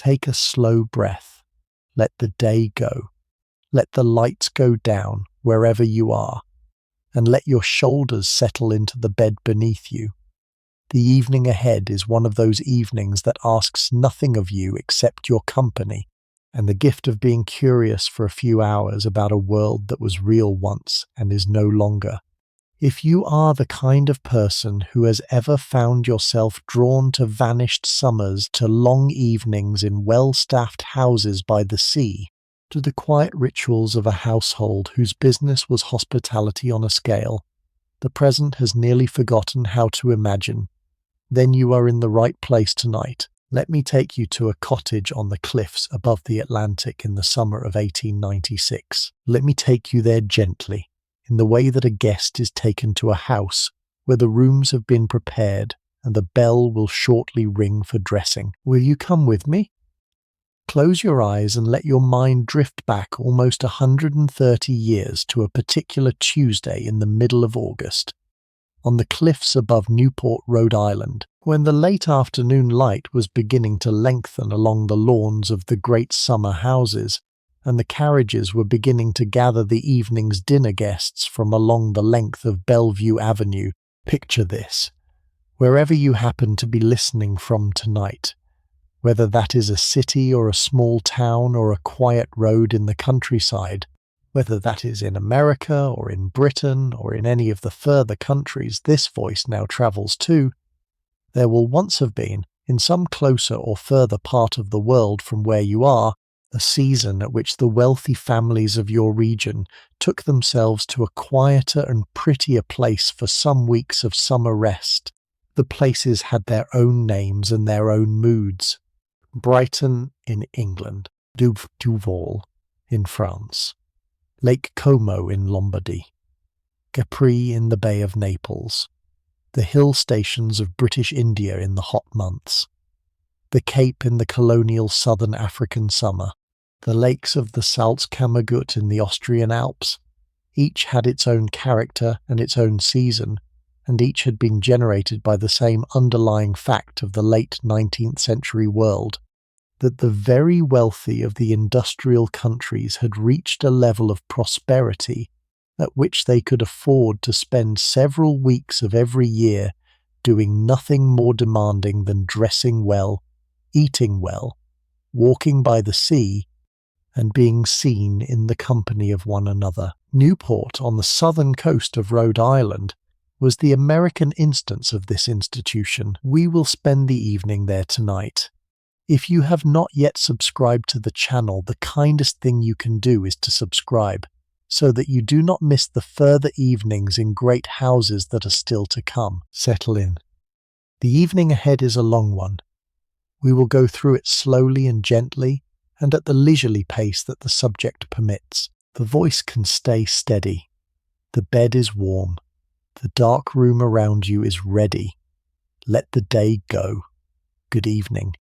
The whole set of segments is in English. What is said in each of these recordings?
Take a slow breath. Let the day go. Let the lights go down wherever you are, and let your shoulders settle into the bed beneath you. The evening ahead is one of those evenings that asks nothing of you except your company and the gift of being curious for a few hours about a world that was real once and is no longer. If you are the kind of person who has ever found yourself drawn to vanished summers, to long evenings in well-staffed houses by the sea, to the quiet rituals of a household whose business was hospitality on a scale the present has nearly forgotten how to imagine, then you are in the right place tonight. Let me take you to a cottage on the cliffs above the Atlantic in the summer of 1896. Let me take you there gently, in the way that a guest is taken to a house where the rooms have been prepared and the bell will shortly ring for dressing. Will you come with me? Close your eyes and let your mind drift back almost 130 years to a particular Tuesday in the middle of August, on the cliffs above Newport, Rhode Island, when the late afternoon light was beginning to lengthen along the lawns of the great summer houses, and the carriages were beginning to gather the evening's dinner guests from along the length of Bellevue Avenue. Picture this, wherever you happen to be listening from tonight, whether that is a city or a small town or a quiet road in the countryside, whether that is in America or in Britain or in any of the further countries this voice now travels to, there will once have been, in some closer or further part of the world from where you are, a season at which the wealthy families of your region took themselves to a quieter and prettier place for some weeks of summer rest. The places had their own names and their own moods. Brighton in England, Duval in France, Lake Como in Lombardy, Capri in the Bay of Naples, the hill stations of British India in the hot months, the Cape in the colonial southern African summer, the lakes of the Salzkammergut in the Austrian Alps. Each had its own character and its own season, and each had been generated by the same underlying fact of the late 19th century world, that the very wealthy of the industrial countries had reached a level of prosperity at which they could afford to spend several weeks of every year doing nothing more demanding than dressing well, eating well, walking by the sea, and being seen in the company of one another. Newport, on the southern coast of Rhode Island, was the American instance of this institution. We will spend the evening there tonight. If you have not yet subscribed to the channel, the kindest thing you can do is to subscribe, so that you do not miss the further evenings in great houses that are still to come. Settle in. The evening ahead is a long one. We will go through it slowly and gently, and at the leisurely pace that the subject permits. The voice can stay steady. The bed is warm. The dark room around you is ready. Let the day go. Good evening,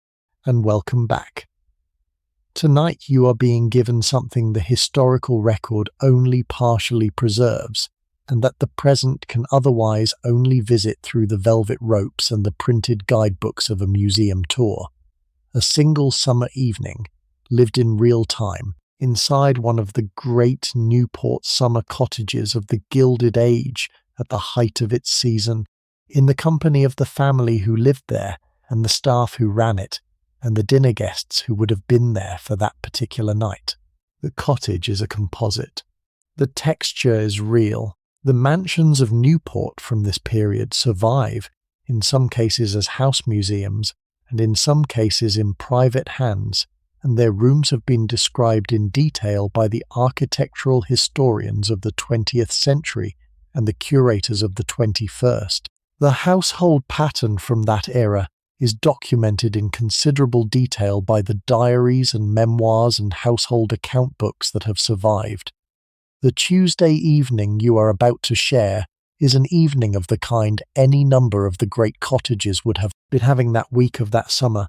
and welcome back. Tonight you are being given something the historical record only partially preserves, and that the present can otherwise only visit through the velvet ropes and the printed guidebooks of a museum tour. A single summer evening, lived in real time, inside one of the great Newport summer cottages of the Gilded Age at the height of its season, in the company of the family who lived there and the staff who ran it, and the dinner guests who would have been there for that particular night. The cottage is a composite. The texture is real. The mansions of Newport from this period survive, in some cases as house museums, and in some cases in private hands, and their rooms have been described in detail by the architectural historians of the 20th century and the curators of the 21st. The household pattern from that era is documented in considerable detail by the diaries and memoirs and household account books that have survived. The Tuesday evening you are about to share is an evening of the kind any number of the great cottages would have been having that week of that summer,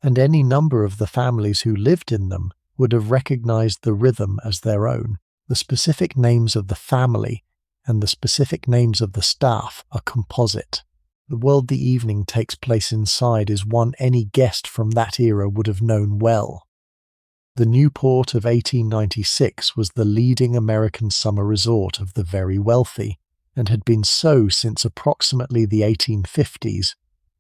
and any number of the families who lived in them would have recognized the rhythm as their own. The specific names of the family and the specific names of the staff are composite. The world the evening takes place inside is one any guest from that era would have known well. The Newport of 1896 was the leading American summer resort of the very wealthy, and had been so since approximately the 1850s,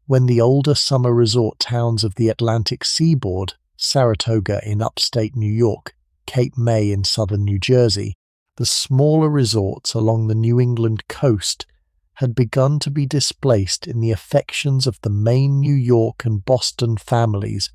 when the older summer resort towns of the Atlantic seaboard, Saratoga in upstate New York, Cape May in southern New Jersey, the smaller resorts along the New England coast had begun to be displaced in the affections of the main New York and Boston families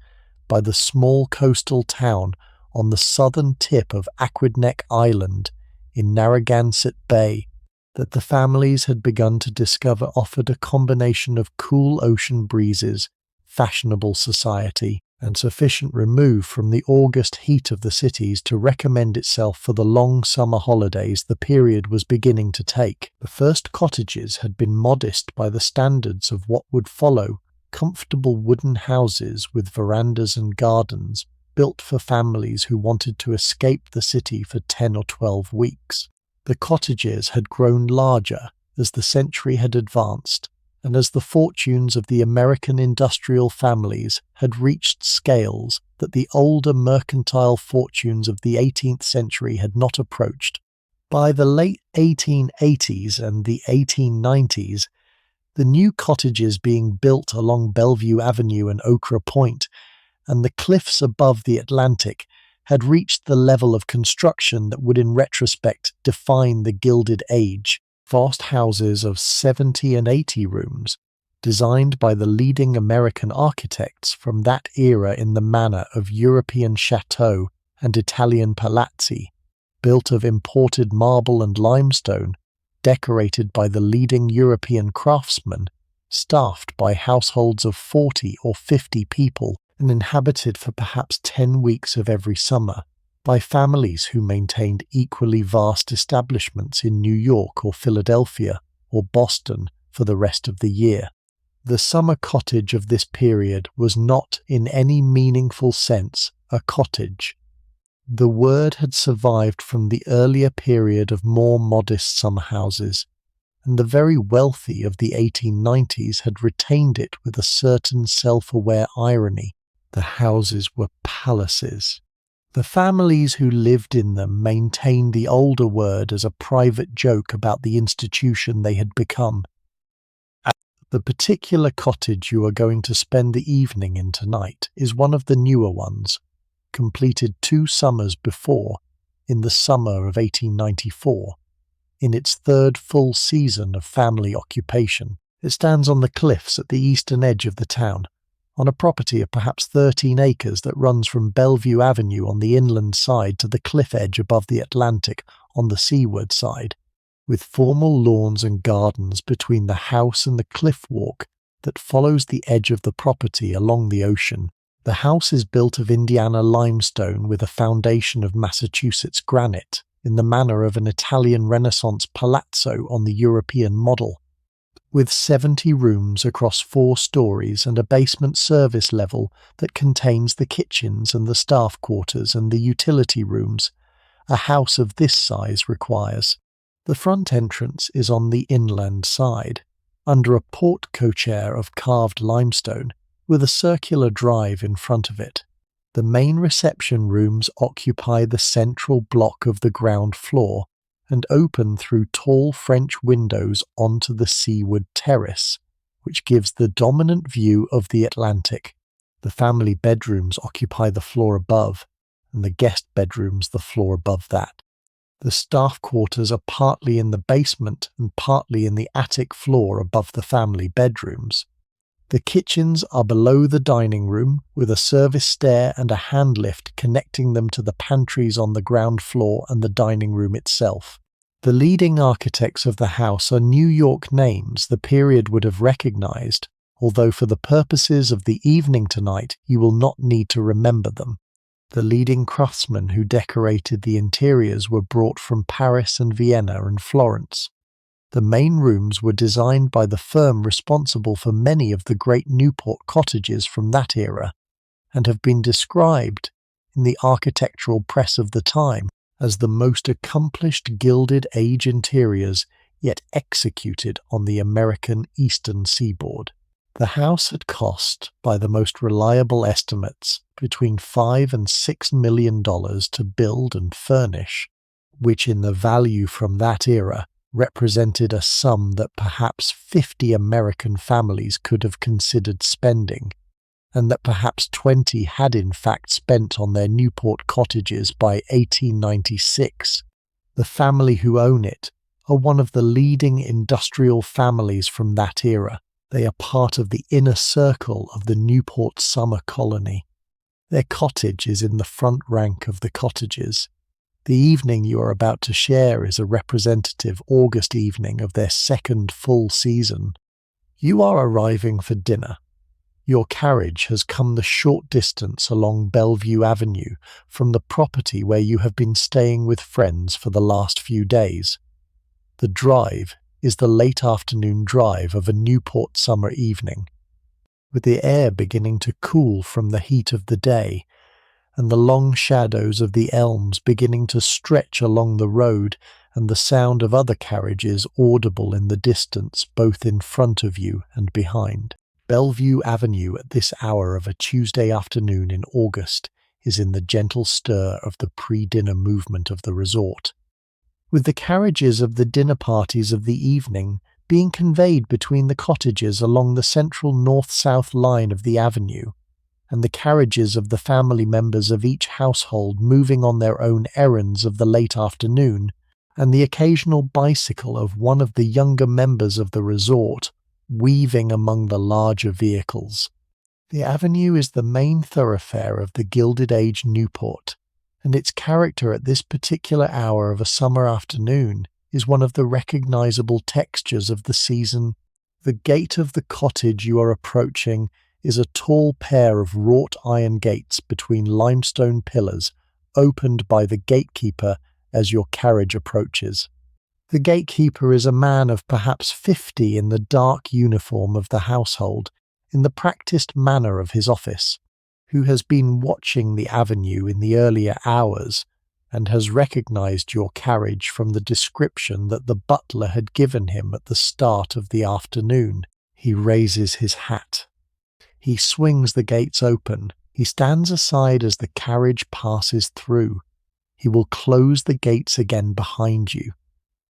by the small coastal town on the southern tip of Aquidneck Island in Narragansett Bay that the families had begun to discover offered a combination of cool ocean breezes, fashionable society, and sufficient remove from the August heat of the cities to recommend itself for the long summer holidays the period was beginning to take. The first cottages had been modest by the standards of what would follow, comfortable wooden houses with verandas and gardens, built for families who wanted to escape the city for 10 or 12 weeks. The cottages had grown larger as the century had advanced, and as the fortunes of the American industrial families had reached scales that the older mercantile fortunes of the 18th century had not approached. By the late 1880s and the 1890s, the new cottages being built along Bellevue Avenue and Okra Point, and the cliffs above the Atlantic, had reached the level of construction that would in retrospect define the Gilded Age. Vast houses of 70 and 80 rooms, designed by the leading American architects from that era in the manner of European chateaux and Italian palazzi, built of imported marble and limestone, decorated by the leading European craftsmen, staffed by households of 40 or 50 people, and inhabited for perhaps 10 weeks of every summer by families who maintained equally vast establishments in New York or Philadelphia or Boston for the rest of the year. The summer cottage of this period was not in any meaningful sense a cottage. The word had survived from the earlier period of more modest summer houses, and the very wealthy of the 1890s had retained it with a certain self-aware irony. The houses were palaces. The families who lived in them maintained the older word as a private joke about the institution they had become. The particular cottage you are going to spend the evening in tonight is one of the newer ones, completed 2 summers before, in the summer of 1894, in its 3rd full season of family occupation. It stands on the cliffs at the eastern edge of the town, on a property of perhaps 13 acres that runs from Bellevue Avenue on the inland side to the cliff edge above the Atlantic on the seaward side, with formal lawns and gardens between the house and the cliff walk that follows the edge of the property along the ocean. The house is built of Indiana limestone with a foundation of Massachusetts granite, in the manner of an Italian Renaissance palazzo on the European model, with 70 rooms across 4 stories and a basement service level that contains the kitchens and the staff quarters and the utility rooms a house of this size requires. The front entrance is on the inland side, under a porte-cochere of carved limestone, with a circular drive in front of it. The main reception rooms occupy the central block of the ground floor and open through tall French windows onto the seaward terrace, which gives the dominant view of the Atlantic. The family bedrooms occupy the floor above, and the guest bedrooms the floor above that. The staff quarters are partly in the basement and partly in the attic floor above the family bedrooms. The kitchens are below the dining room, with a service stair and a hand lift connecting them to the pantries on the ground floor and the dining room itself. The leading architects of the house are New York names the period would have recognized, although for the purposes of the evening tonight you will not need to remember them. The leading craftsmen who decorated the interiors were brought from Paris and Vienna and Florence. The main rooms were designed by the firm responsible for many of the great Newport cottages from that era, and have been described in the architectural press of the time as the most accomplished Gilded Age interiors yet executed on the American eastern seaboard. The house had cost, by the most reliable estimates, between $5 and $6 million to build and furnish, which in the value from that era represented a sum that perhaps 50 American families could have considered spending, and that perhaps 20 had in fact spent on their Newport cottages by 1896. The family who own it are one of the leading industrial families from that era. They are part of the inner circle of the Newport summer colony. Their cottage is in the front rank of the cottages. The evening you are about to share is a representative August evening of their second full season. You are arriving for dinner. Your carriage has come the short distance along Bellevue Avenue from the property where you have been staying with friends for the last few days. The drive is the late afternoon drive of a Newport summer evening, with the air beginning to cool from the heat of the day, and the long shadows of the elms beginning to stretch along the road, and the sound of other carriages audible in the distance both in front of you and behind. Bellevue Avenue at this hour of a Tuesday afternoon in August is in the gentle stir of the pre-dinner movement of the resort, with the carriages of the dinner parties of the evening being conveyed between the cottages along the central north-south line of the avenue, and the carriages of the family members of each household moving on their own errands of the late afternoon, and the occasional bicycle of one of the younger members of the resort weaving among the larger vehicles. The avenue is the main thoroughfare of the Gilded Age Newport, and its character at this particular hour of a summer afternoon is one of the recognizable textures of the season. The gate of the cottage you are approaching is a tall pair of wrought iron gates between limestone pillars, opened by the gatekeeper as your carriage approaches. The gatekeeper is a man of perhaps 50 in the dark uniform of the household, in the practised manner of his office, who has been watching the avenue in the earlier hours, and has recognized your carriage from the description that the butler had given him at the start of the afternoon. He raises his hat. He swings the gates open. He stands aside as the carriage passes through. He will close the gates again behind you.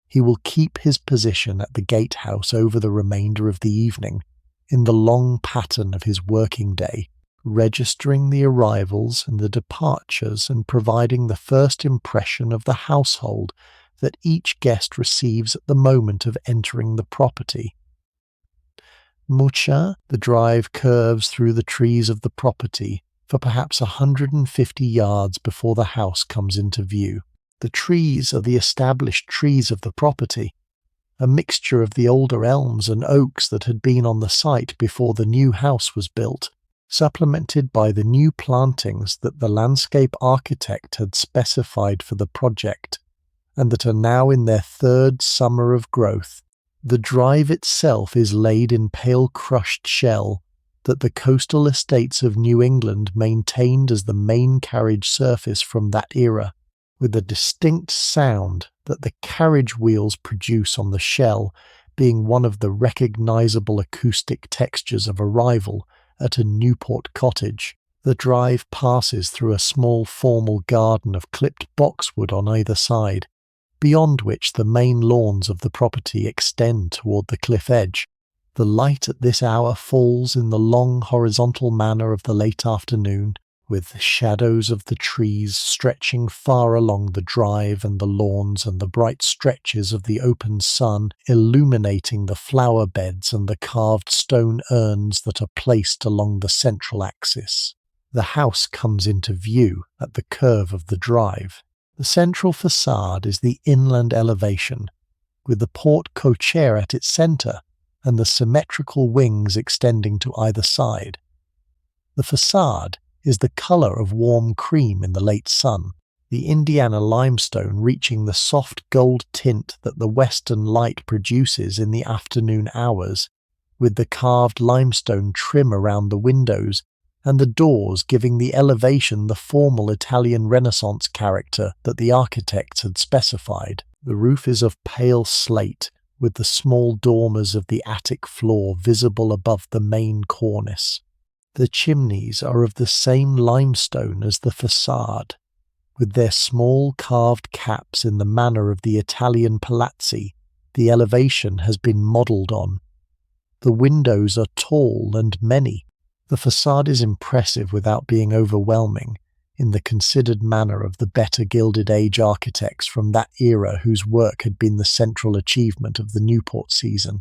He will keep his position at the gatehouse over the remainder of the evening, in the long pattern of his working day, registering the arrivals and the departures and providing the first impression of the household that each guest receives at the moment of entering the property. Mucha, the drive curves through the trees of the property for perhaps 150 yards before the house comes into view. The trees are the established trees of the property, a mixture of the older elms and oaks that had been on the site before the new house was built, supplemented by the new plantings that the landscape architect had specified for the project, and that are now in their third summer of growth. The drive itself is laid in pale crushed shell that the coastal estates of New England maintained as the main carriage surface from that era, with a distinct sound that the carriage wheels produce on the shell being one of the recognizable acoustic textures of arrival at a Newport cottage. The drive passes through a small formal garden of clipped boxwood on either side, beyond which the main lawns of the property extend toward the cliff edge. The light at this hour falls in the long horizontal manner of the late afternoon, with the shadows of the trees stretching far along the drive and the lawns, and the bright stretches of the open sun illuminating the flower beds and the carved stone urns that are placed along the central axis. The house comes into view at the curve of the drive. The central facade is the inland elevation, with the porte-cochere at its centre and the symmetrical wings extending to either side. The facade is the colour of warm cream in the late sun, the Indiana limestone reaching the soft gold tint that the western light produces in the afternoon hours, with the carved limestone trim around the windows and the doors giving the elevation the formal Italian Renaissance character that the architects had specified. The roof is of pale slate, with the small dormers of the attic floor visible above the main cornice. The chimneys are of the same limestone as the facade, with their small carved caps in the manner of the Italian palazzi the elevation has been modelled on. The windows are tall and many. The facade is impressive without being overwhelming, in the considered manner of the better Gilded Age architects from that era whose work had been the central achievement of the Newport season.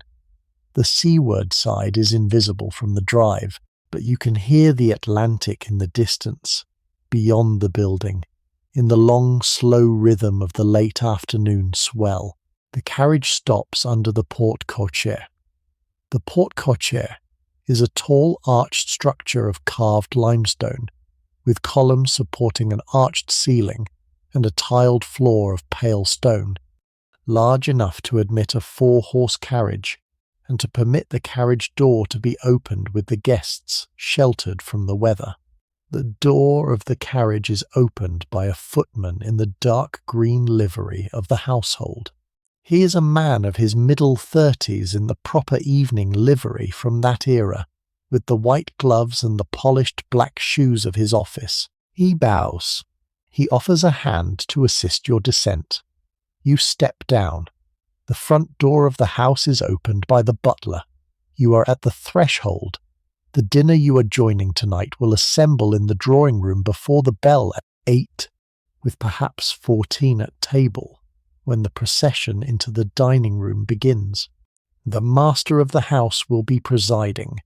The seaward side is invisible from the drive, but you can hear the Atlantic in the distance, beyond the building, in the long, slow rhythm of the late afternoon swell. The carriage stops under the porte-cochere. The porte-cochere is a tall arched structure of carved limestone, with columns supporting an arched ceiling and a tiled floor of pale stone, large enough to admit a 4-horse carriage and to permit the carriage door to be opened with the guests sheltered from the weather. The door of the carriage is opened by a footman in the dark green livery of the household. He is a man of his middle 30s in the proper evening livery from that era, with the white gloves and the polished black shoes of his office. He bows. He offers a hand to assist your descent. You step down. The front door of the house is opened by the butler. You are at the threshold. The dinner you are joining tonight will assemble in the drawing room before the bell at 8, with perhaps 14 at table, when the procession into the dining room begins. The master of the house will be presiding.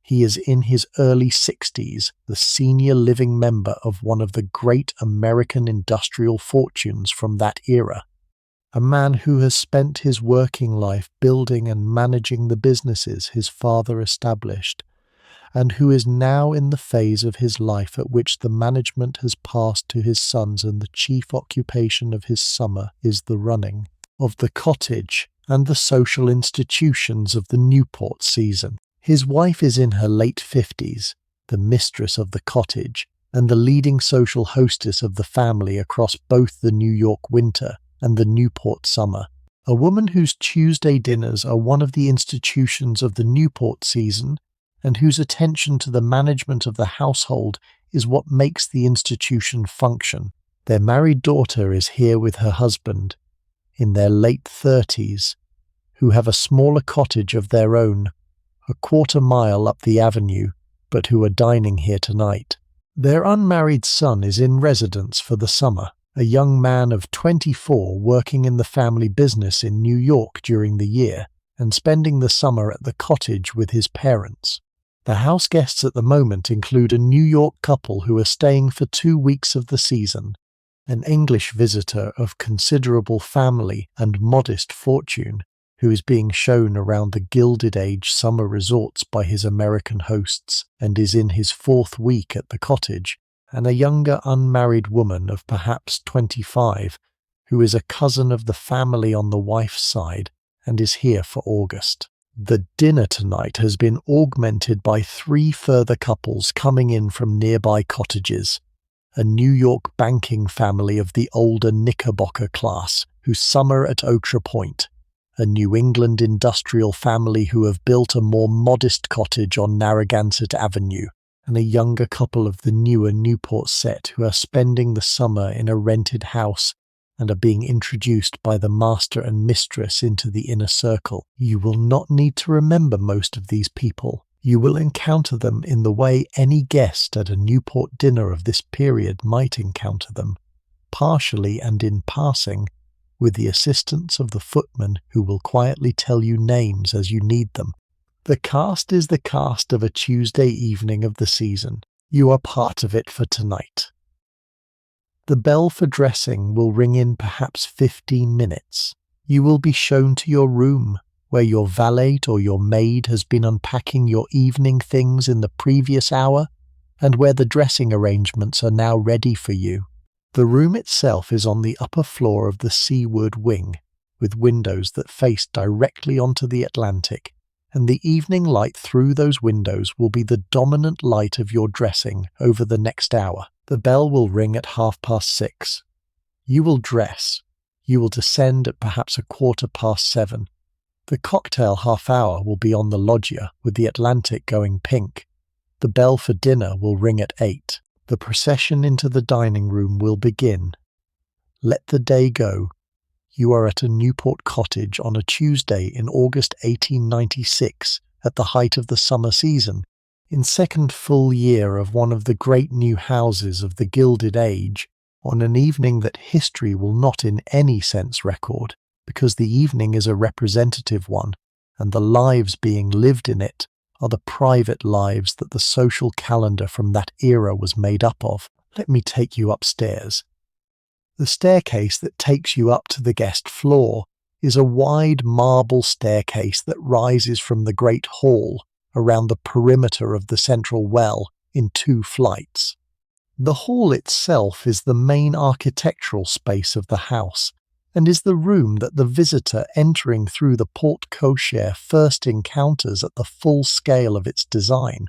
He is in his early 60s, the senior living member of one of the great American industrial fortunes from that era, a man who has spent his working life building and managing the businesses his father established, and who is now in the phase of his life at which the management has passed to his sons and the chief occupation of his summer is the running of the cottage and the social institutions of the Newport season. His wife is in her late 50s, the mistress of the cottage, and the leading social hostess of the family across both the New York winter and the Newport summer. A woman whose Tuesday dinners are one of the institutions of the Newport season, and whose attention to the management of the household is what makes the institution function. Their married daughter is here with her husband, in their late 30s, who have a smaller cottage of their own, a quarter-mile up the avenue, but who are dining here tonight. Their unmarried son is in residence for the summer, a young man of 24 working in the family business in New York during the year, and spending the summer at the cottage with his parents. The house guests at the moment include a New York couple who are staying for 2 weeks of the season, an English visitor of considerable family and modest fortune, who is being shown around the Gilded Age summer resorts by his American hosts and is in his 4th week at the cottage, and a younger unmarried woman of perhaps 25, who is a cousin of the family on the wife's side and is here for August. The dinner tonight has been augmented by 3 further couples coming in from nearby cottages, a New York banking family of the older Knickerbocker class who summer at Otra Point, a New England industrial family who have built a more modest cottage on Narragansett Avenue, and a younger couple of the newer Newport set who are spending the summer in a rented house and are being introduced by the master and mistress into the inner circle. You will not need to remember most of these people. You will encounter them in the way any guest at a Newport dinner of this period might encounter them, partially and in passing, with the assistance of the footman who will quietly tell you names as you need them. The cast is the cast of a Tuesday evening of the season. You are part of it for tonight. The bell for dressing will ring in perhaps 15 minutes. You will be shown to your room, where your valet or your maid has been unpacking your evening things in the previous hour, and where the dressing arrangements are now ready for you. The room itself is on the upper floor of the seaward wing, with windows that face directly onto the Atlantic, and the evening light through those windows will be the dominant light of your dressing over the next hour. The bell will ring at 6:30. You will dress. You will descend at perhaps 7:15. The cocktail half-hour will be on the loggia with the Atlantic going pink. The bell for dinner will ring at 8. The procession into the dining room will begin. Let the day go. You are at a Newport cottage on a Tuesday in August 1896, at the height of the summer season, in second full year of one of the great new houses of the Gilded Age, on an evening that history will not in any sense record, because the evening is a representative one, and the lives being lived in it are the private lives that the social calendar from that era was made up of. Let me take you upstairs. The staircase that takes you up to the guest floor is a wide marble staircase that rises from the great hall around the perimeter of the central well in 2 flights. The hall itself is the main architectural space of the house, and is the room that the visitor entering through the porte cochere first encounters at the full scale of its design.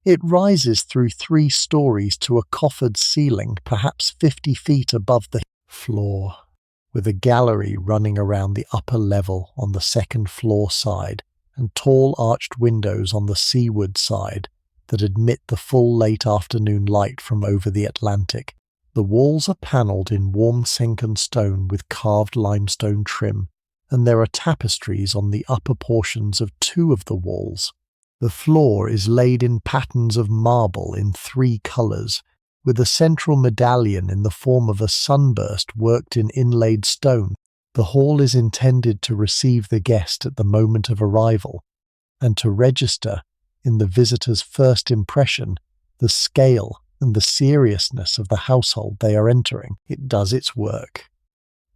It rises through 3 stories to a coffered ceiling perhaps 50 feet above the floor, with a gallery running around the upper level on the second floor side, and tall arched windows on the seaward side that admit the full late afternoon light from over the Atlantic. The walls are panelled in warm sunken stone with carved limestone trim, and there are tapestries on the upper portions of 2 of the walls. The floor is laid in patterns of marble in 3 colours, with a central medallion in the form of a sunburst worked in inlaid stone. The hall is intended to receive the guest at the moment of arrival, and to register, in the visitor's first impression, the scale and the seriousness of the household they are entering. It does its work.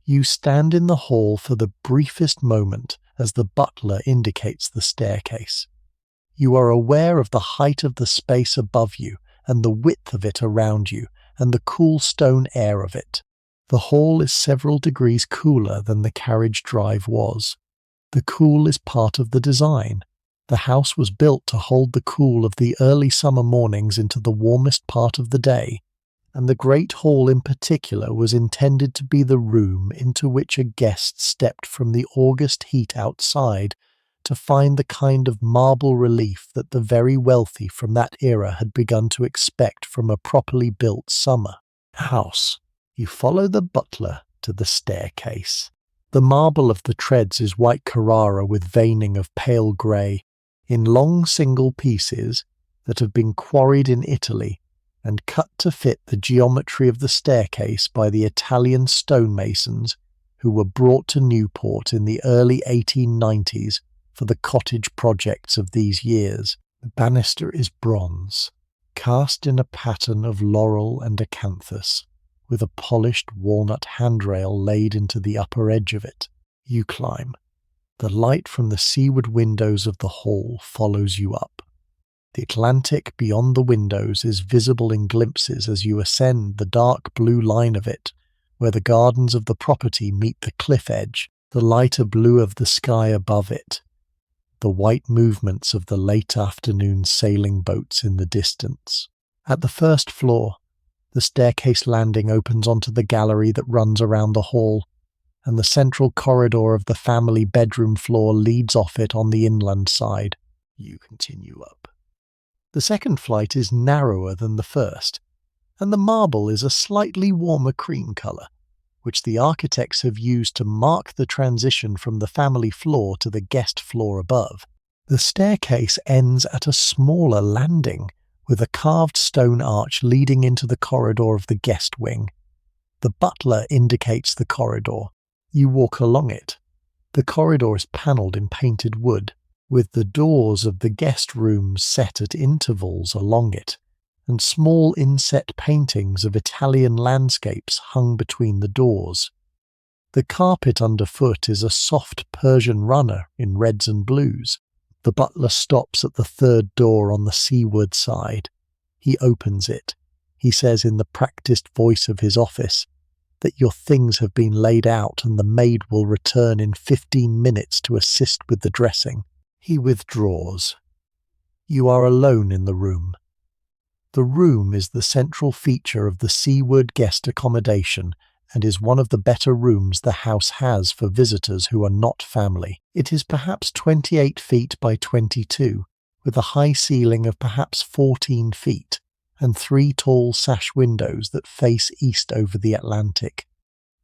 You stand in the hall for the briefest moment as the butler indicates the staircase. You are aware of the height of the space above you and the width of it around you and the cool stone air of it. The hall is several degrees cooler than the carriage drive was. The cool is part of the design. The house was built to hold the cool of the early summer mornings into the warmest part of the day, and the great hall in particular was intended to be the room into which a guest stepped from the August heat outside to find the kind of marble relief that the very wealthy from that era had begun to expect from a properly built summer house. You follow the butler to the staircase. The marble of the treads is white Carrara with veining of pale grey, in long single pieces that have been quarried in Italy and cut to fit the geometry of the staircase by the Italian stonemasons who were brought to Newport in the early 1890s for the cottage projects of these years. The banister is bronze, cast in a pattern of laurel and acanthus, with a polished walnut handrail laid into the upper edge of it. You climb. The light from the seaward windows of the hall follows you up. The Atlantic beyond the windows is visible in glimpses as you ascend the dark blue line of it, where the gardens of the property meet the cliff edge, the lighter blue of the sky above it, the white movements of the late afternoon sailing boats in the distance. At the first floor, the staircase landing opens onto the gallery that runs around the hall, and the central corridor of the family bedroom floor leads off it on the inland side. You continue up. The second flight is narrower than the first, and the marble is a slightly warmer cream colour, which the architects have used to mark the transition from the family floor to the guest floor above. The staircase ends at a smaller landing, with a carved stone arch leading into the corridor of the guest wing. The butler indicates the corridor. You walk along it. The corridor is panelled in painted wood, with the doors of the guest rooms set at intervals along it, and small inset paintings of Italian landscapes hung between the doors. The carpet underfoot is a soft Persian runner in reds and blues. The butler stops at the third door on the seaward side. He opens it. He says in the practised voice of his office that your things have been laid out and the maid will return in 15 minutes to assist with the dressing. He withdraws. You are alone in the room. The room is the central feature of the seaward guest accommodation and is one of the better rooms the house has for visitors who are not family. It is perhaps 28 feet by 22, with a high ceiling of perhaps 14 feet, and 3 tall sash windows that face east over the Atlantic.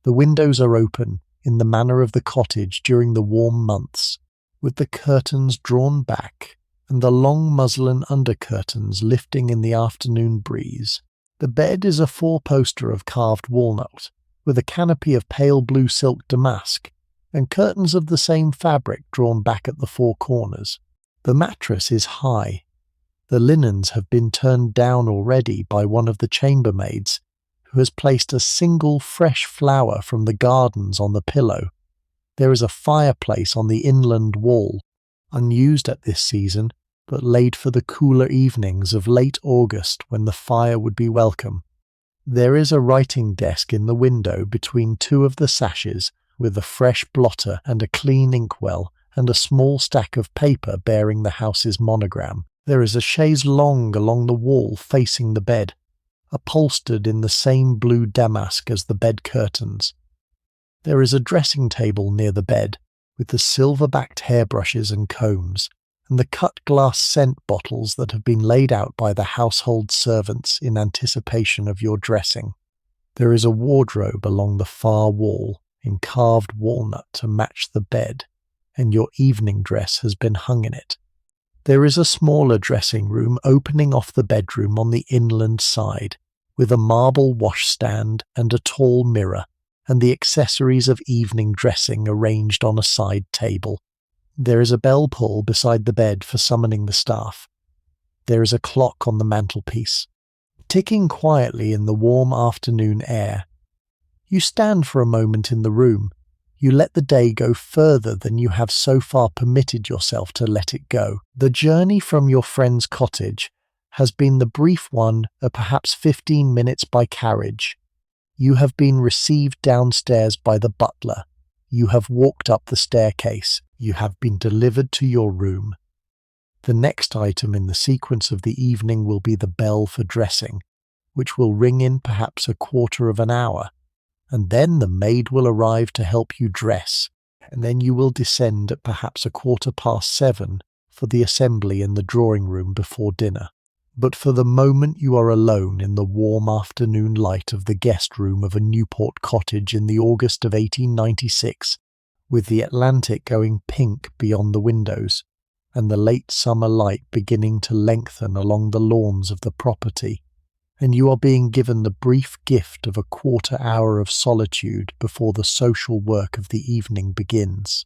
The windows are open, in the manner of the cottage during the warm months, with the curtains drawn back and the long muslin undercurtains lifting in the afternoon breeze. The bed is a 4-poster of carved walnut, with a canopy of pale blue silk damask, and curtains of the same fabric drawn back at the 4 corners. The mattress is high. The linens have been turned down already by one of the chambermaids, who has placed a single fresh flower from the gardens on the pillow. There is a fireplace on the inland wall, unused at this season, but laid for the cooler evenings of late August when the fire would be welcome. There is a writing desk in the window between 2 of the sashes, with a fresh blotter and a clean inkwell, and a small stack of paper bearing the house's monogram. There is a chaise longue along the wall facing the bed, upholstered in the same blue damask as the bed curtains. There is a dressing table near the bed, with the silver-backed hairbrushes and combs, and the cut-glass scent bottles that have been laid out by the household servants in anticipation of your dressing. There is a wardrobe along the far wall, in carved walnut to match the bed, and your evening dress has been hung in it. There is a smaller dressing room opening off the bedroom on the inland side, with a marble washstand and a tall mirror, and the accessories of evening dressing arranged on a side table. There is a bell pull beside the bed for summoning the staff. There is a clock on the mantelpiece, ticking quietly in the warm afternoon air. You stand for a moment in the room. You let the day go further than you have so far permitted yourself to let it go. The journey from your friend's cottage has been the brief one of perhaps 15 minutes by carriage. You have been received downstairs by the butler. You have walked up the staircase. You have been delivered to your room. The next item in the sequence of the evening will be the bell for dressing, which will ring in perhaps a quarter of an hour, and then the maid will arrive to help you dress, and then you will descend at perhaps 7:15 for the assembly in the drawing-room before dinner. But for the moment you are alone in the warm afternoon light of the guest-room of a Newport cottage in the August of 1896, with the Atlantic going pink beyond the windows, and the late summer light beginning to lengthen along the lawns of the property, and you are being given the brief gift of a quarter-hour of solitude before the social work of the evening begins.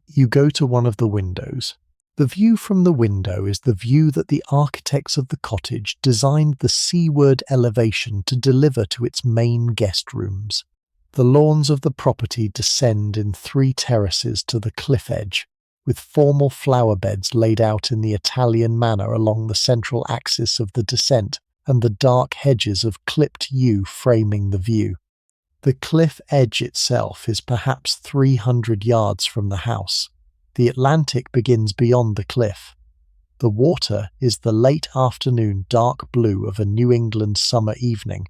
You go to one of the windows. The view from the window is the view that the architects of the cottage designed the seaward elevation to deliver to its main guest rooms. The lawns of the property descend in 3 terraces to the cliff edge, with formal flower beds laid out in the Italian manner along the central axis of the descent, and the dark hedges of clipped yew framing the view. The cliff edge itself is perhaps 300 yards from the house. The Atlantic begins beyond the cliff. The water is the late afternoon dark blue of a New England summer evening,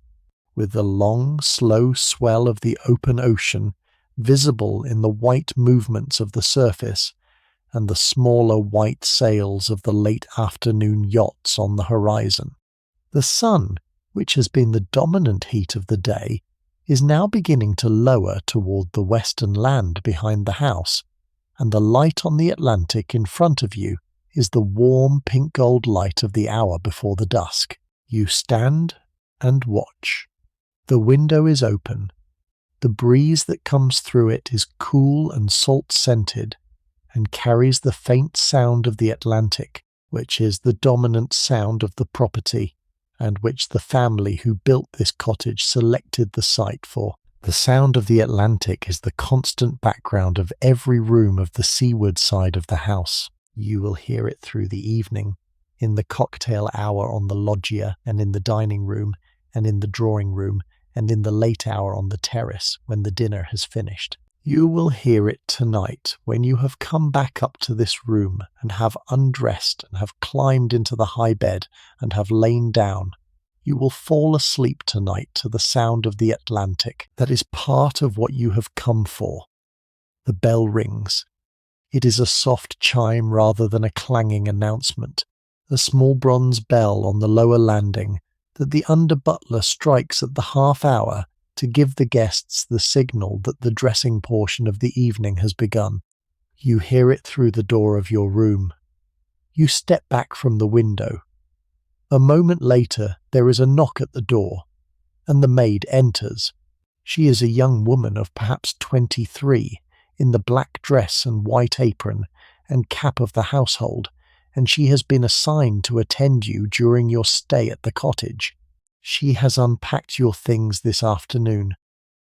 with the long, slow swell of the open ocean visible in the white movements of the surface, and the smaller white sails of the late afternoon yachts on the horizon. The sun, which has been the dominant heat of the day, is now beginning to lower toward the western land behind the house, and the light on the Atlantic in front of you is the warm pink-gold light of the hour before the dusk. You stand and watch. The window is open. The breeze that comes through it is cool and salt-scented, and carries the faint sound of the Atlantic, which is the dominant sound of the property, and which the family who built this cottage selected the site for. The sound of the Atlantic is the constant background of every room of the seaward side of the house. You will hear it through the evening, in the cocktail hour on the loggia, and in the dining room, and in the drawing room, and in the late hour on the terrace when the dinner has finished. You will hear it tonight when you have come back up to this room and have undressed and have climbed into the high bed and have lain down, You will fall asleep tonight to the sound of the Atlantic. That is part of what you have come for. The bell rings. It is a soft chime rather than a clanging announcement, a small bronze bell on the lower landing that the under-butler strikes at the half hour to give the guests the signal that the dressing portion of the evening has begun. You hear it through the door of your room. You step back from the window. A moment later, there is a knock at the door, and the maid enters. She is a young woman of perhaps 23, in the black dress and white apron and cap of the household, and she has been assigned to attend you during your stay at the cottage. She has unpacked your things this afternoon.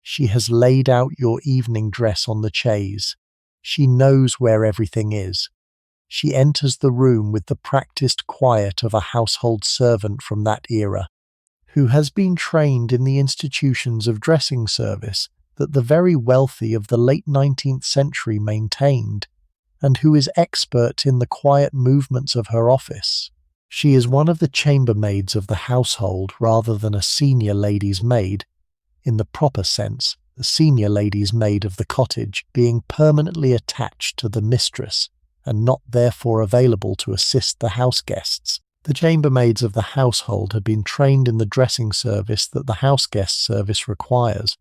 She has laid out your evening dress on the chaise. She knows where everything is. She enters the room with the practiced quiet of a household servant from that era, who has been trained in the institutions of dressing service that the very wealthy of the late 19th century maintained, and who is expert in the quiet movements of her office. She is one of the chambermaids of the household rather than a senior lady's maid, in the proper sense, the senior lady's maid of the cottage being permanently attached to the mistress and not therefore available to assist the house guests. The chambermaids of the household had been trained in the dressing service that the house guest service requires,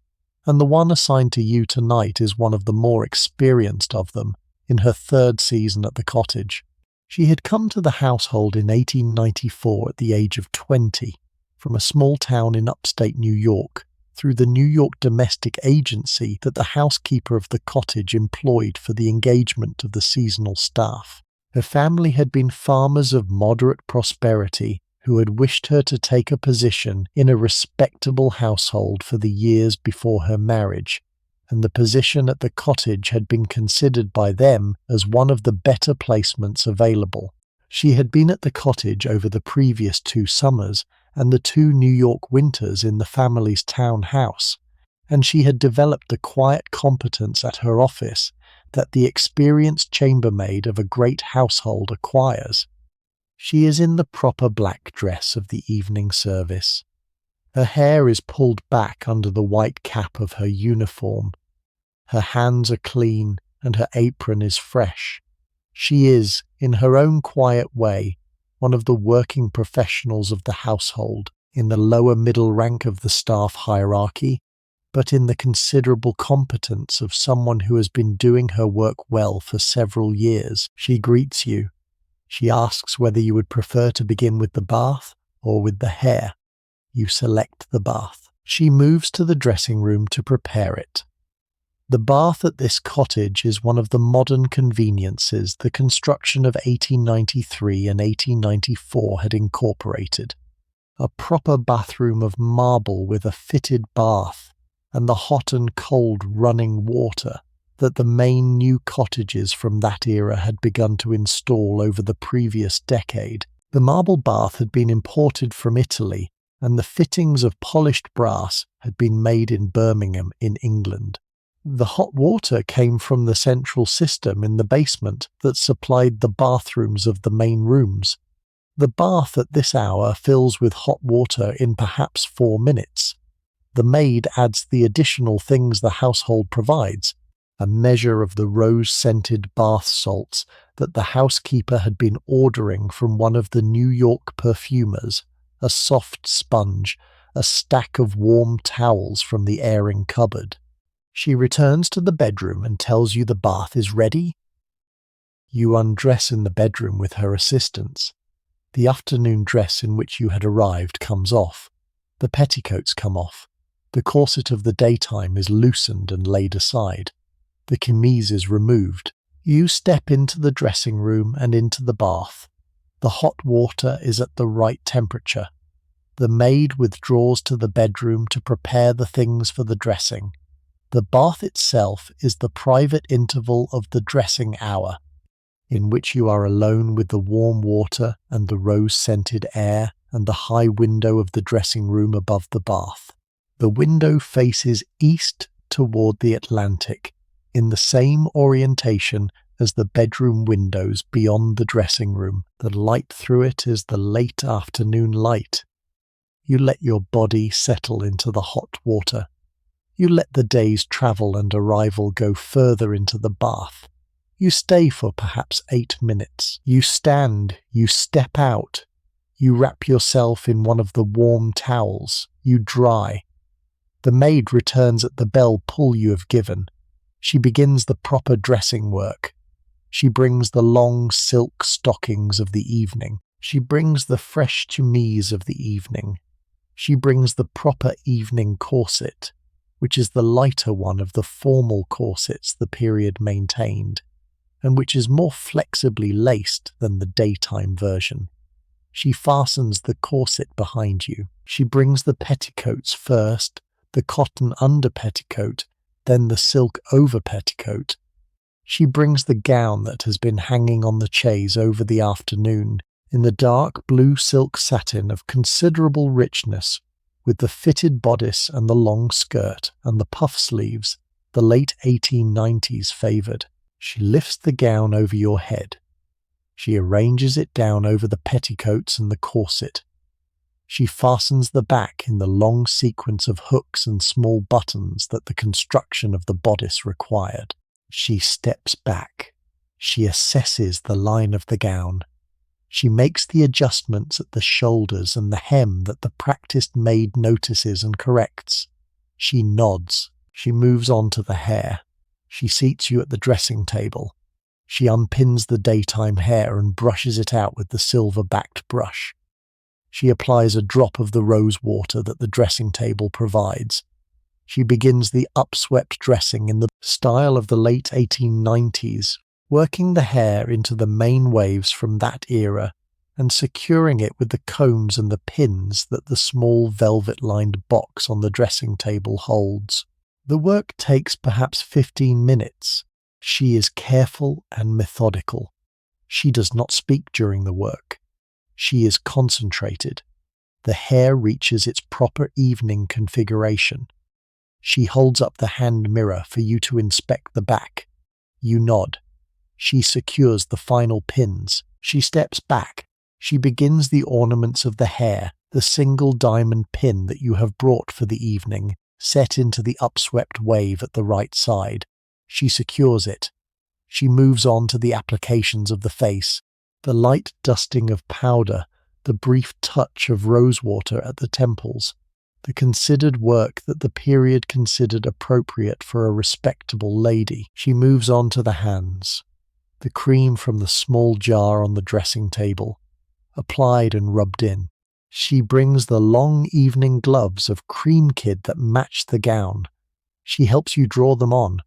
and the one assigned to you tonight is one of the more experienced of them, in her third season at the cottage. She had come to the household in 1894 at the age of 20, from a small town in upstate New York, through the New York domestic agency that the housekeeper of the cottage employed for the engagement of the seasonal staff. Her family had been farmers of moderate prosperity who had wished her to take a position in a respectable household for the years before her marriage, and the position at the cottage had been considered by them as one of the better placements available. She had been at the cottage over the previous 2 summers and the 2 New York winters in the family's town house, and she had developed the quiet competence at her office that the experienced chambermaid of a great household acquires. She is in the proper black dress of the evening service. Her hair is pulled back under the white cap of her uniform. Her hands are clean and her apron is fresh. She is, in her own quiet way, one of the working professionals of the household, in the lower middle rank of the staff hierarchy, but in the considerable competence of someone who has been doing her work well for several years. She greets you. She asks whether you would prefer to begin with the bath or with the hair. You select the bath. She moves to the dressing room to prepare it. The bath at this cottage is one of the modern conveniences the construction of 1893 and 1894 had incorporated. A proper bathroom of marble with a fitted bath and the hot and cold running water that the main new cottages from that era had begun to install over the previous decade. The marble bath had been imported from Italy, and the fittings of polished brass had been made in Birmingham in England. The hot water came from the central system in the basement that supplied the bathrooms of the main rooms. The bath at this hour fills with hot water in perhaps 4 minutes. The maid adds the additional things the household provides, a measure of the rose-scented bath salts that the housekeeper had been ordering from one of the New York perfumers, a soft sponge, a stack of warm towels from the airing cupboard. She returns to the bedroom and tells you the bath is ready. You undress in the bedroom with her assistance. The afternoon dress in which you had arrived comes off. The petticoats come off. The corset of the daytime is loosened and laid aside. The chemise is removed. You step into the dressing room and into the bath. The hot water is at the right temperature. The maid withdraws to the bedroom to prepare the things for the dressing. The bath itself is the private interval of the dressing hour, in which you are alone with the warm water and the rose-scented air and the high window of the dressing room above the bath. The window faces east toward the Atlantic, in the same orientation as the bedroom windows beyond the dressing room. The light through it is the late afternoon light. You let your body settle into the hot water. You let the day's travel and arrival go further into the bath. You stay for perhaps 8 minutes. You stand, you step out. You wrap yourself in one of the warm towels. You dry. The maid returns at the bell pull you have given. She begins the proper dressing work. She brings the long silk stockings of the evening. She brings the fresh chemise of the evening. She brings the proper evening corset, which is the lighter one of the formal corsets the period maintained, and which is more flexibly laced than the daytime version. She fastens the corset behind you. She brings the petticoats first, the cotton under petticoat, then the silk over petticoat. She brings the gown that has been hanging on the chaise over the afternoon, in the dark blue silk satin of considerable richness, with the fitted bodice and the long skirt and the puff sleeves, the late 1890s favoured. She lifts the gown over your head. She arranges it down over the petticoats and the corset. She fastens the back in the long sequence of hooks and small buttons that the construction of the bodice required. She steps back. She assesses the line of the gown. She makes the adjustments at the shoulders and the hem that the practised maid notices and corrects. She nods. She moves on to the hair. She seats you at the dressing table. She unpins the daytime hair and brushes it out with the silver-backed brush. She applies a drop of the rose water that the dressing table provides. She begins the upswept dressing in the style of the late 1890s, working the hair into the main waves from that era and securing it with the combs and the pins that the small velvet-lined box on the dressing table holds. The work takes perhaps 15 minutes. She is careful and methodical. She does not speak during the work. She is concentrated. The hair reaches its proper evening configuration. She holds up the hand mirror for you to inspect the back. You nod. She secures the final pins. She steps back. She begins the ornaments of the hair, the single diamond pin that you have brought for the evening, set into the upswept wave at the right side. She secures it. She moves on to the applications of the face, the light dusting of powder, the brief touch of rosewater at the temples, the considered work that the period considered appropriate for a respectable lady. She moves on to the hands, the cream from the small jar on the dressing table, applied and rubbed in. She brings the long evening gloves of cream kid that match the gown. She helps you draw them on.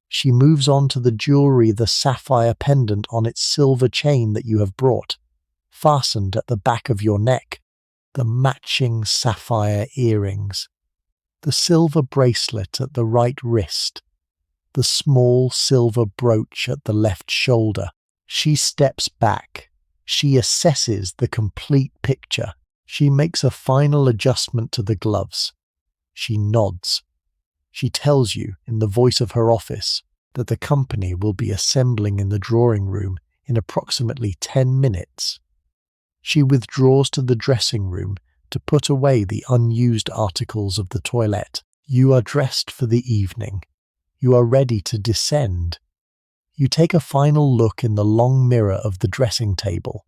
She moves on to the jewellery, the sapphire pendant on its silver chain that you have brought, fastened at the back of your neck, the matching sapphire earrings, the silver bracelet at the right wrist, the small silver brooch at the left shoulder. She steps back. She assesses the complete picture. She makes a final adjustment to the gloves. She nods. She tells you, in the voice of her office, that the company will be assembling in the drawing room in approximately 10 minutes. She withdraws to the dressing room to put away the unused articles of the toilette. You are dressed for the evening. You are ready to descend. You take a final look in the long mirror of the dressing table.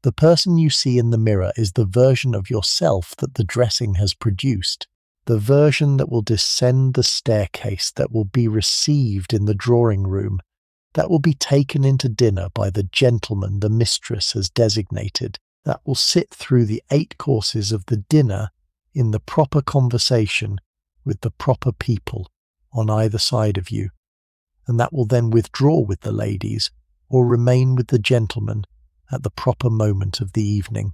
The person you see in the mirror is the version of yourself that the dressing has produced, the version that will descend the staircase, that will be received in the drawing room, that will be taken into dinner by the gentleman the mistress has designated, that will sit through the 8 courses of the dinner in the proper conversation with the proper people on either side of you, and that will then withdraw with the ladies or remain with the gentleman at the proper moment of the evening.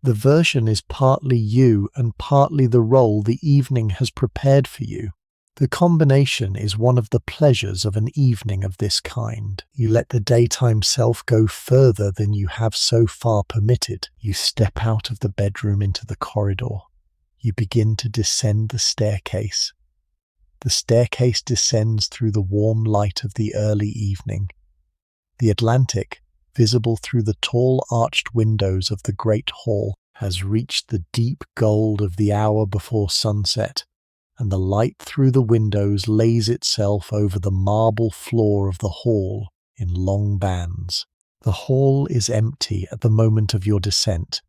The version is partly you and partly the role the evening has prepared for you. The combination is one of the pleasures of an evening of this kind. You let the daytime self go further than you have so far permitted. You step out of the bedroom into the corridor. You begin to descend the staircase. The staircase descends through the warm light of the early evening. The Atlantic, visible through the tall arched windows of the great hall, has reached the deep gold of the hour before sunset, and the light through the windows lays itself over the marble floor of the hall in long bands. The hall is empty at the moment of your descent.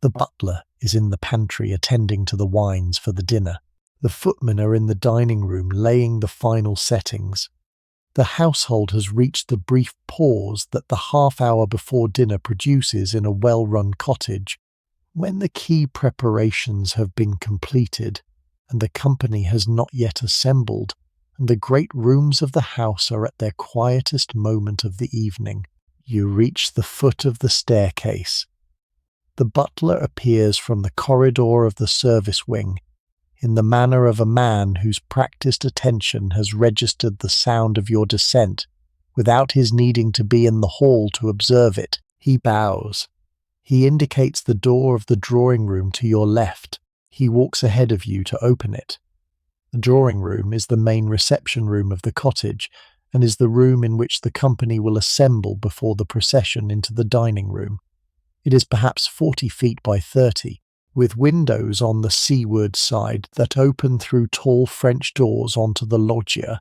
The butler is in the pantry attending to the wines for the dinner. The footmen are in the dining room laying the final settings. The household has reached the brief pause that the half-hour before dinner produces in a well-run cottage. When the key preparations have been completed, and the company has not yet assembled, and the great rooms of the house are at their quietest moment of the evening, you reach the foot of the staircase. The butler appears from the corridor of the service wing, in the manner of a man whose practiced attention has registered the sound of your descent, without his needing to be in the hall to observe it. He bows. He indicates the door of the drawing-room to your left. He walks ahead of you to open it. The drawing-room is the main reception room of the cottage, and is the room in which the company will assemble before the procession into the dining-room. It is perhaps 40 feet by 30, with windows on the seaward side that open through tall French doors onto the loggia,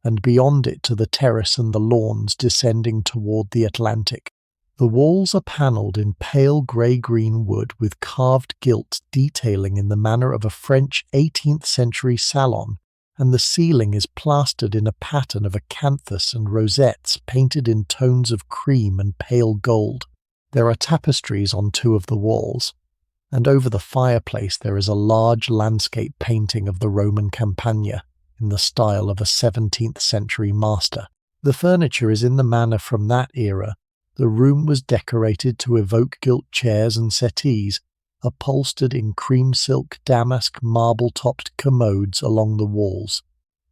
and beyond it to the terrace and the lawns descending toward the Atlantic. The walls are panelled in pale grey-green wood with carved gilt detailing in the manner of a French 18th-century salon, and the ceiling is plastered in a pattern of acanthus and rosettes painted in tones of cream and pale gold. There are tapestries on 2 of the walls, and over the fireplace there is a large landscape painting of the Roman Campagna in the style of a 17th-century master. The furniture is in the manner from that era. The room was decorated to evoke gilt chairs and settees, upholstered in cream silk damask marble-topped commodes along the walls,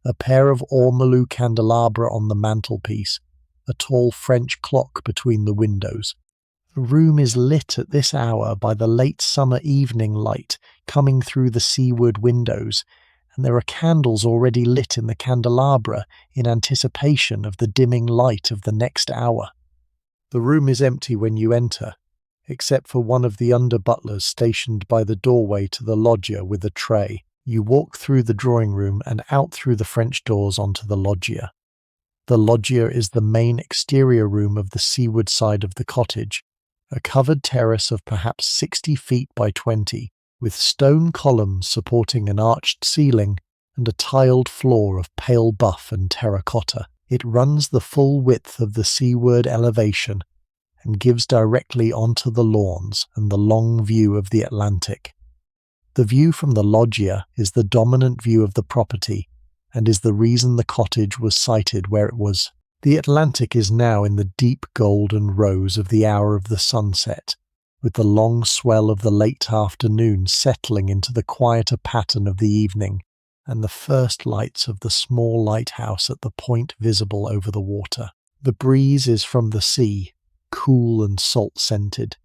a pair of ormolu candelabra on the mantelpiece, a tall French clock between the windows. The room is lit at this hour by the late summer evening light coming through the seaward windows, and there are candles already lit in the candelabra in anticipation of the dimming light of the next hour. The room is empty when you enter, except for one of the under-butlers stationed by the doorway to the loggia with a tray. You walk through the drawing-room and out through the French doors onto the loggia. The loggia is the main exterior room of the seaward side of the cottage, a covered terrace of perhaps 60 feet by 20, with stone columns supporting an arched ceiling and a tiled floor of pale buff and terracotta. It runs the full width of the seaward elevation and gives directly onto the lawns and the long view of the Atlantic. The view from the loggia is the dominant view of the property and is the reason the cottage was sited where it was. The Atlantic is now in the deep golden rose of the hour of the sunset, with the long swell of the late afternoon settling into the quieter pattern of the evening, and the first lights of the small lighthouse at the point visible over the water. The breeze is from the sea, cool and salt-scented.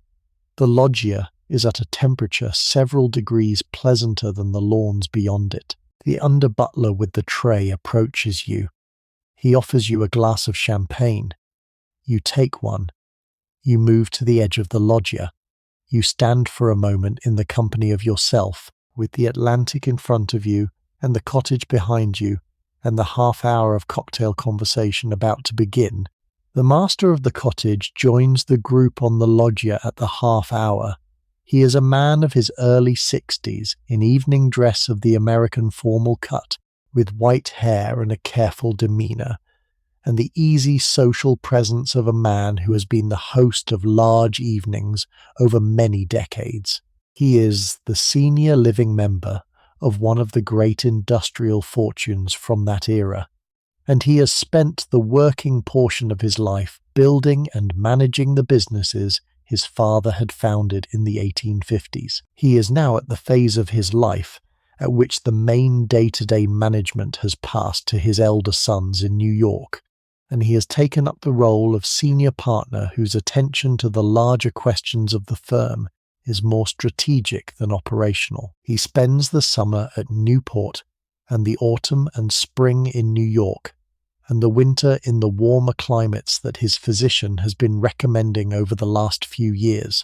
The loggia is at a temperature several degrees pleasanter than the lawns beyond it. The under-butler with the tray approaches you. He offers you a glass of champagne. You take one. You move to the edge of the loggia. You stand for a moment in the company of yourself, with the Atlantic in front of you and the cottage behind you, and the half-hour of cocktail conversation about to begin. The master of the cottage joins the group on the loggia at the half-hour. He is a man of his early 60s, in evening dress of the American formal cut, with white hair and a careful demeanour, and the easy social presence of a man who has been the host of large evenings over many decades. He is the senior living member of one of the great industrial fortunes from that era, and he has spent the working portion of his life building and managing the businesses his father had founded in the 1850s. He is now at the phase of his life at which the main day-to-day management has passed to his elder sons in New York, and he has taken up the role of senior partner whose attention to the larger questions of the firm is more strategic than operational. He spends the summer at Newport and the autumn and spring in New York, and the winter in the warmer climates that his physician has been recommending over the last few years.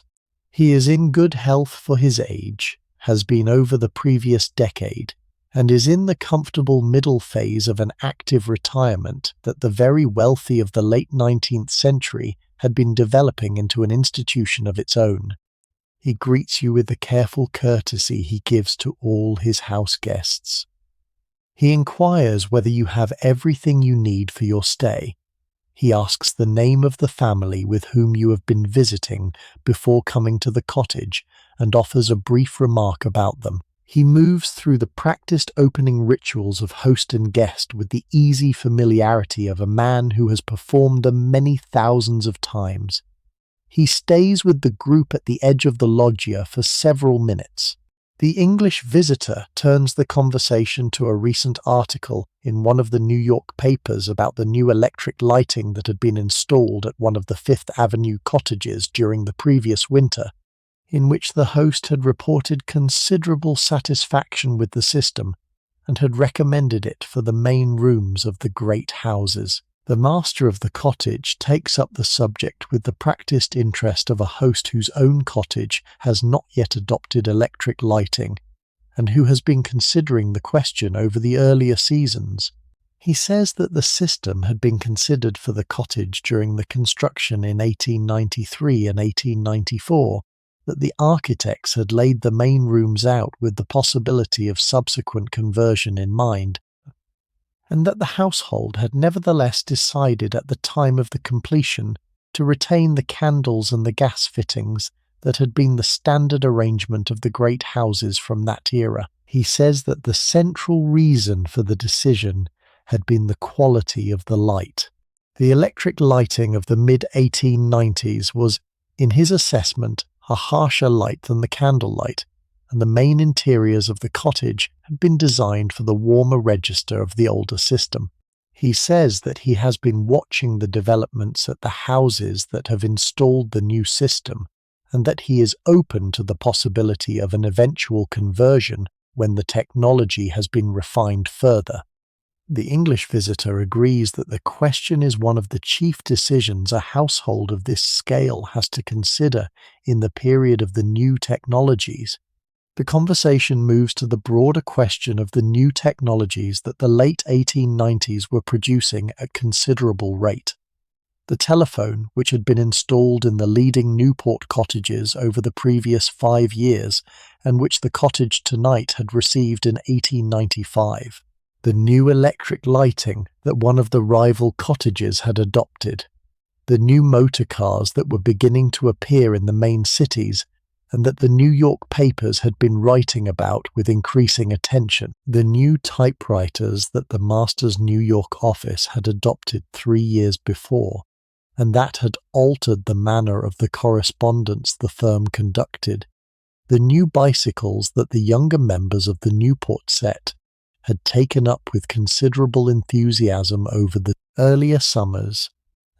He is in good health for his age, has been over the previous decade, and is in the comfortable middle phase of an active retirement that the very wealthy of the late 19th century had been developing into an institution of its own. He greets you with the careful courtesy he gives to all his house guests. He inquires whether you have everything you need for your stay. He asks the name of the family with whom you have been visiting before coming to the cottage and offers a brief remark about them. He moves through the practiced opening rituals of host and guest with the easy familiarity of a man who has performed them many thousands of times. He stays with the group at the edge of the loggia for several minutes. The English visitor turns the conversation to a recent article in one of the New York papers about the new electric lighting that had been installed at one of the Fifth Avenue cottages during the previous winter, in which the host had reported considerable satisfaction with the system and had recommended it for the main rooms of the great houses. The master of the cottage takes up the subject with the practiced interest of a host whose own cottage has not yet adopted electric lighting, and who has been considering the question over the earlier seasons. He says that the system had been considered for the cottage during the construction in 1893 and 1894, that the architects had laid the main rooms out with the possibility of subsequent conversion in mind, and that the household had nevertheless decided at the time of the completion to retain the candles and the gas fittings that had been the standard arrangement of the great houses from that era. He says that the central reason for the decision had been the quality of the light. The electric lighting of the mid-1890s was, in his assessment, a harsher light than the candlelight, and the main interiors of the cottage had been designed for the warmer register of the older system. He says that he has been watching the developments at the houses that have installed the new system, and that he is open to the possibility of an eventual conversion when the technology has been refined further. The English visitor agrees that the question is one of the chief decisions a household of this scale has to consider in the period of the new technologies. The conversation moves to the broader question of the new technologies that the late 1890s were producing at considerable rate. The telephone, which had been installed in the leading Newport cottages over the previous 5 years, and which the cottage tonight had received in 1895. The new electric lighting that one of the rival cottages had adopted. The new motor cars that were beginning to appear in the main cities, and that the New York papers had been writing about with increasing attention. The new typewriters that the master's New York office had adopted 3 years before, and that had altered the manner of the correspondence the firm conducted. The new bicycles that the younger members of the Newport set had taken up with considerable enthusiasm over the earlier summers,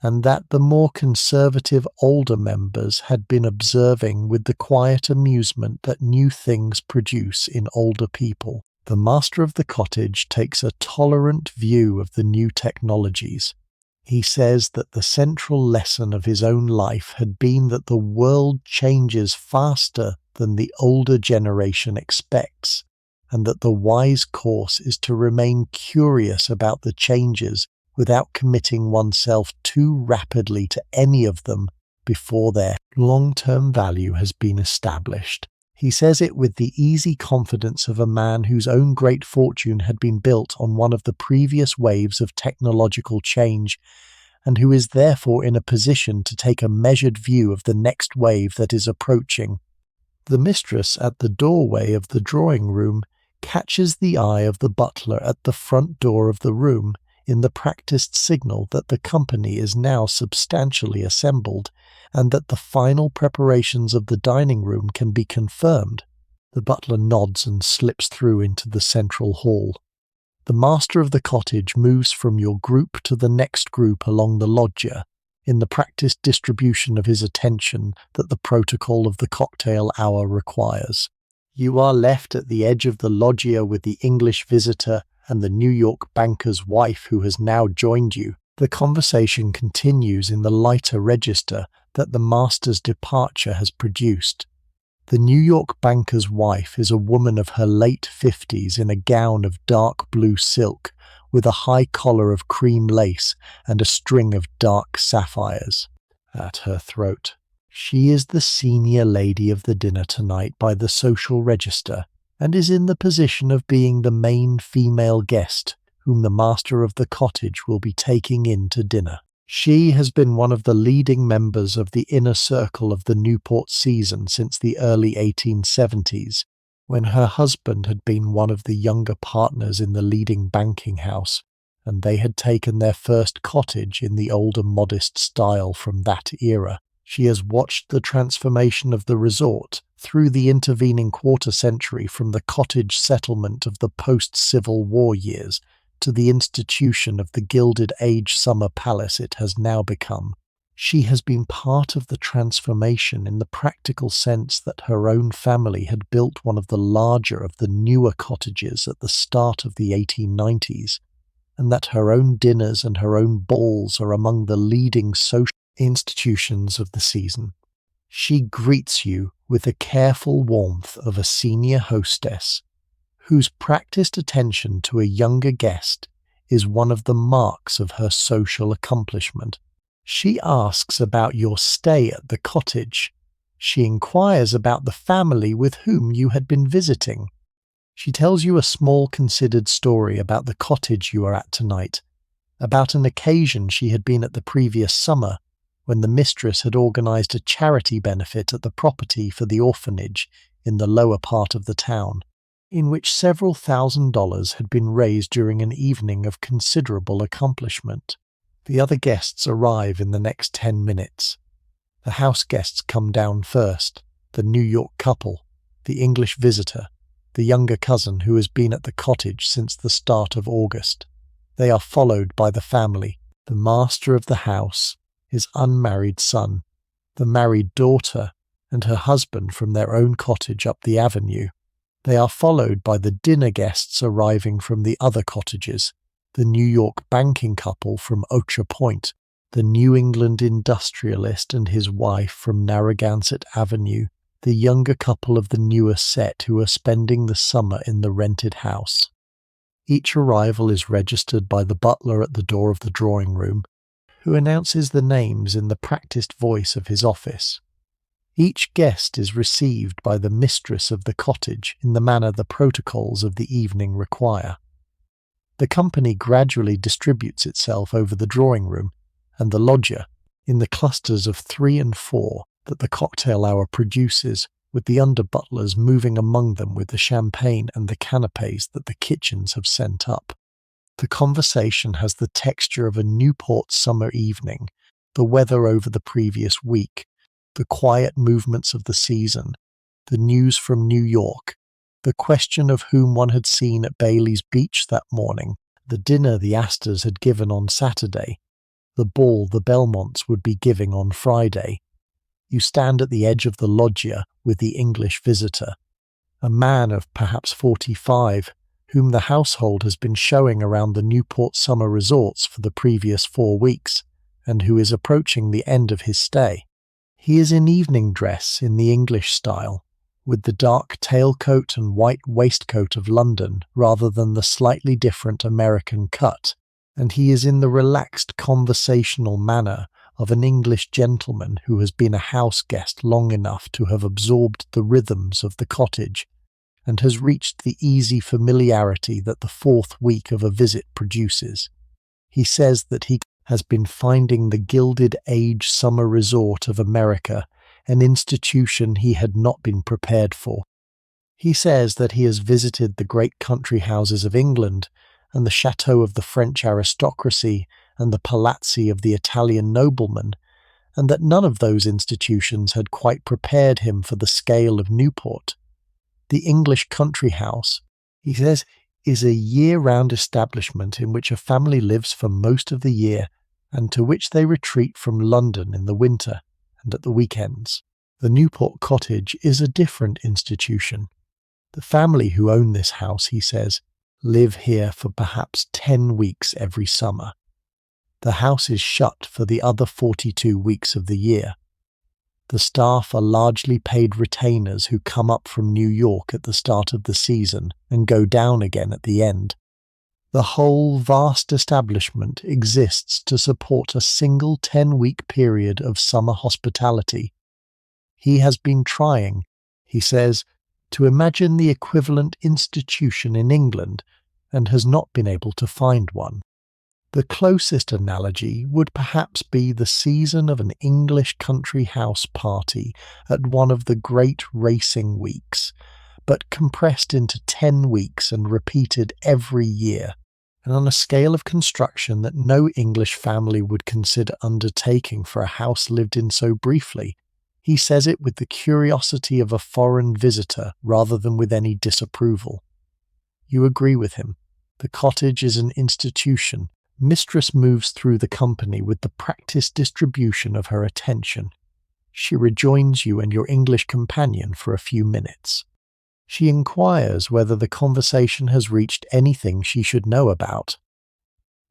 and that the more conservative older members had been observing with the quiet amusement that new things produce in older people. The master of the cottage takes a tolerant view of the new technologies. He says that the central lesson of his own life had been that the world changes faster than the older generation expects, and that the wise course is to remain curious about the changes without committing oneself too rapidly to any of them before their long-term value has been established. He says it with the easy confidence of a man whose own great fortune had been built on one of the previous waves of technological change, and who is therefore in a position to take a measured view of the next wave that is approaching. The mistress at the doorway of the drawing room catches the eye of the butler at the front door of the room in the practiced signal that the company is now substantially assembled, and that the final preparations of the dining room can be confirmed. The butler nods and slips through into the central hall. The master of the cottage moves from your group to the next group along the loggia, in the practiced distribution of his attention that the protocol of the cocktail hour requires. You are left at the edge of the loggia with the English visitor and the New York banker's wife who has now joined you. The conversation continues in the lighter register that the master's departure has produced. The New York banker's wife is a woman of her late 50s in a gown of dark blue silk with a high collar of cream lace and a string of dark sapphires at her throat. She is the senior lady of the dinner tonight by the social register, and is in the position of being the main female guest whom the master of the cottage will be taking in to dinner. She has been one of the leading members of the inner circle of the Newport season since the early 1870s, when her husband had been one of the younger partners in the leading banking house, and they had taken their first cottage in the older modest style from that era. She has watched the transformation of the resort through the intervening quarter-century from the cottage settlement of the post-Civil War years to the institution of the Gilded Age summer palace it has now become. She has been part of the transformation in the practical sense that her own family had built one of the larger of the newer cottages at the start of the 1890s, and that her own dinners and her own balls are among the leading social institutions of the season. She greets you with the careful warmth of a senior hostess, whose practiced attention to a younger guest is one of the marks of her social accomplishment. She asks about your stay at the cottage. She inquires about the family with whom you had been visiting. She tells you a small considered story about the cottage you are at tonight, about an occasion she had been at the previous summer, when the mistress had organized a charity benefit at the property for the orphanage in the lower part of the town, in which several $1,000s had been raised during an evening of considerable accomplishment. The other guests arrive in the next 10 minutes. The house guests come down first, the New York couple, the English visitor, the younger cousin who has been at the cottage since the start of August. They are followed by the family, the master of the house, his unmarried son, the married daughter, and her husband from their own cottage up the avenue. They are followed by the dinner guests arriving from the other cottages, the New York banking couple from Ocho Point, the New England industrialist and his wife from Narragansett Avenue, the younger couple of the newer set who are spending the summer in the rented house. Each arrival is registered by the butler at the door of the drawing room, who announces the names in the practiced voice of his office. Each guest is received by the mistress of the cottage in the manner the protocols of the evening require. The company gradually distributes itself over the drawing room and the loggia in the clusters of 3 and 4 that the cocktail hour produces, with the under-butlers moving among them with the champagne and the canapes that the kitchens have sent up. The conversation has the texture of a Newport summer evening, the weather over the previous week, the quiet movements of the season, the news from New York, the question of whom one had seen at Bailey's Beach that morning, the dinner the Astors had given on Saturday, the ball the Belmonts would be giving on Friday. You stand at the edge of the loggia with the English visitor, a man of perhaps 45, whom the household has been showing around the Newport summer resorts for the previous 4 weeks, and who is approaching the end of his stay. He is in evening dress in the English style, with the dark tailcoat and white waistcoat of London rather than the slightly different American cut, and he is in the relaxed conversational manner of an English gentleman who has been a house guest long enough to have absorbed the rhythms of the cottage, and has reached the easy familiarity that the 4th week of a visit produces. He says that he has been finding the Gilded Age summer resort of America an institution he had not been prepared for. He says that he has visited the great country houses of England and the chateau of the French aristocracy and the palazzi of the Italian noblemen, and that none of those institutions had quite prepared him for the scale of Newport. The English country house, he says, is a year-round establishment in which a family lives for most of the year and to which they retreat from London in the winter and at the weekends. The Newport cottage is a different institution. The family who own this house, he says, live here for perhaps 10 weeks every summer. The house is shut for the other 42 weeks of the year. The staff are largely paid retainers who come up from New York at the start of the season and go down again at the end. The whole vast establishment exists to support a single 10-week period of summer hospitality. He has been trying, he says, to imagine the equivalent institution in England and has not been able to find one. The closest analogy would perhaps be the season of an English country house party at one of the great racing weeks, but compressed into 10 weeks and repeated every year, and on a scale of construction that no English family would consider undertaking for a house lived in so briefly. He says it with the curiosity of a foreign visitor rather than with any disapproval. You agree with him. The cottage is an institution. Mistress moves through the company with the practiced distribution of her attention. She rejoins you and your English companion for a few minutes. She inquires whether the conversation has reached anything she should know about.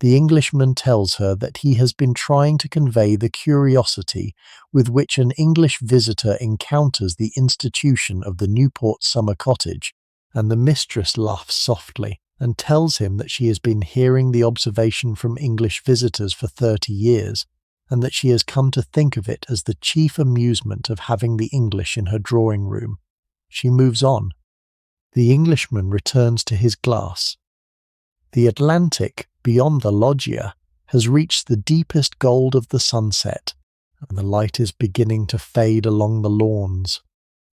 The Englishman tells her that he has been trying to convey the curiosity with which an English visitor encounters the institution of the Newport summer cottage, and the mistress laughs softly and tells him that she has been hearing the observation from English visitors for 30 years, and that she has come to think of it as the chief amusement of having the English in her drawing room. She moves on. The Englishman returns to his glass. The Atlantic, beyond the loggia, has reached the deepest gold of the sunset, and the light is beginning to fade along the lawns.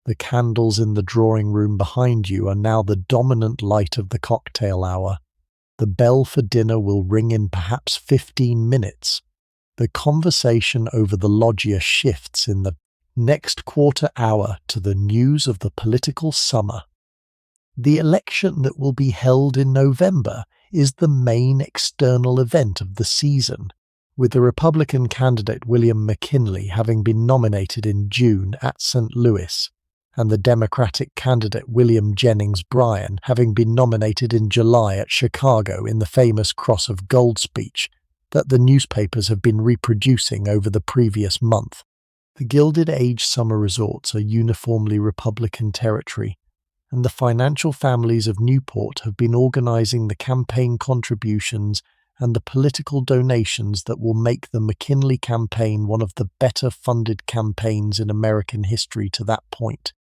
The candles in the drawing room behind you are now the dominant light of the cocktail hour. The bell for dinner will ring in perhaps 15 minutes. The conversation over the loggia shifts in the next quarter hour to the news of the political summer. The election that will be held in November is the main external event of the season, with the Republican candidate William McKinley having been nominated in June at St. Louis, and the Democratic candidate William Jennings Bryan having been nominated in July at Chicago in the famous Cross of Gold speech that the newspapers have been reproducing over the previous month. The Gilded Age summer resorts are uniformly Republican territory, and the financial families of Newport have been organizing the campaign contributions and the political donations that will make the McKinley campaign one of the better-funded campaigns in American history to that point.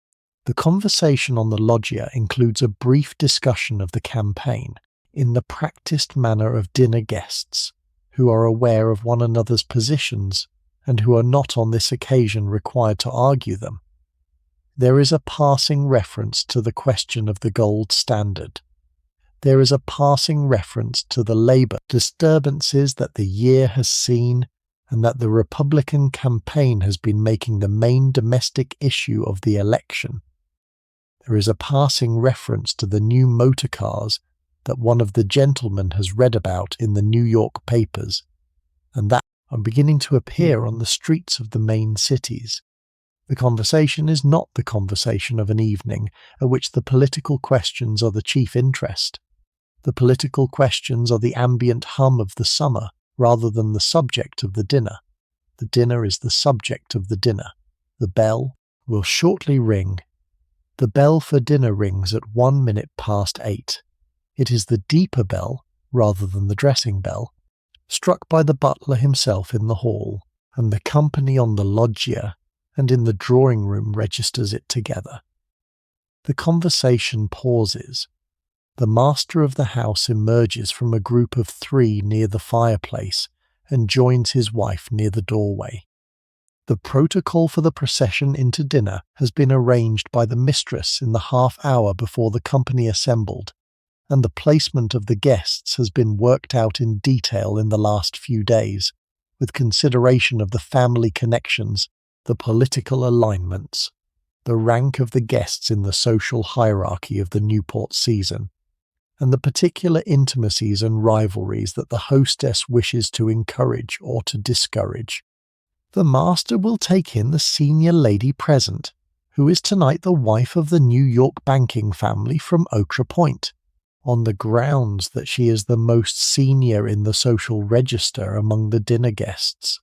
The conversation on the loggia includes a brief discussion of the campaign in the practiced manner of dinner guests, who are aware of one another's positions and who are not on this occasion required to argue them. There is a passing reference to the question of the gold standard. There is a passing reference to the labor disturbances that the year has seen, and that the Republican campaign has been making the main domestic issue of the election. There is a passing reference to the new motor cars that one of the gentlemen has read about in the New York papers, and that are beginning to appear on the streets of the main cities. The conversation is not the conversation of an evening at which the political questions are the chief interest. The political questions are the ambient hum of the summer rather than the subject of the dinner. The dinner is the subject of the dinner. The bell will shortly ring. The bell for dinner rings at 8:01. It is the deeper bell, rather than the dressing bell, struck by the butler himself in the hall, and the company on the loggia and in the drawing room registers it together. The conversation pauses. The master of the house emerges from a group of 3 near the fireplace and joins his wife near the doorway. The protocol for the procession into dinner has been arranged by the mistress in the half hour before the company assembled, and the placement of the guests has been worked out in detail in the last few days, with consideration of the family connections, the political alignments, the rank of the guests in the social hierarchy of the Newport season, and the particular intimacies and rivalries that the hostess wishes to encourage or to discourage. The master will take in the senior lady present, who is tonight the wife of the New York banking family from Ocra Point, on the grounds that she is the most senior in the social register among the dinner guests.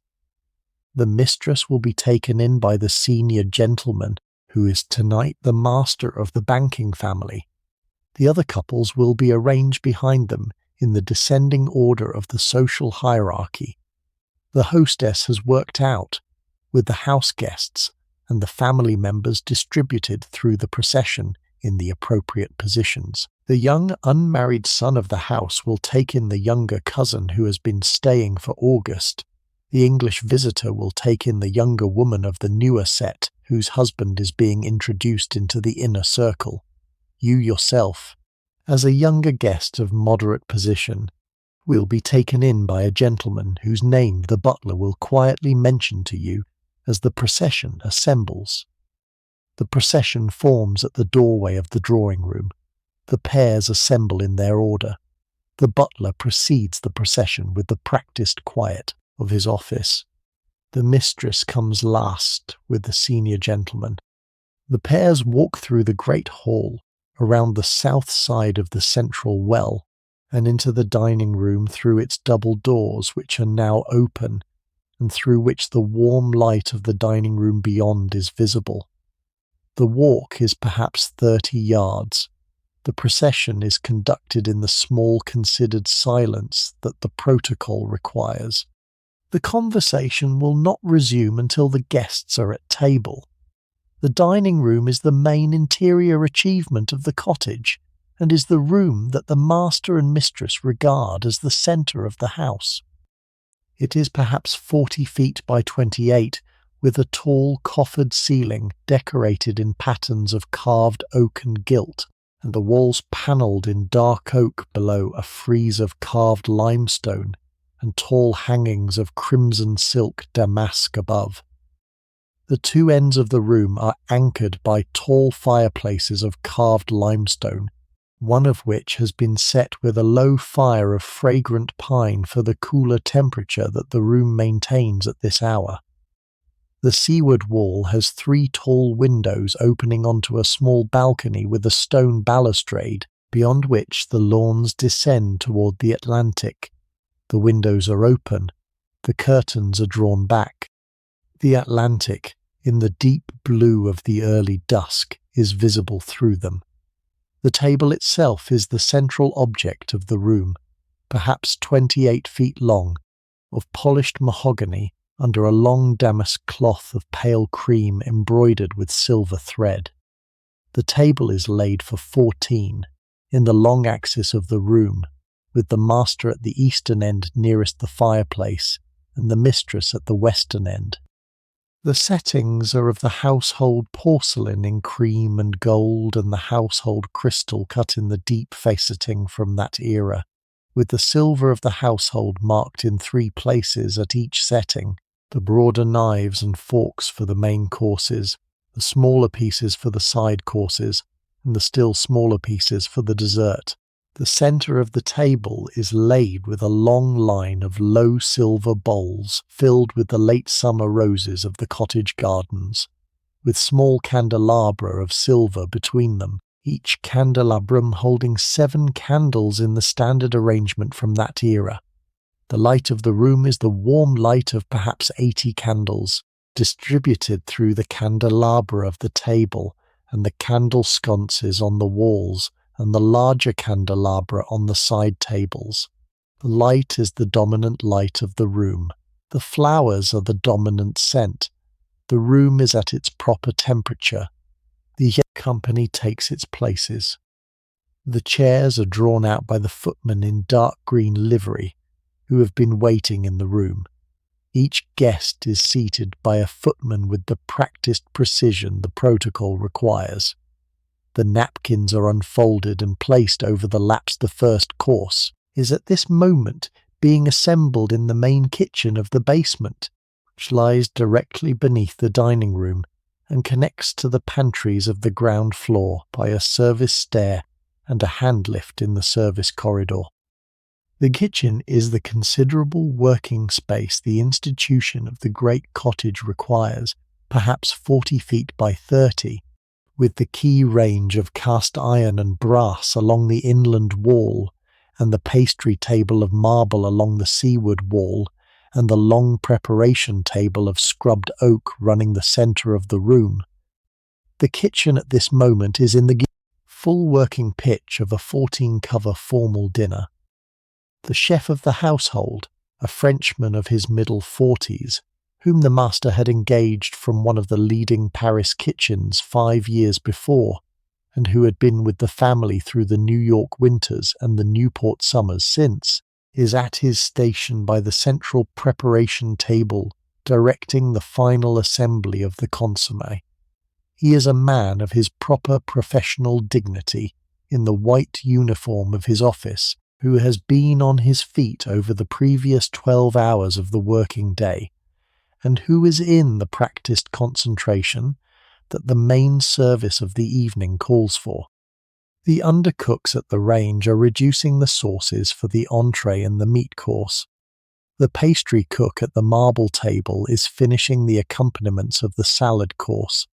The mistress will be taken in by the senior gentleman, who is tonight the master of the banking family. The other couples will be arranged behind them in the descending order of the social hierarchy. The hostess has worked out, with the house guests and the family members distributed through the procession in the appropriate positions. The young unmarried son of the house will take in the younger cousin who has been staying for August. The English visitor will take in the younger woman of the newer set whose husband is being introduced into the inner circle. You yourself, as a younger guest of moderate position, will be taken in by a gentleman whose name the butler will quietly mention to you as the procession assembles. The procession forms at the doorway of the drawing room. The pairs assemble in their order. The butler precedes the procession with the practised quiet of his office. The mistress comes last with the senior gentleman. The pairs walk through the great hall, around the south side of the central well, and into the dining room through its double doors, which are now open, and through which the warm light of the dining room beyond is visible. The walk is perhaps 30 yards. The procession is conducted in the small considered silence that the protocol requires. The conversation will not resume until the guests are at table. The dining room is the main interior achievement of the cottage, and is the room that the master and mistress regard as the centre of the house. It is perhaps 40 feet by 28, with a tall coffered ceiling decorated in patterns of carved oak and gilt, and the walls panelled in dark oak below a frieze of carved limestone, and tall hangings of crimson silk damask above. The two ends of the room are anchored by tall fireplaces of carved limestone, one of which has been set with a low fire of fragrant pine for the cooler temperature that the room maintains at this hour. The seaward wall has 3 tall windows opening onto a small balcony with a stone balustrade, beyond which the lawns descend toward the Atlantic. The windows are open, the curtains are drawn back. The Atlantic, in the deep blue of the early dusk, is visible through them. The table itself is the central object of the room, perhaps 28 feet long, of polished mahogany under a long damask cloth of pale cream embroidered with silver thread. The table is laid for 14, in the long axis of the room, with the master at the eastern end nearest the fireplace, and the mistress at the western end. The settings are of the household porcelain in cream and gold, and the household crystal cut in the deep faceting from that era, with the silver of the household marked in 3 places at each setting, the broader knives and forks for the main courses, the smaller pieces for the side courses, and the still smaller pieces for the dessert. The centre of the table is laid with a long line of low silver bowls filled with the late summer roses of the cottage gardens, with small candelabra of silver between them, each candelabrum holding 7 candles in the standard arrangement from that era. The light of the room is the warm light of perhaps 80 candles, distributed through the candelabra of the table and the candle sconces on the walls, and the larger candelabra on the side tables. The light is the dominant light of the room. The flowers are the dominant scent. The room is at its proper temperature. The company takes its places. The chairs are drawn out by the footmen in dark green livery, who have been waiting in the room. Each guest is seated by a footman with the practised precision the protocol requires. The napkins are unfolded and placed over the laps. The first course is at this moment being assembled in the main kitchen of the basement, which lies directly beneath the dining room and connects to the pantries of the ground floor by a service stair and a hand lift in the service corridor. The kitchen is the considerable working space the institution of the great cottage requires, perhaps 40 feet by 30, with the key range of cast iron and brass along the inland wall, and the pastry table of marble along the seaward wall, and the long preparation table of scrubbed oak running the centre of the room. The kitchen at this moment is in the full working pitch of a 14-cover formal dinner. The chef of the household, a Frenchman of his middle 40s, whom the master had engaged from one of the leading Paris kitchens 5 years before, and who had been with the family through the New York winters and the Newport summers since, is at his station by the central preparation table, directing the final assembly of the consommé. He is a man of his proper professional dignity, in the white uniform of his office, who has been on his feet over the previous 12 hours of the working day, and who is in the practised concentration that the main service of the evening calls for. The undercooks at the range are reducing the sauces for the entree and the meat course. The pastry cook at the marble table is finishing the accompaniments of the salad course.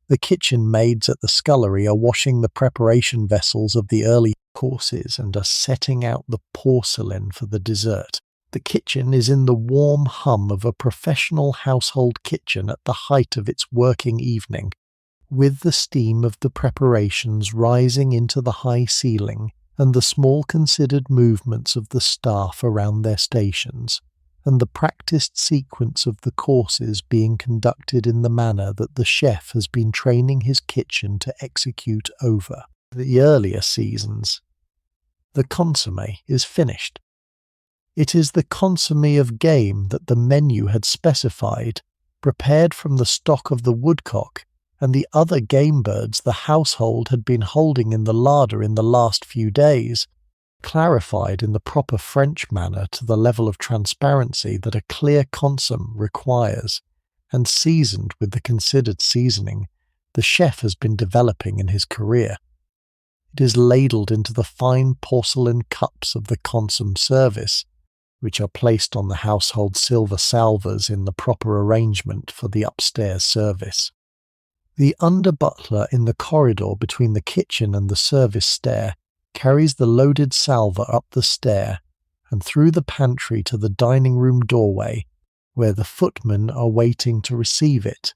The kitchen maids at the scullery are washing the preparation vessels of the early courses and are setting out the porcelain for the dessert. The kitchen is in the warm hum of a professional household kitchen at the height of its working evening, with the steam of the preparations rising into the high ceiling and the small considered movements of the staff around their stations, and the practised sequence of the courses being conducted in the manner that the chef has been training his kitchen to execute over the earlier seasons. The consommé is finished. It is the consommé of game that the menu had specified, prepared from the stock of the woodcock and the other game birds the household had been holding in the larder in the last few days, clarified in the proper French manner to the level of transparency that a clear consomme requires, and seasoned with the considered seasoning the chef has been developing in his career. It is ladled into the fine porcelain cups of the consomme service, which are placed on the household silver salvers in the proper arrangement for the upstairs service. The under-butler in the corridor between the kitchen and the service stair carries the loaded salver up the stair and through the pantry to the dining-room doorway, where the footmen are waiting to receive it.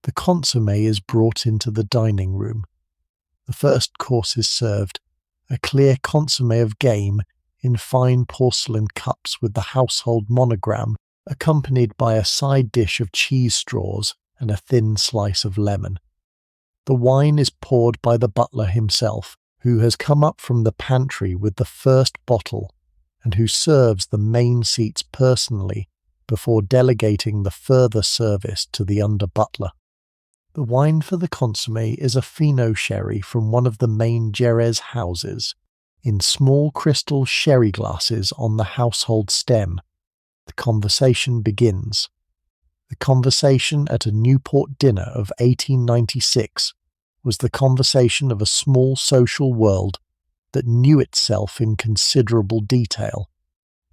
The consommé is brought into the dining-room. The first course is served, a clear consommé of game in fine porcelain cups with the household monogram, accompanied by a side dish of cheese straws and a thin slice of lemon. The wine is poured by the butler himself, who has come up from the pantry with the first bottle, and who serves the main seats personally before delegating the further service to the under-butler. The wine for the consommé is a Fino sherry from one of the main Jerez houses, in small crystal sherry glasses on the household stem. The conversation begins. The conversation at a Newport dinner of 1896 was the conversation of a small social world that knew itself in considerable detail,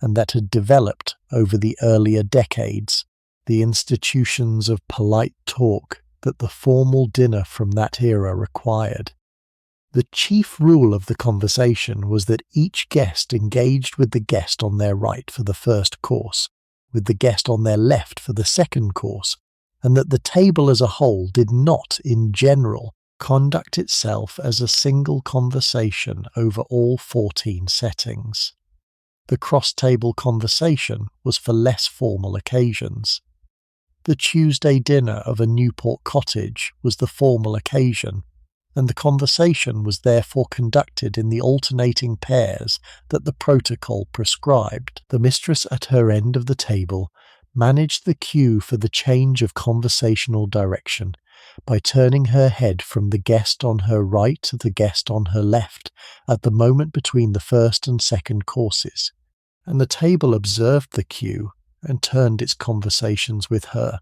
and that had developed over the earlier decades the institutions of polite talk that the formal dinner from that era required. The chief rule of the conversation was that each guest engaged with the guest on their right for the first course, with the guest on their left for the second course, and that the table as a whole did not, in general, conduct itself as a single conversation over all 14 settings. The cross-table conversation was for less formal occasions. The Tuesday dinner of a Newport cottage was the formal occasion, and the conversation was therefore conducted in the alternating pairs that the protocol prescribed. The mistress at her end of the table managed the cue for the change of conversational direction by turning her head from the guest on her right to the guest on her left at the moment between the first and second courses, and the table observed the cue and turned its conversations with her.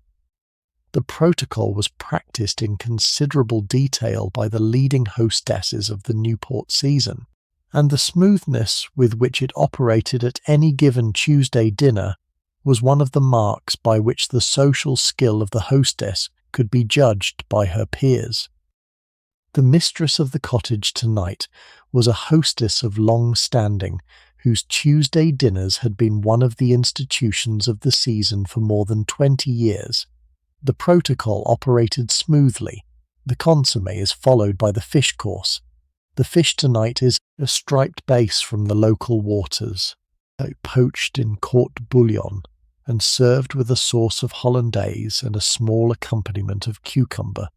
The protocol was practiced in considerable detail by the leading hostesses of the Newport season, and the smoothness with which it operated at any given Tuesday dinner was one of the marks by which the social skill of the hostess could be judged by her peers. The mistress of the cottage tonight was a hostess of long standing, whose Tuesday dinners had been one of the institutions of the season for more than 20 years. The protocol operated smoothly. The consommé is followed by the fish course. The fish tonight is a striped bass from the local waters, poached in court bouillon, and served with a sauce of hollandaise and a small accompaniment of cucumber.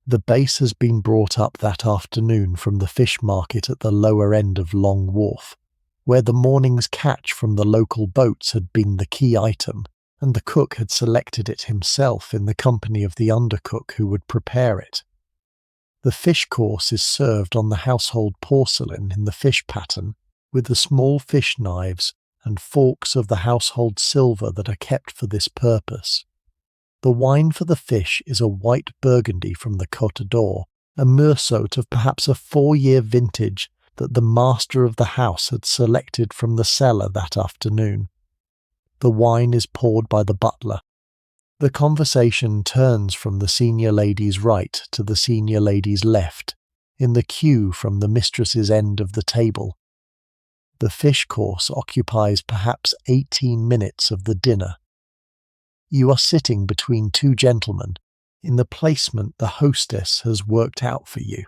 The base has been brought up that afternoon from the fish market at the lower end of Long Wharf, where the morning's catch from the local boats had been the key item, and the cook had selected it himself in the company of the undercook who would prepare it. The fish course is served on the household porcelain in the fish pattern, with the small fish knives and forks of the household silver that are kept for this purpose. The wine for the fish is a white Burgundy from the Côte d'Or, a Meursault of perhaps a 4-year vintage that the master of the house had selected from the cellar that afternoon. The wine is poured by the butler. The conversation turns from the senior lady's right to the senior lady's left, in the queue from the mistress's end of the table. The fish course occupies perhaps 18 minutes of the dinner. You are sitting between two gentlemen, in the placement the hostess has worked out for you.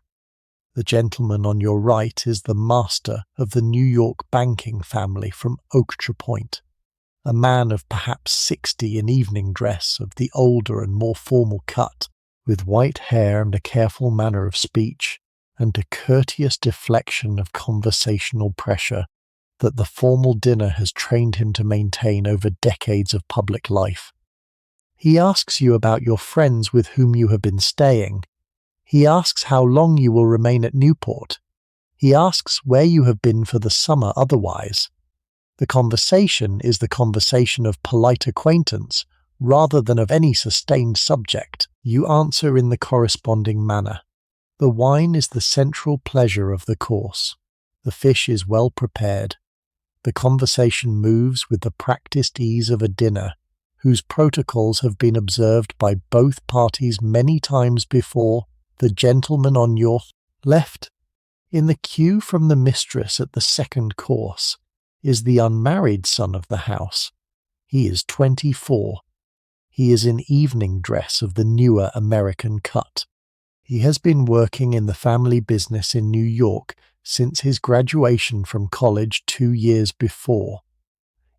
The gentleman on your right is the master of the New York banking family from Oaktree Point, a man of perhaps 60 in evening dress of the older and more formal cut, with white hair and a careful manner of speech, and a courteous deflection of conversational pressure that the formal dinner has trained him to maintain over decades of public life. He asks you about your friends with whom you have been staying. He asks how long you will remain at Newport. He asks where you have been for the summer otherwise. The conversation is the conversation of polite acquaintance rather than of any sustained subject. You answer in the corresponding manner. The wine is the central pleasure of the course. The fish is well prepared. The conversation moves with the practiced ease of a dinner, whose protocols have been observed by both parties many times before. The gentleman on your left, in the queue from the mistress at the second course, is the unmarried son of the house. He is 24. He is in evening dress of the newer American cut. He has been working in the family business in New York since his graduation from college 2 years before,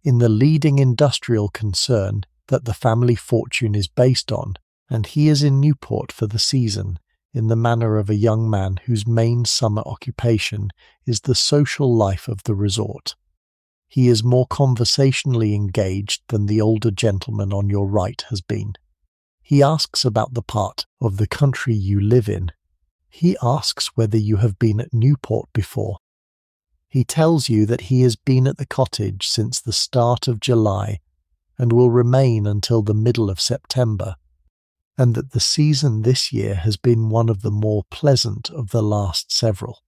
in the leading industrial concern that the family fortune is based on, and he is in Newport for the season, in the manner of a young man whose main summer occupation is the social life of the resort. He is more conversationally engaged than the older gentleman on your right has been. He asks about the part of the country you live in. He asks whether you have been at Newport before. He tells you that he has been at the cottage since the start of July and will remain until the middle of September, and that the season this year has been one of the more pleasant of the last several.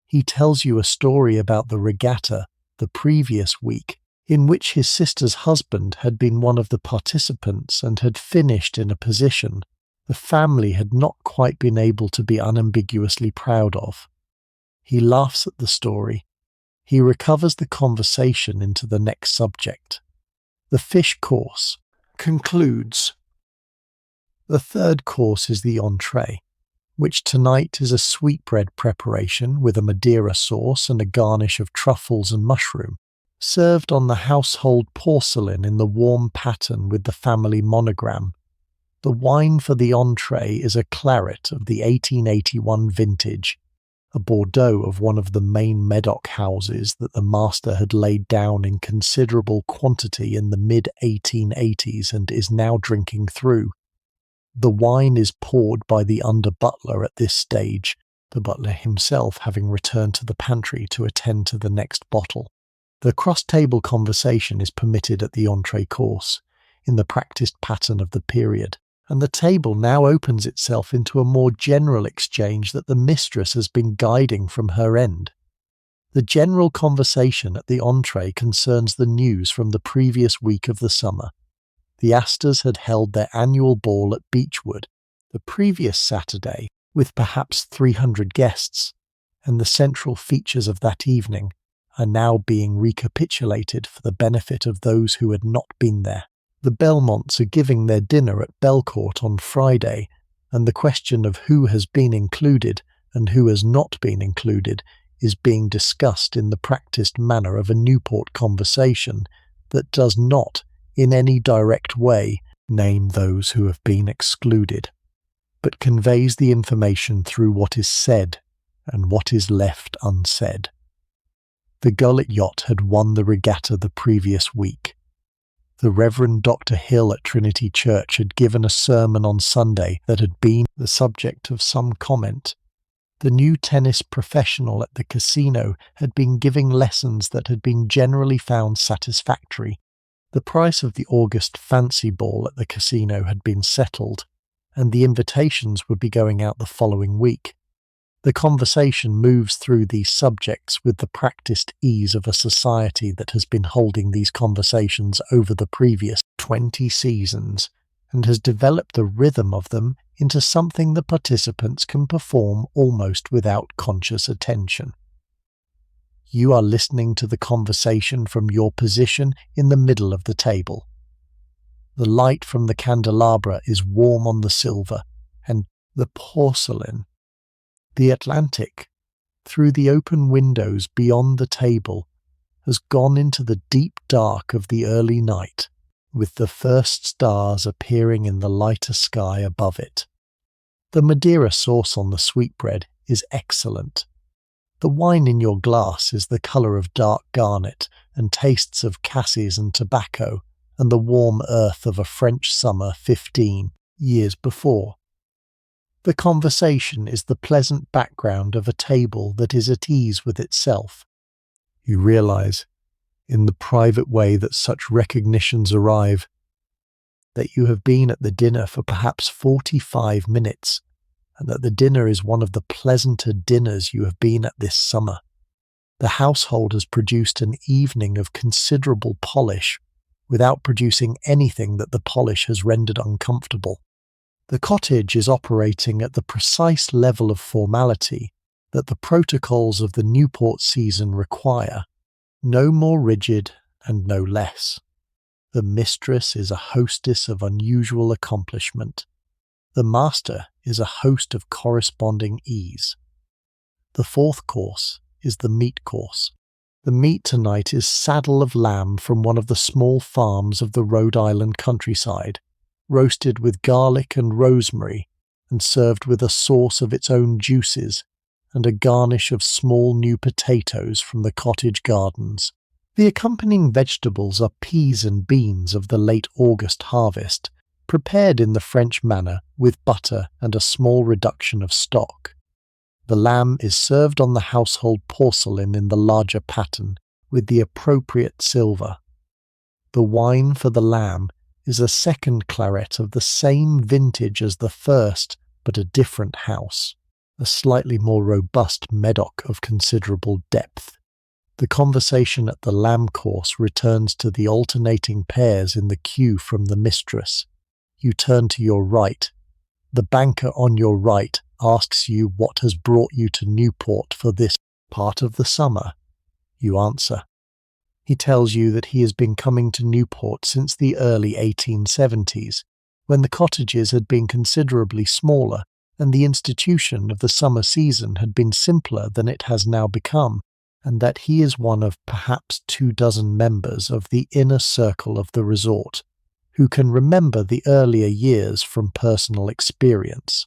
He tells you a story about the regatta the previous week, in which his sister's husband had been one of the participants and had finished in a position the family had not quite been able to be unambiguously proud of. He laughs at the story. He recovers the conversation into the next subject. The fish course concludes. The third course is the entree, which tonight is a sweetbread preparation with a Madeira sauce and a garnish of truffles and mushroom, served on the household porcelain in the warm pattern with the family monogram. The wine for the entree is a claret of the 1881 vintage, a Bordeaux of one of the main Medoc houses that the master had laid down in considerable quantity in the mid-1880s and is now drinking through. The wine is poured by the under-butler at this stage, the butler himself having returned to the pantry to attend to the next bottle. The cross-table conversation is permitted at the entree course, in the practised pattern of the period, and the table now opens itself into a more general exchange that the mistress has been guiding from her end. The general conversation at the entree concerns the news from the previous week of the summer. The Astors had held their annual ball at Beechwood the previous Saturday, with perhaps 300 guests, and the central features of that evening, are now being recapitulated for the benefit of those who had not been there. The Belmonts are giving their dinner at Belcourt on Friday, and the question of who has been included and who has not been included is being discussed in the practiced manner of a Newport conversation that does not, in any direct way, name those who have been excluded, but conveys the information through what is said and what is left unsaid. The Gullet yacht had won the regatta the previous week. The Reverend Dr. Hill at Trinity Church had given a sermon on Sunday that had been the subject of some comment. The new tennis professional at the casino had been giving lessons that had been generally found satisfactory. The price of the August fancy ball at the casino had been settled, and the invitations would be going out the following week. The conversation moves through these subjects with the practiced ease of a society that has been holding these conversations over the previous 20 seasons, and has developed the rhythm of them into something the participants can perform almost without conscious attention. You are listening to the conversation from your position in the middle of the table. The light from the candelabra is warm on the silver, and the porcelain. The Atlantic, through the open windows beyond the table, has gone into the deep dark of the early night, with the first stars appearing in the lighter sky above it. The Madeira sauce on the sweetbread is excellent. The wine in your glass is the colour of dark garnet and tastes of cassis and tobacco and the warm earth of a French summer 15 years before. The conversation is the pleasant background of a table that is at ease with itself. You realise, in the private way that such recognitions arrive, that you have been at the dinner for perhaps 45 minutes, and that the dinner is one of the pleasanter dinners you have been at this summer. The household has produced an evening of considerable polish, without producing anything that the polish has rendered uncomfortable. The cottage is operating at the precise level of formality that the protocols of the Newport season require, no more rigid and no less. The mistress is a hostess of unusual accomplishment. The master is a host of corresponding ease. The fourth course is the meat course. The meat tonight is saddle of lamb from one of the small farms of the Rhode Island countryside, roasted with garlic and rosemary, and served with a sauce of its own juices, and a garnish of small new potatoes from the cottage gardens. The accompanying vegetables are peas and beans of the late August harvest, prepared in the French manner with butter and a small reduction of stock. The lamb is served on the household porcelain in the larger pattern, with the appropriate silver. The wine for the lamb is a second claret of the same vintage as the first, but a different house, a slightly more robust Medoc of considerable depth. The conversation at the lamb course returns to the alternating pairs in the queue from the mistress. You turn to your right. The banker on your right asks you what has brought you to Newport for this part of the summer. You answer. He tells you that he has been coming to Newport since the early 1870s, when the cottages had been considerably smaller and the institution of the summer season had been simpler than it has now become, and that he is one of perhaps 24 members of the inner circle of the resort, who can remember the earlier years from personal experience.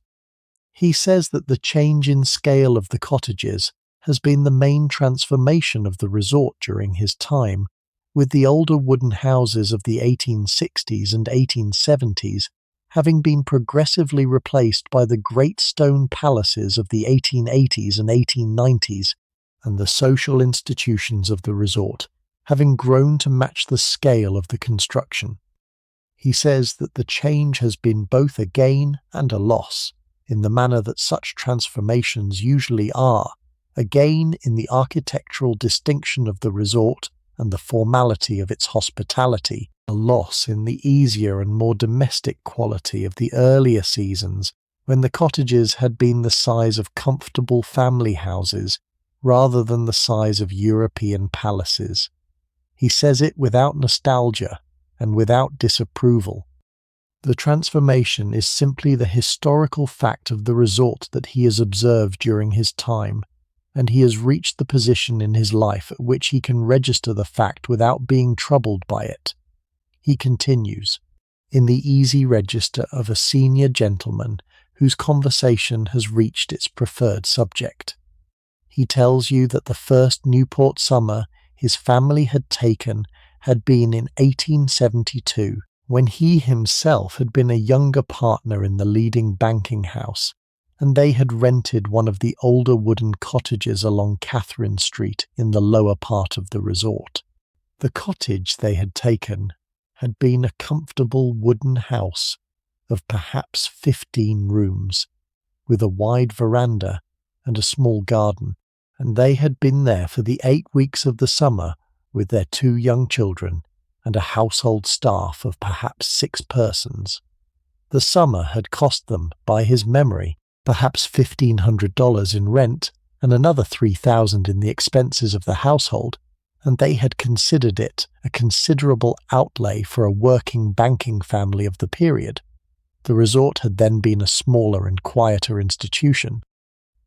He says that the change in scale of the cottages has been the main transformation of the resort during his time, with the older wooden houses of the 1860s and 1870s having been progressively replaced by the great stone palaces of the 1880s and 1890s, and the social institutions of the resort having grown to match the scale of the construction. He says that the change has been both a gain and a loss, in the manner that such transformations usually are, a gain in the architectural distinction of the resort and the formality of its hospitality, a loss in the easier and more domestic quality of the earlier seasons, when the cottages had been the size of comfortable family houses, rather than the size of European palaces. He says it without nostalgia and without disapproval. The transformation is simply the historical fact of the resort that he has observed during his time, and he has reached the position in his life at which he can register the fact without being troubled by it. He continues, in the easy register of a senior gentleman whose conversation has reached its preferred subject. He tells you that the first Newport summer his family had taken had been in 1872, when he himself had been a younger partner in the leading banking house, and they had rented one of the older wooden cottages along Catherine Street in the lower part of the resort. The cottage they had taken had been a comfortable wooden house of perhaps 15 rooms, with a wide veranda and a small garden, and they had been there for the 8 weeks of the summer with their 2 young children and a household staff of perhaps 6 persons. The summer had cost them, by his memory, perhaps $1,500 in rent and another $3,000 in the expenses of the household, and they had considered it a considerable outlay for a working banking family of the period. The resort had then been a smaller and quieter institution.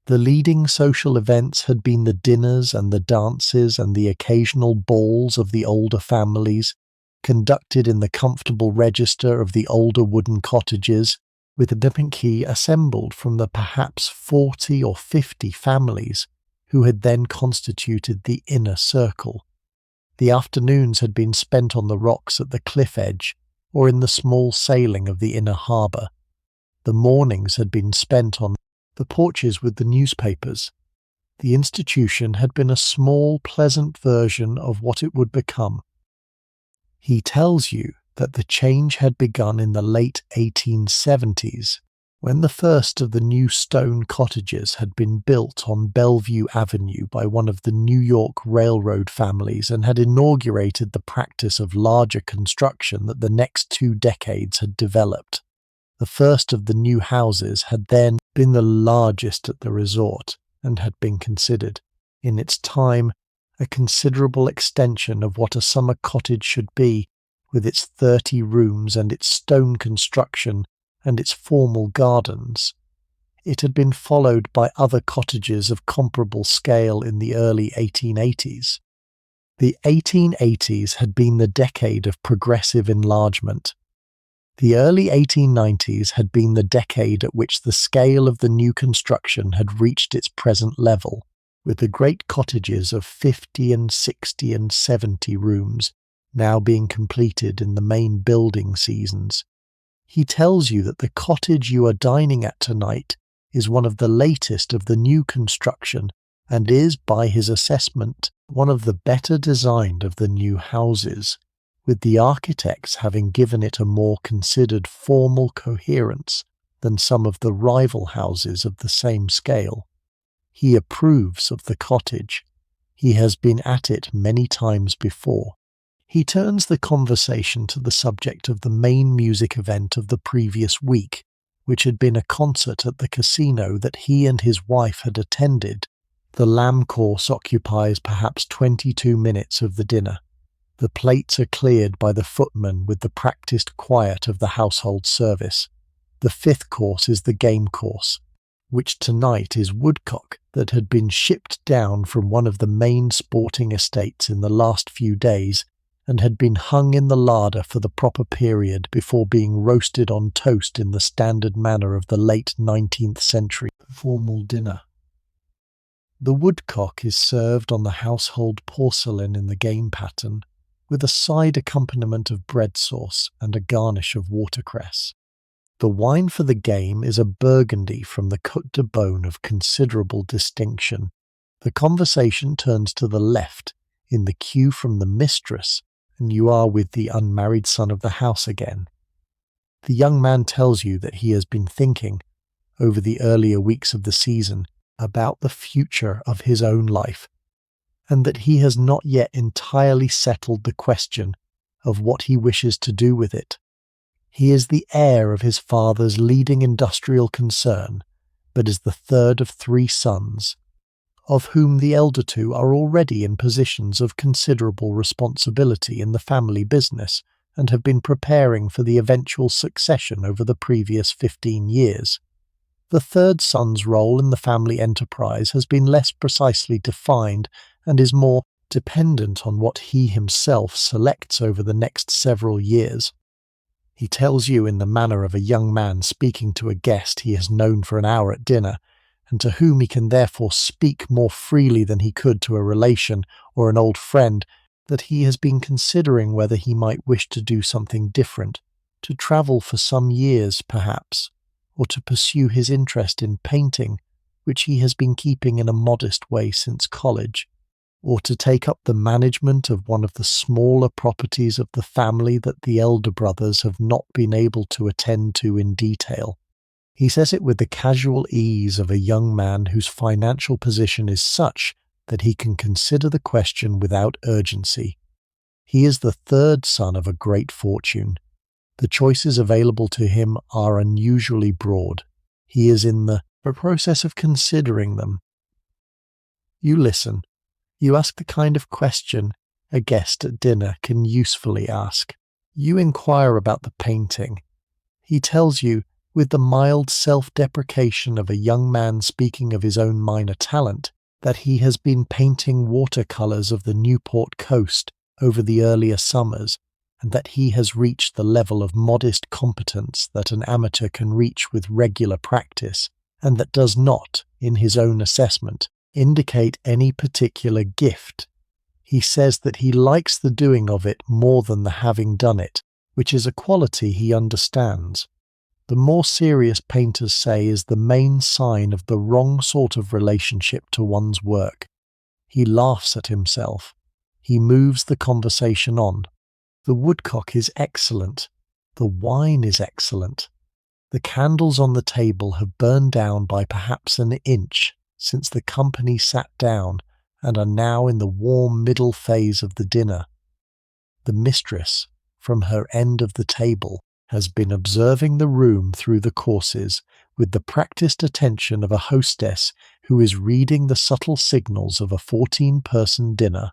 The leading social events had been the dinners and the dances and the occasional balls of the older families, conducted in the comfortable register of the older wooden cottages, with the Pinky assembled from the perhaps 40 or 50 families who had then constituted the inner circle. The afternoons had been spent on the rocks at the cliff edge or in the small sailing of the inner harbour. The mornings had been spent on the porches with the newspapers. The institution had been a small, pleasant version of what it would become. He tells you that the change had begun in the late 1870s, when the first of the new stone cottages had been built on Bellevue Avenue by one of the New York railroad families and had inaugurated the practice of larger construction that the next 2 decades had developed. The first of the new houses had then been the largest at the resort and had been considered, in its time, a considerable extension of what a summer cottage should be, with its 30 rooms and its stone construction and its formal gardens. It had been followed by other cottages of comparable scale in the early 1880s. The 1880s had been the decade of progressive enlargement. The early 1890s had been the decade at which the scale of the new construction had reached its present level, with the great cottages of 50 and 60 and 70 rooms now being completed in the main building seasons. He tells you that the cottage you are dining at tonight is one of the latest of the new construction and is, by his assessment, one of the better designed of the new houses, with the architects having given it a more considered formal coherence than some of the rival houses of the same scale. He approves of the cottage. He has been at it many times before. He turns the conversation to the subject of the main music event of the previous week, which had been a concert at the casino that he and his wife had attended. The lamb course occupies perhaps 22 minutes of the dinner. The plates are cleared by the footman with the practised quiet of the household service. The 5th course is the game course, which tonight is woodcock that had been shipped down from one of the main sporting estates in the last few days and had been hung in the larder for the proper period before being roasted on toast in the standard manner of the late 19th century formal dinner. The woodcock is served on the household porcelain in the game pattern, with a side accompaniment of bread sauce and a garnish of watercress. The wine for the game is a Burgundy from the Côte de Beaune of considerable distinction. The conversation turns to the left, in the cue from the mistress, and you are with the unmarried son of the house again. The young man tells you that he has been thinking, over the earlier weeks of the season, about the future of his own life, and that he has not yet entirely settled the question of what he wishes to do with it. He is the heir of his father's leading industrial concern, but is the third of 3 sons. of whom the elder two are already in positions of considerable responsibility in the family business and have been preparing for the eventual succession over the previous 15 years. The third son's role in the family enterprise has been less precisely defined and is more dependent on what he himself selects over the next several years. He tells you in the manner of a young man speaking to a guest he has known for an hour at dinner, and to whom he can therefore speak more freely than he could to a relation or an old friend, that he has been considering whether he might wish to do something different, to travel for some years perhaps, or to pursue his interest in painting, which he has been keeping in a modest way since college, or to take up the management of one of the smaller properties of the family that the elder brothers have not been able to attend to in detail. He says it with the casual ease of a young man whose financial position is such that he can consider the question without urgency. He is the third son of a great fortune. The choices available to him are unusually broad. He is in the process of considering them. You listen. You ask the kind of question a guest at dinner can usefully ask. You inquire about the painting. He tells you, with the mild self-deprecation of a young man speaking of his own minor talent, that he has been painting watercolours of the Newport coast over the earlier summers, and that he has reached the level of modest competence that an amateur can reach with regular practice, and that does not, in his own assessment, indicate any particular gift. He says that he likes the doing of it more than the having done it, which is a quality he understands. The more serious painters say is the main sign of the wrong sort of relationship to one's work. He laughs at himself. He moves the conversation on. The woodcock is excellent. The wine is excellent. The candles on the table have burned down by perhaps an inch since the company sat down and are now in the warm middle phase of the dinner. The mistress, from her end of the table, has been observing the room through the courses with the practised attention of a hostess who is reading the subtle signals of a 14-person dinner,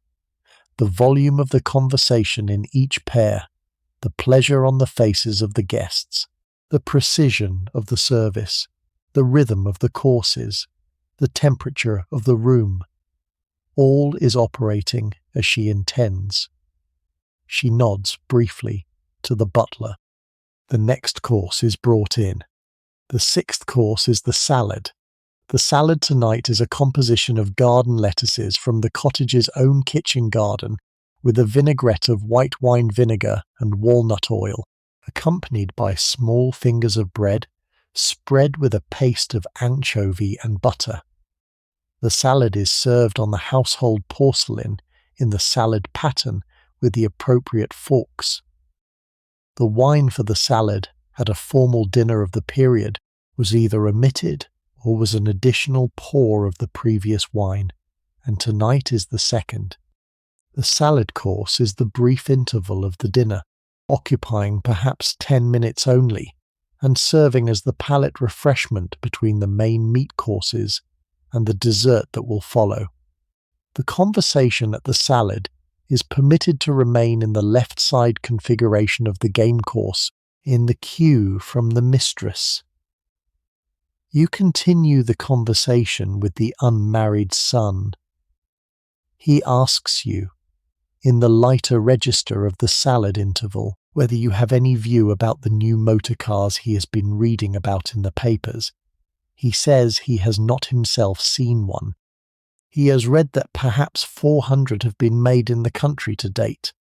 the volume of the conversation in each pair, the pleasure on the faces of the guests, the precision of the service, the rhythm of the courses, the temperature of the room. All is operating as she intends. She nods briefly to the butler. The next course is brought in. The sixth course is the salad. The salad tonight is a composition of garden lettuces from the cottage's own kitchen garden, with a vinaigrette of white wine vinegar and walnut oil, accompanied by small fingers of bread, spread with a paste of anchovy and butter. The salad is served on the household porcelain in the salad pattern with the appropriate forks. The wine for the salad, at a formal dinner of the period, was either omitted or was an additional pour of the previous wine, and tonight is the second. The salad course is the brief interval of the dinner, occupying perhaps 10 minutes only, and serving as the palate refreshment between the main meat courses and the dessert that will follow. The conversation at the salad is permitted to remain in the left side configuration of the game course, in the cue from the mistress. You continue the conversation with the unmarried son. He asks you, in the lighter register of the salad interval, whether you have any view about the new motor cars he has been reading about in the papers. He says he has not himself seen one. He has read that perhaps 400 have been made in the country to date,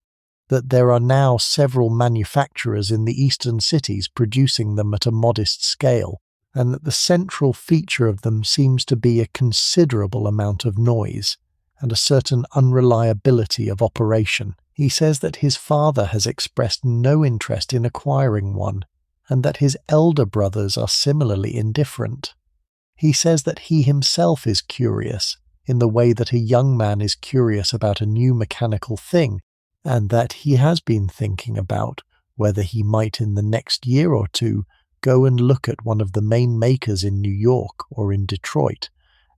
that there are now several manufacturers in the eastern cities producing them at a modest scale, and that the central feature of them seems to be a considerable amount of noise and a certain unreliability of operation. He says that his father has expressed no interest in acquiring one, and that his elder brothers are similarly indifferent. He says that he himself is curious, in the way that a young man is curious about a new mechanical thing, and that he has been thinking about whether he might in the next year or two go and look at one of the main makers in New York or in Detroit,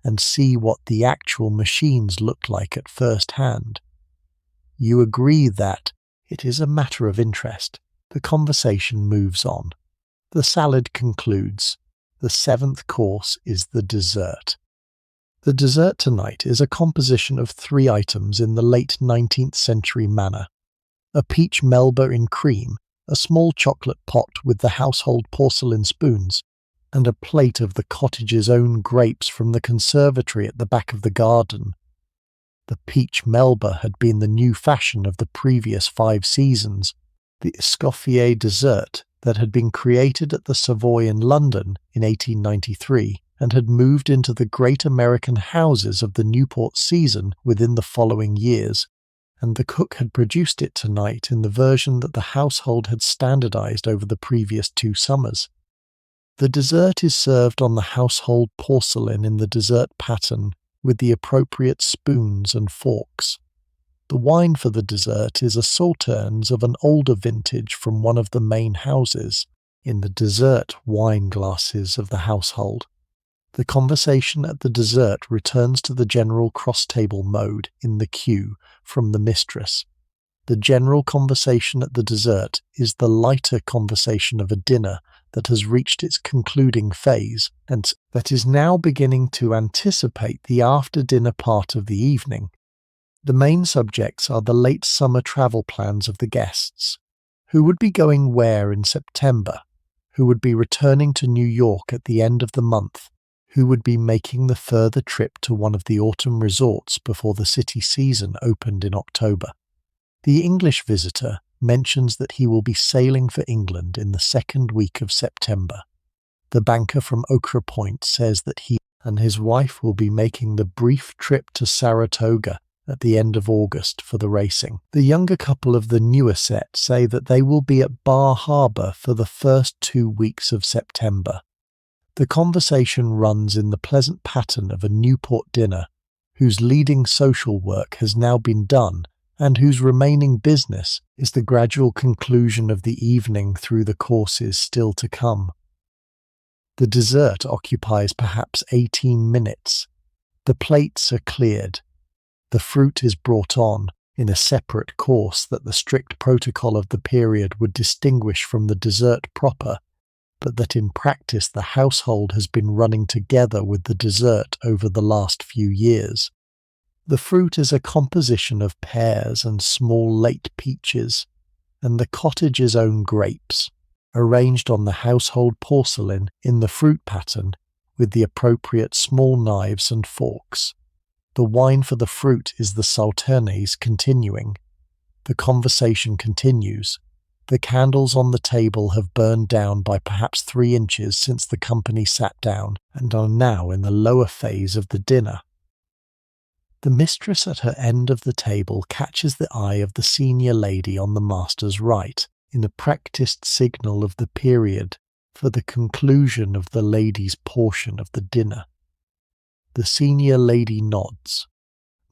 and see what the actual machines look like at first hand. You agree that it is a matter of interest. The conversation moves on. The salad concludes. The seventh course is the dessert. The dessert tonight is a composition of 3 items in the late 19th century manner. A peach melba in cream, a small chocolate pot with the household porcelain spoons, and a plate of the cottage's own grapes from the conservatory at the back of the garden. The peach melba had been the new fashion of the previous 5 seasons. The Escoffier dessert that had been created at the Savoy in London in 1893 and had moved into the great American houses of the Newport season within the following years, and the cook had produced it tonight in the version that the household had standardized over the previous 2 summers. The dessert is served on the household porcelain in the dessert pattern with the appropriate spoons and forks. The wine for the dessert is a Sauternes of an older vintage from one of the main houses, in the dessert wine glasses of the household. The conversation at the dessert returns to the general cross-table mode in the queue from the mistress. The general conversation at the dessert is the lighter conversation of a dinner that has reached its concluding phase and that is now beginning to anticipate the after-dinner part of the evening. The main subjects are the late summer travel plans of the guests. Who would be going where in September? Who would be returning to New York at the end of the month? Who would be making the further trip to one of the autumn resorts before the city season opened in October? The English visitor mentions that he will be sailing for England in the 2nd week of September. The banker from Okra Point says that he and his wife will be making the brief trip to Saratoga at the end of August for the racing. The younger couple of the newer set say that they will be at Bar Harbor for the first 2 weeks of September. The conversation runs in the pleasant pattern of a Newport dinner, whose leading social work has now been done and whose remaining business is the gradual conclusion of the evening through the courses still to come. The dessert occupies perhaps 18 minutes. The plates are cleared. The fruit is brought on in a separate course that the strict protocol of the period would distinguish from the dessert proper, but that in practice the household has been running together with the dessert over the last few years. The fruit is a composition of pears and small late peaches, and the cottage's own grapes, arranged on the household porcelain in the fruit pattern with the appropriate small knives and forks. The wine for the fruit is the Sauternes continuing. The conversation continues. The candles on the table have burned down by perhaps 3 inches since the company sat down and are now in the lower phase of the dinner. The mistress at her end of the table catches the eye of the senior lady on the master's right, in the practised signal of the period for the conclusion of the ladies' portion of the dinner. The senior lady nods.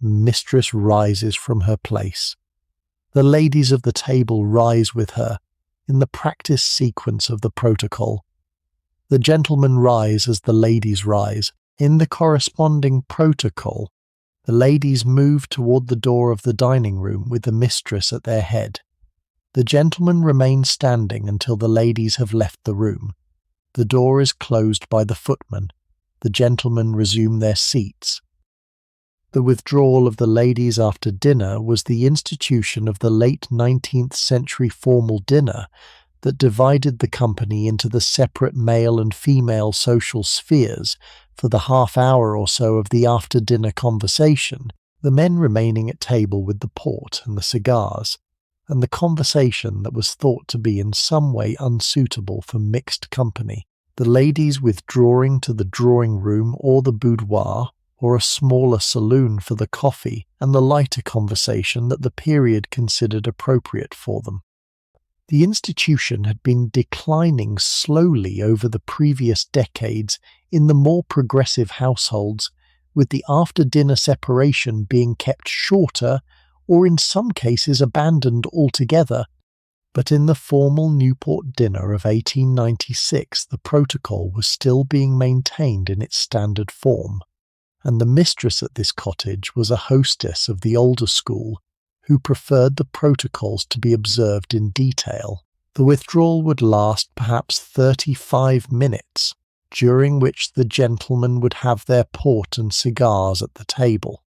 The mistress rises from her place. The ladies of the table rise with her, in the practised sequence of the protocol. The gentlemen rise as the ladies rise, in the corresponding protocol. The ladies move toward the door of the dining room with the mistress at their head. The gentlemen remain standing until the ladies have left the room. The door is closed by the footman. The gentlemen resume their seats. The withdrawal of the ladies after dinner was the institution of the late 19th century formal dinner that divided the company into the separate male and female social spheres for the half-hour or so of the after-dinner conversation, the men remaining at table with the port and the cigars, and the conversation that was thought to be in some way unsuitable for mixed company, the ladies withdrawing to the drawing-room or the boudoir, or a smaller saloon for the coffee and the lighter conversation that the period considered appropriate for them. The institution had been declining slowly over the previous decades in the more progressive households, with the after-dinner separation being kept shorter or in some cases abandoned altogether. But in the formal Newport dinner of 1896 the protocol was still being maintained in its standard form, and the mistress at this cottage was a hostess of the older school who preferred the protocols to be observed in detail. The withdrawal would last perhaps 35 minutes, during which the gentlemen would have their port and cigars at the table,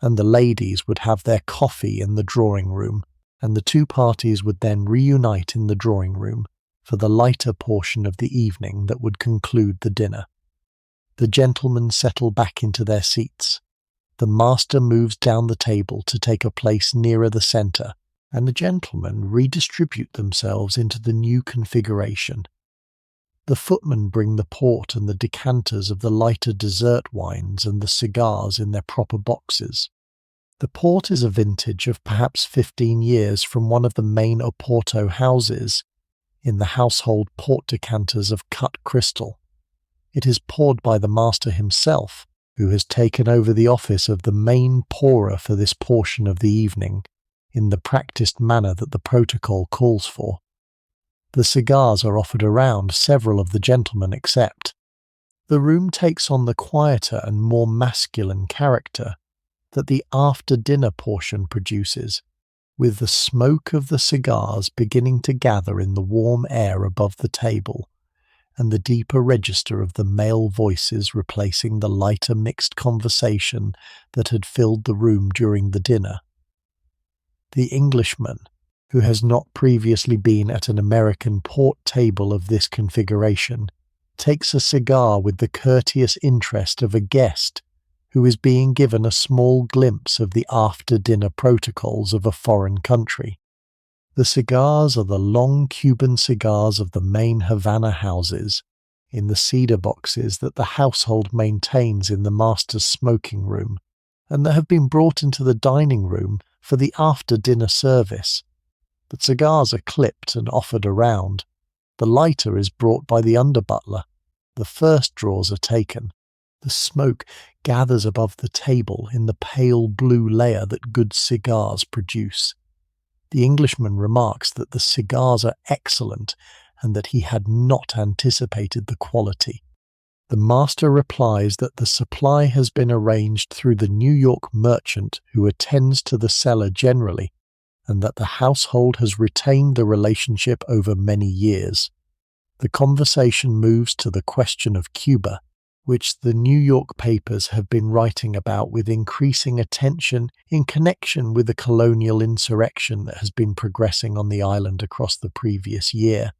and the ladies would have their coffee in the drawing room, and the two parties would then reunite in the drawing room for the lighter portion of the evening that would conclude the dinner. The gentlemen settle back into their seats. The master moves down the table to take a place nearer the centre, and the gentlemen redistribute themselves into the new configuration. The footmen bring the port and the decanters of the lighter dessert wines and the cigars in their proper boxes. The port is a vintage of perhaps 15 years from one of the main Oporto houses, in the household port decanters of cut crystal. It is poured by the master himself, who has taken over the office of the main pourer for this portion of the evening, in the practised manner that the protocol calls for. The cigars are offered around, several of the gentlemen accept. The room takes on the quieter and more masculine character that the after-dinner portion produces, with the smoke of the cigars beginning to gather in the warm air above the table, and the deeper register of the male voices replacing the lighter mixed conversation that had filled the room during the dinner. The Englishman, who has not previously been at an American port table of this configuration, takes a cigar with the courteous interest of a guest who is being given a small glimpse of the after-dinner protocols of a foreign country. The cigars are the long Cuban cigars of the main Havana houses, in the cedar boxes that the household maintains in the master's smoking room, and that have been brought into the dining room for the after-dinner service. The cigars are clipped and offered around. The lighter is brought by the under-butler. The first draws are taken. The smoke gathers above the table in the pale blue layer that good cigars produce. The Englishman remarks that the cigars are excellent and that he had not anticipated the quality. The master replies that the supply has been arranged through the New York merchant who attends to the cellar generally, and that the household has retained the relationship over many years. The conversation moves to the question of Cuba, which the New York papers have been writing about with increasing attention in connection with the colonial insurrection that has been progressing on the island across the previous year,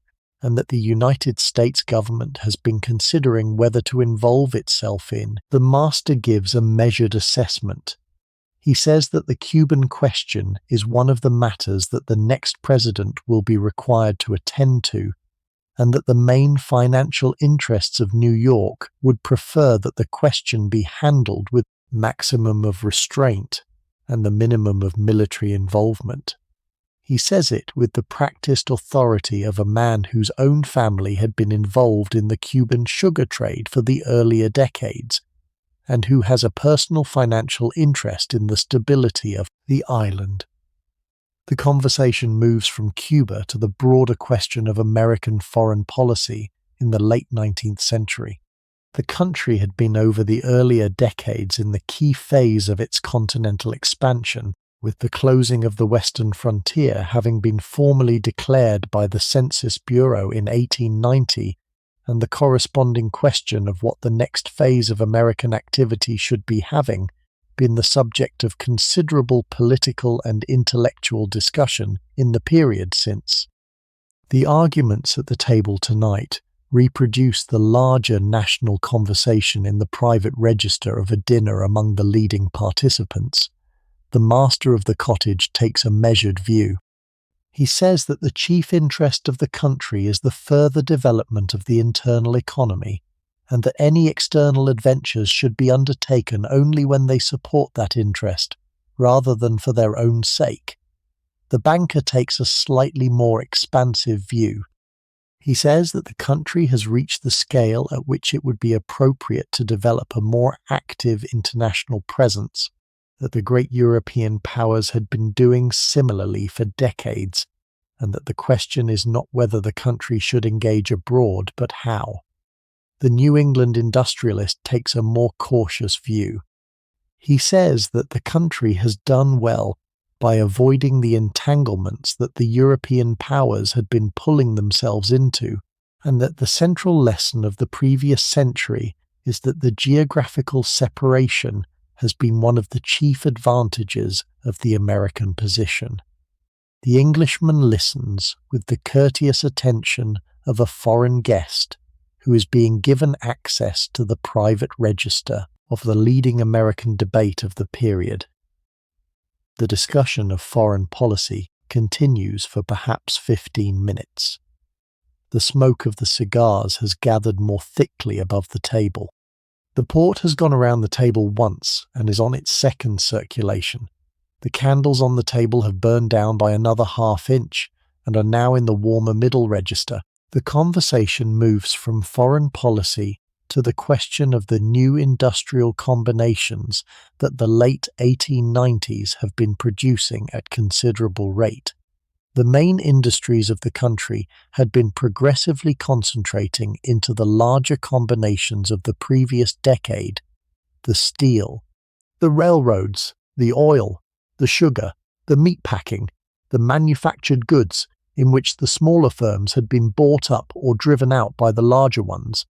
and that the United States government has been considering whether to involve itself in. The master gives a measured assessment. He says that the Cuban question is one of the matters that the next president will be required to attend to, and that the main financial interests of New York would prefer that the question be handled with maximum of restraint and the minimum of military involvement. He says it with the practiced authority of a man whose own family had been involved in the Cuban sugar trade for the earlier decades, and who has a personal financial interest in the stability of the island. The conversation moves from Cuba to the broader question of American foreign policy in the late 19th century. The country had been over the earlier decades in the key phase of its continental expansion, with the closing of the western frontier having been formally declared by the Census Bureau in 1890, and the corresponding question of what the next phase of American activity should be having been the subject of considerable political and intellectual discussion in the period since. The arguments at the table tonight reproduce the larger national conversation in the private register of a dinner among the leading participants. The master of the cottage takes a measured view. He says that the chief interest of the country is the further development of the internal economy, and that any external adventures should be undertaken only when they support that interest, rather than for their own sake. The banker takes a slightly more expansive view. He says that the country has reached the scale at which it would be appropriate to develop a more active international presence, that the great European powers had been doing similarly for decades, and that the question is not whether the country should engage abroad, but how. The New England industrialist takes a more cautious view. He says that the country has done well by avoiding the entanglements that the European powers had been pulling themselves into, and that the central lesson of the previous century is that the geographical separation has been one of the chief advantages of the American position. The Englishman listens with the courteous attention of a foreign guest who is being given access to the private register of the leading American debate of the period. The discussion of foreign policy continues for perhaps 15 minutes. The smoke of the cigars has gathered more thickly above the table. The port has gone around the table once and is on its second circulation. The candles on the table have burned down by another half-inch and are now in the warmer middle register. The conversation moves from foreign policy to the question of the new industrial combinations that the late 1890s have been producing at considerable rate. The main industries of the country had been progressively concentrating into the larger combinations of the previous decade: the steel, the railroads, the oil, the sugar, the meat packing, the manufactured goods, in which the smaller firms had been bought up or driven out by the larger ones,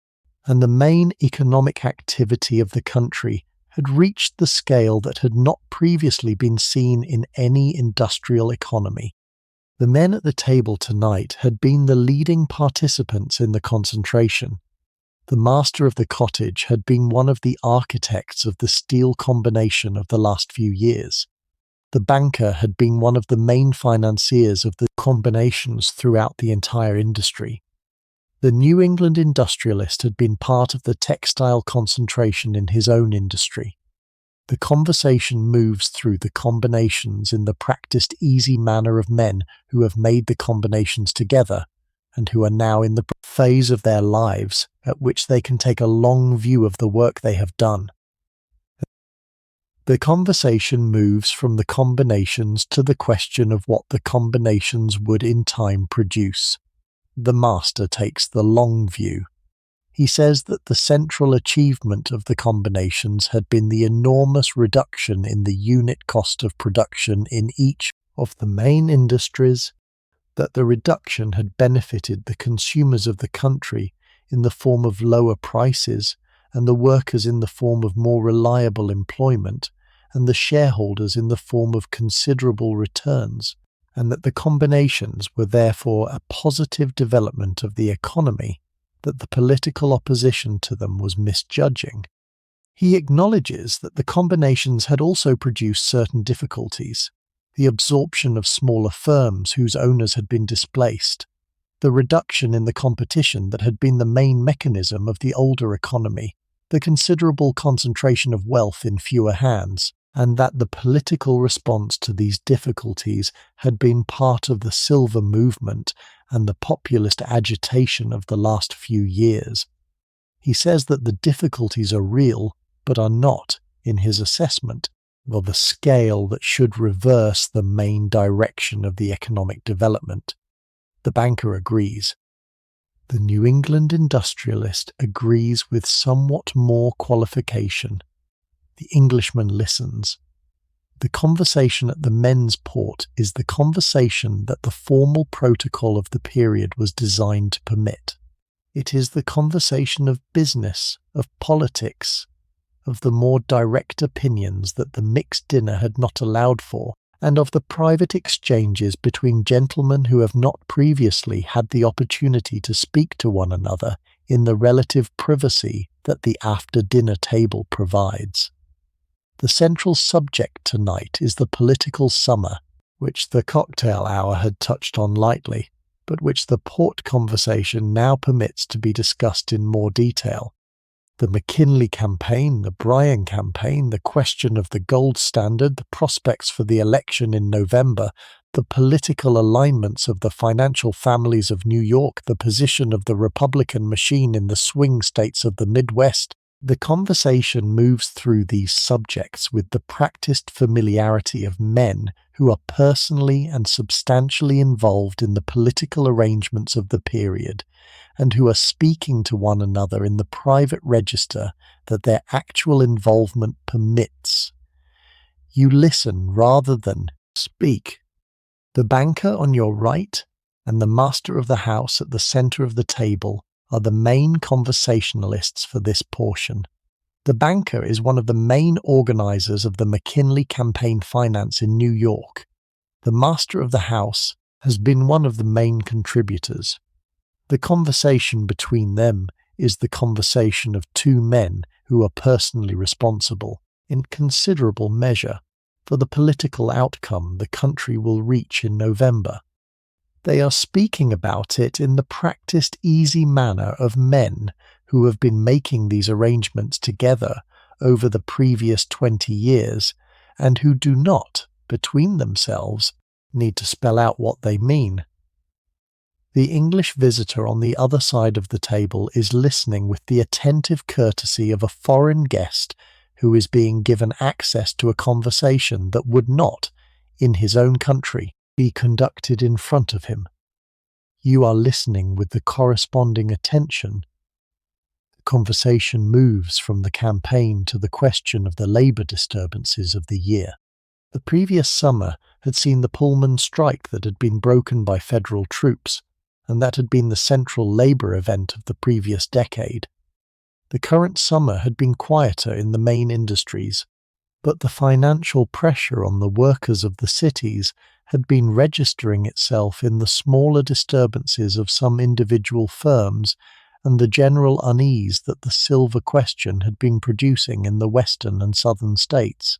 and the main economic activity of the country had reached the scale that had not previously been seen in any industrial economy. The men at the table tonight had been the leading participants in the concentration. The master of the cottage had been one of the architects of the steel combination of the last few years. The banker had been one of the main financiers of the combinations throughout the entire industry. The New England industrialist had been part of the textile concentration in his own industry. The conversation moves through the combinations in the practiced easy manner of men who have made the combinations together and who are now in the phase of their lives at which they can take a long view of the work they have done. The conversation moves from the combinations to the question of what the combinations would in time produce. The master takes the long view. He says that the central achievement of the combinations had been the enormous reduction in the unit cost of production in each of the main industries, that the reduction had benefited the consumers of the country in the form of lower prices and the workers in the form of more reliable employment, and the shareholders in the form of considerable returns, and that the combinations were therefore a positive development of the economy that the political opposition to them was misjudging. He acknowledges that the combinations had also produced certain difficulties: the absorption of smaller firms whose owners had been displaced, the reduction in the competition that had been the main mechanism of the older economy, the considerable concentration of wealth in fewer hands, and that the political response to these difficulties had been part of the Silver Movement and the populist agitation of the last few years. He says that the difficulties are real, but are not, in his assessment, of the scale that should reverse the main direction of the economic development. The banker agrees. The New England industrialist agrees with somewhat more qualification. The Englishman listens. The conversation at the men's port is the conversation that the formal protocol of the period was designed to permit. It is the conversation of business, of politics, of the more direct opinions that the mixed dinner had not allowed for, and of the private exchanges between gentlemen who have not previously had the opportunity to speak to one another in the relative privacy that the after-dinner table provides. The central subject tonight is the political summer, which the cocktail hour had touched on lightly, but which the port conversation now permits to be discussed in more detail. The McKinley campaign, the Bryan campaign, the question of the gold standard, the prospects for the election in November, the political alignments of the financial families of New York, the position of the Republican machine in the swing states of the Midwest. The conversation moves through these subjects with the practiced familiarity of men who are personally and substantially involved in the political arrangements of the period, and who are speaking to one another in the private register that their actual involvement permits, You listen rather than speak. The banker on your right and the master of the house at the center of the table are the main conversationalists for this portion. The banker is one of the main organizers of the McKinley Campaign Finance in New York. The master of the house has been one of the main contributors. The conversation between them is the conversation of two men who are personally responsible, in considerable measure, for the political outcome the country will reach in November. They are speaking about it in the practiced easy manner of men who have been making these arrangements together over the previous 20 years and who do not, between themselves, need to spell out what they mean. The English visitor on the other side of the table is listening with the attentive courtesy of a foreign guest who is being given access to a conversation that would not, in his own country, be conducted in front of him. You are listening with the corresponding attention. The conversation moves from the campaign to the question of the labour disturbances of the year. The previous summer had seen the Pullman strike that had been broken by federal troops, and that had been the central labour event of the previous decade. The current summer had been quieter in the main industries, but the financial pressure on the workers of the cities had been registering itself in the smaller disturbances of some individual firms and the general unease that the silver question had been producing in the western and southern states.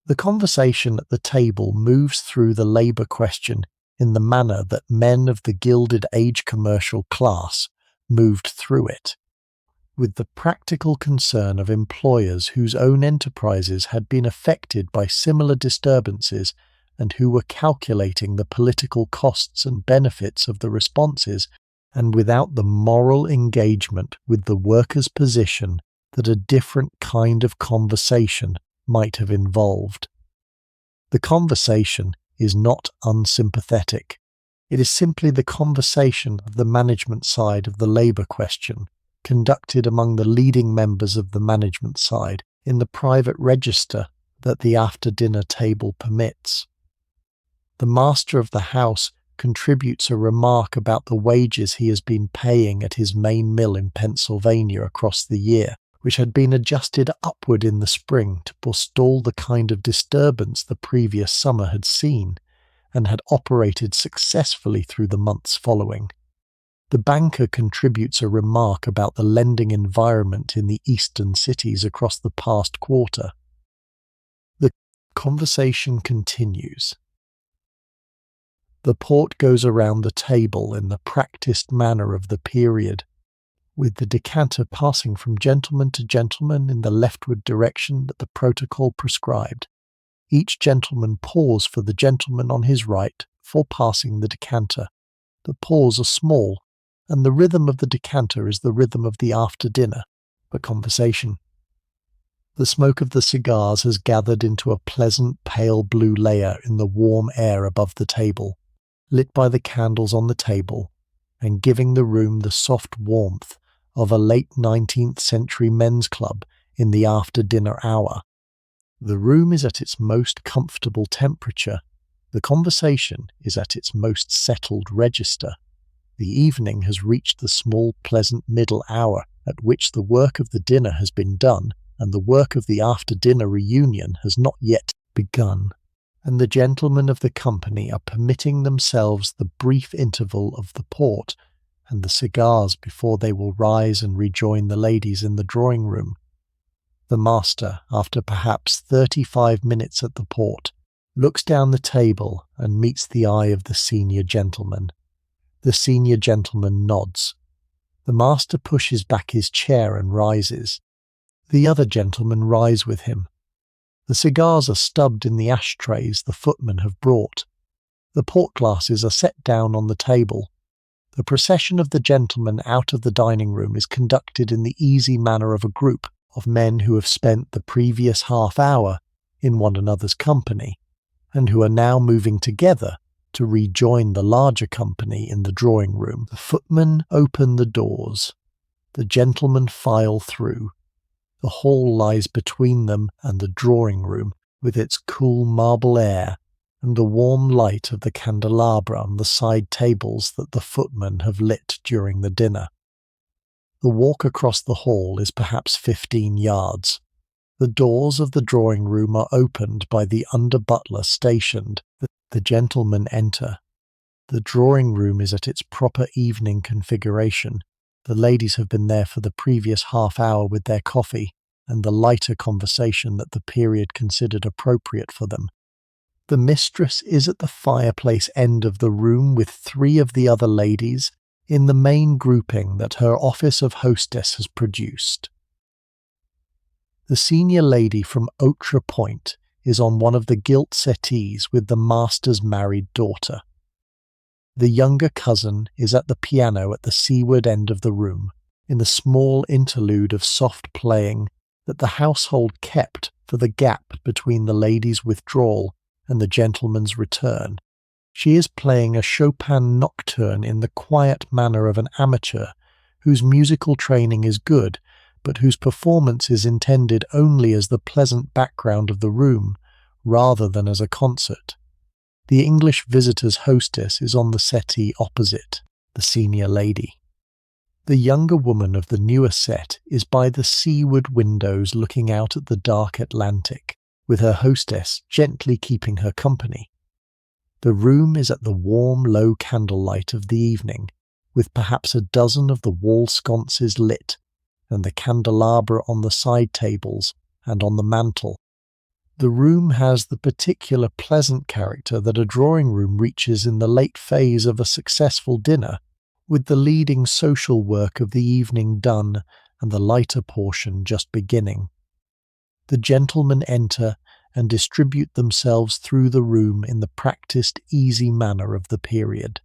The conversation at the table moves through the labour question in the manner that men of the Gilded Age commercial class moved through it, with the practical concern of employers whose own enterprises had been affected by similar disturbances and who were calculating the political costs and benefits of the responses, and without the moral engagement with the workers' position that a different kind of conversation might have involved. The conversation is not unsympathetic. It is simply the conversation of the management side of the labour question, conducted among the leading members of the management side in the private register that the after-dinner table permits. The master of the house contributes a remark about the wages he has been paying at his main mill in Pennsylvania across the year, which had been adjusted upward in the spring to forestall the kind of disturbance the previous summer had seen, and had operated successfully through the months following. The banker contributes a remark about the lending environment in the eastern cities across the past quarter. The conversation continues. The port goes around the table in the practiced manner of the period, with the decanter passing from gentleman to gentleman in the leftward direction that the protocol prescribed. Each gentleman paused for the gentleman on his right before passing the decanter. The pause are small, and the rhythm of the decanter is the rhythm of the after-dinner, but conversation. The smoke of the cigars has gathered into a pleasant pale blue layer in the warm air above the table, lit by the candles on the table, and giving the room the soft warmth of a late 19th century men's club in the after-dinner hour. The room is at its most comfortable temperature. The conversation is at its most settled register. The evening has reached the small, pleasant middle hour at which the work of the dinner has been done, and the work of the after-dinner reunion has not yet begun. And the gentlemen of the company are permitting themselves the brief interval of the port and the cigars before they will rise and rejoin the ladies in the drawing-room. The master, after perhaps 35 minutes at the port, looks down the table and meets the eye of the senior gentleman. The senior gentleman nods. The master pushes back his chair and rises. The other gentlemen rise with him. The cigars are stubbed in the ashtrays the footmen have brought. The port glasses are set down on the table. The procession of the gentlemen out of the dining-room is conducted in the easy manner of a group of men who have spent the previous half hour in one another's company, and who are now moving together to rejoin the larger company in the drawing-room. The footmen open the doors. The gentlemen file through. The hall lies between them and the drawing-room, with its cool marble air and the warm light of the candelabra on the side tables that the footmen have lit during the dinner. The walk across the hall is perhaps 15 yards. The doors of the drawing room are opened by the under-butler stationed. The gentlemen enter. The drawing room is at its proper evening configuration. The ladies have been there for the previous half hour with their coffee and the lighter conversation that the period considered appropriate for them. The mistress is at the fireplace end of the room with 3 of the other ladies in the main grouping that her office of hostess has produced. The senior lady from Otra Point is on one of the gilt settees with the master's married daughter. The younger cousin is at the piano at the seaward end of the room, in the small interlude of soft playing that the household kept for the gap between the lady's withdrawal and the gentleman's return. She is playing a Chopin nocturne in the quiet manner of an amateur whose musical training is good, but whose performance is intended only as the pleasant background of the room, rather than as a concert. The English visitor's hostess is on the settee opposite, the senior lady. The younger woman of the newer set is by the seaward windows looking out at the dark Atlantic, with her hostess gently keeping her company. The room is at the warm, low candlelight of the evening, with perhaps a dozen of the wall sconces lit, and the candelabra on the side tables and on the mantel. The room has the particular pleasant character that a drawing-room reaches in the late phase of a successful dinner, with the leading social work of the evening done and the lighter portion just beginning. The gentlemen enter and distribute themselves through the room in the practised, easy manner of the period.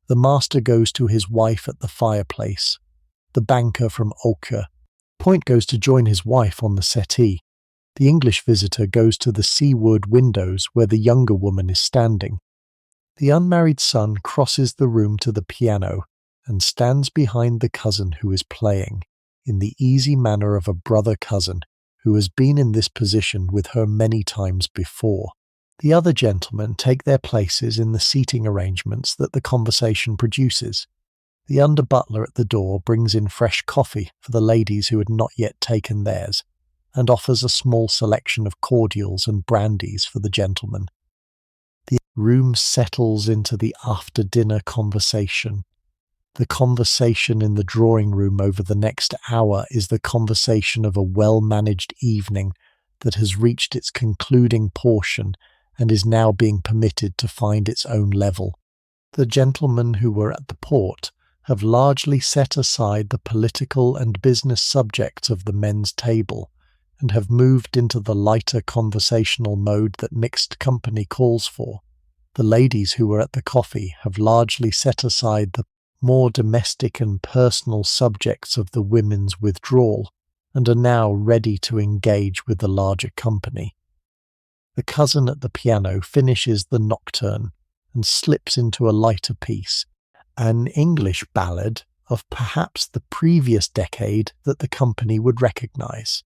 The master goes to his wife at the fireplace. The banker from Oka Point goes to join his wife on the settee. The English visitor goes to the seaward windows where the younger woman is standing. The unmarried son crosses the room to the piano and stands behind the cousin who is playing, in the easy manner of a brother cousin who has been in this position with her many times before. The other gentlemen take their places in the seating arrangements that the conversation produces. The under-butler at the door brings in fresh coffee for the ladies who had not yet taken theirs, and offers a small selection of cordials and brandies for the gentlemen. The room settles into the after-dinner conversation. The conversation in the drawing-room over the next hour is the conversation of a well-managed evening that has reached its concluding portion and is now being permitted to find its own level. The gentlemen who were at the port have largely set aside the political and business subjects of the men's table, and have moved into the lighter conversational mode that mixed company calls for. The ladies who were at the coffee have largely set aside the more domestic and personal subjects of the women's withdrawal, and are now ready to engage with the larger company. The cousin at the piano finishes the nocturne and slips into a lighter piece, an English ballad of perhaps the previous decade that the company would recognize.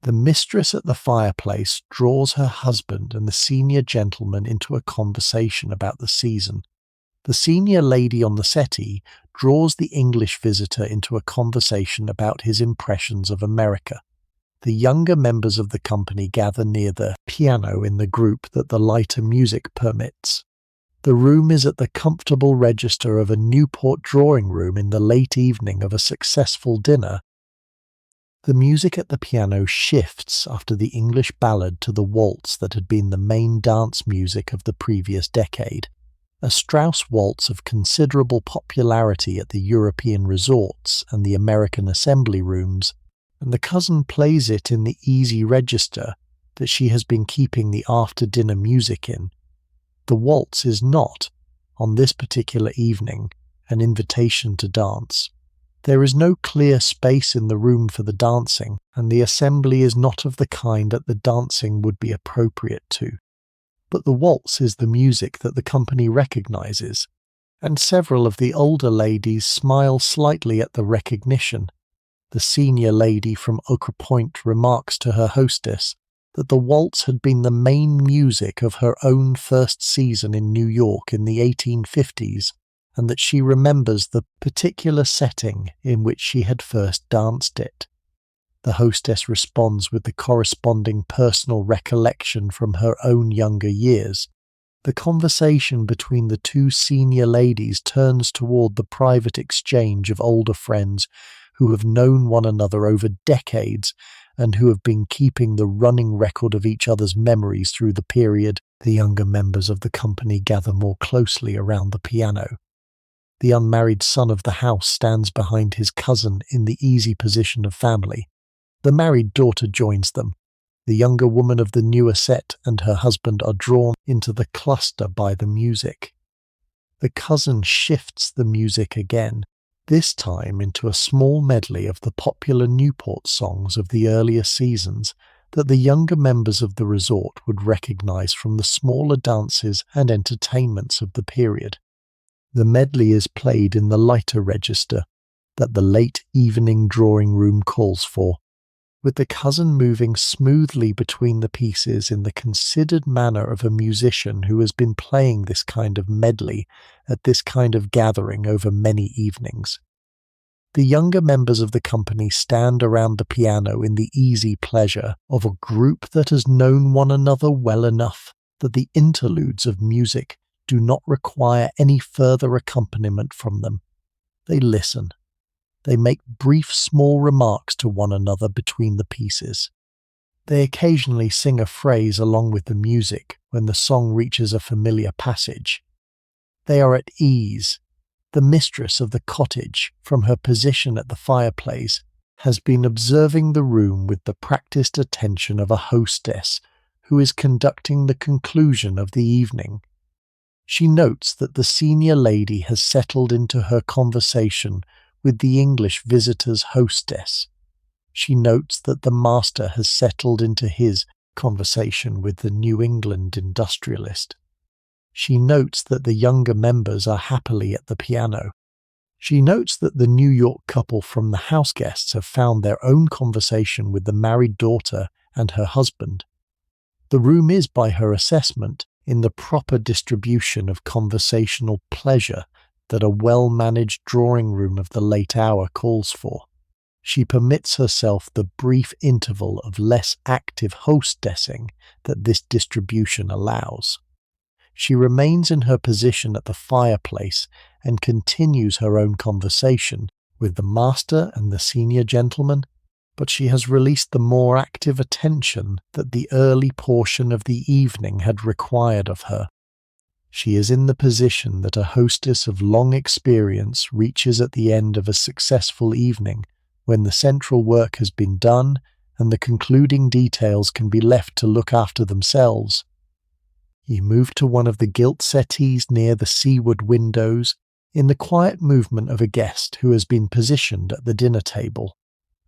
The mistress at the fireplace draws her husband and the senior gentleman into a conversation about the season. The senior lady on the settee draws the English visitor into a conversation about his impressions of America. The younger members of the company gather near the piano in the group that the lighter music permits. The room is at the comfortable register of a Newport drawing room in the late evening of a successful dinner. The music at the piano shifts after the English ballad to the waltz that had been the main dance music of the previous decade, a Strauss waltz of considerable popularity at the European resorts and the American assembly rooms, and the cousin plays it in the easy register that she has been keeping the after-dinner music in. The waltz is not, on this particular evening, an invitation to dance. There is no clear space in the room for the dancing, and the assembly is not of the kind that the dancing would be appropriate to. But the waltz is the music that the company recognizes, and several of the older ladies smile slightly at the recognition. The senior lady from Ochre Point remarks to her hostess that the waltz had been the main music of her own first season in New York in the 1850s, and that she remembers the particular setting in which she had first danced it. The hostess responds with the corresponding personal recollection from her own younger years. The conversation between the two senior ladies turns toward the private exchange of older friends who have known one another over decades and who have been keeping the running record of each other's memories through the period. The younger members of the company gather more closely around the piano. The unmarried son of the house stands behind his cousin in the easy position of family. The married daughter joins them. The younger woman of the newer set and her husband are drawn into the cluster by the music. The cousin shifts the music again, this time into a small medley of the popular Newport songs of the earlier seasons that the younger members of the resort would recognize from the smaller dances and entertainments of the period. The medley is played in the lighter register that the late evening drawing room calls for, with the cousin moving smoothly between the pieces in the considered manner of a musician who has been playing this kind of medley at this kind of gathering over many evenings. The younger members of the company stand around the piano in the easy pleasure of a group that has known one another well enough that the interludes of music do not require any further accompaniment from them. They listen. They make brief small remarks to one another between the pieces. They occasionally sing a phrase along with the music when the song reaches a familiar passage. They are at ease. The mistress of the cottage, from her position at the fireplace, has been observing the room with the practiced attention of a hostess who is conducting the conclusion of the evening. She notes that the senior lady has settled into her conversation with the English visitor's hostess. She notes that the master has settled into his conversation with the New England industrialist. She notes that the younger members are happily at the piano. She notes that the New York couple from the house guests have found their own conversation with the married daughter and her husband. The room is, by her assessment, in the proper distribution of conversational pleasure that a well-managed drawing room of the late hour calls for. She permits herself the brief interval of less active hostessing that this distribution allows. She remains in her position at the fireplace and continues her own conversation with the master and the senior gentleman, but she has released the more active attention that the early portion of the evening had required of her. She is in the position that a hostess of long experience reaches at the end of a successful evening, when the central work has been done and the concluding details can be left to look after themselves. You move to one of the gilt settees near the seaward windows, in the quiet movement of a guest who has been positioned at the dinner table,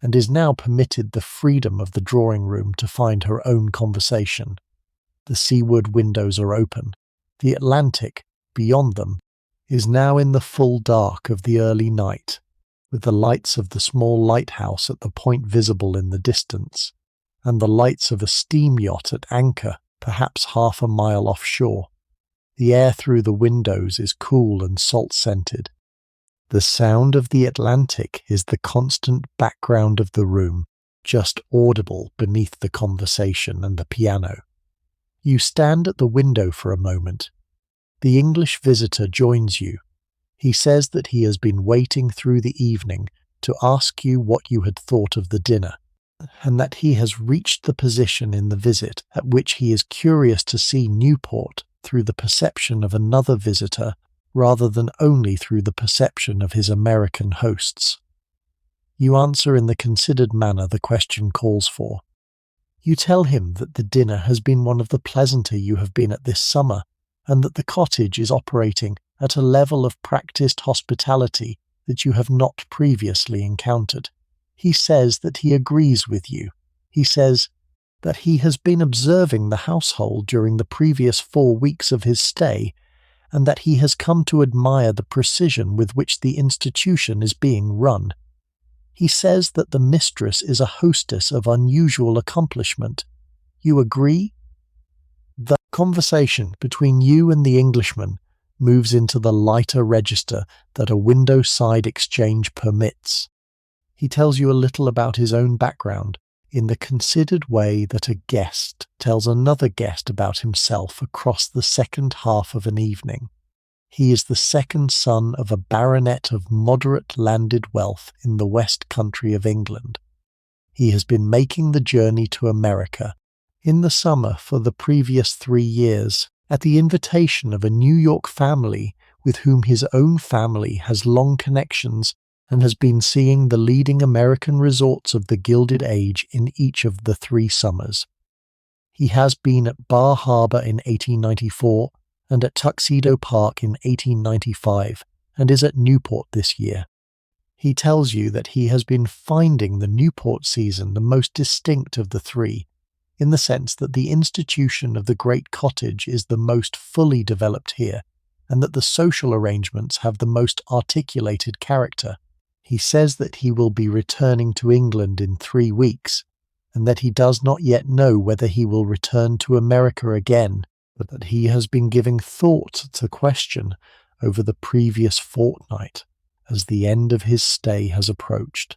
and is now permitted the freedom of the drawing room to find her own conversation. The seaward windows are open. The Atlantic, beyond them, is now in the full dark of the early night, with the lights of the small lighthouse at the point visible in the distance, and the lights of a steam yacht at anchor, perhaps half a mile offshore. The air through the windows is cool and salt-scented. The sound of the Atlantic is the constant background of the room, just audible beneath the conversation and the piano. You stand at the window for a moment. The English visitor joins you. He says that he has been waiting through the evening to ask you what you had thought of the dinner, and that he has reached the position in the visit at which he is curious to see Newport through the perception of another visitor rather than only through the perception of his American hosts. You answer in the considered manner the question calls for. You tell him that the dinner has been one of the pleasanter you have been at this summer, and that the cottage is operating at a level of practiced hospitality that you have not previously encountered. He says that he agrees with you. He says that he has been observing the household during the previous 4 weeks of his stay, and that he has come to admire the precision with which the institution is being run. He says that the mistress is a hostess of unusual accomplishment. You agree? The conversation between you and the Englishman moves into the lighter register that a window-side exchange permits. He tells you a little about his own background in the considered way that a guest tells another guest about himself across the second half of an evening. He is the second son of a baronet of moderate landed wealth in the West Country of England. He has been making the journey to America in the summer for the previous 3 years at the invitation of a New York family with whom his own family has long connections and has been seeing the leading American resorts of the Gilded Age in each of the 3 summers. He has been at Bar Harbor in 1894 and at Tuxedo Park in 1895 and is at Newport this year. He tells you that he has been finding the Newport season the most distinct of the 3, in the sense that the institution of the great cottage is the most fully developed here, and that the social arrangements have the most articulated character. He says that he will be returning to England in 3 weeks, and that he does not yet know whether he will return to America again, but that he has been giving thought to question over the previous fortnight as the end of his stay has approached.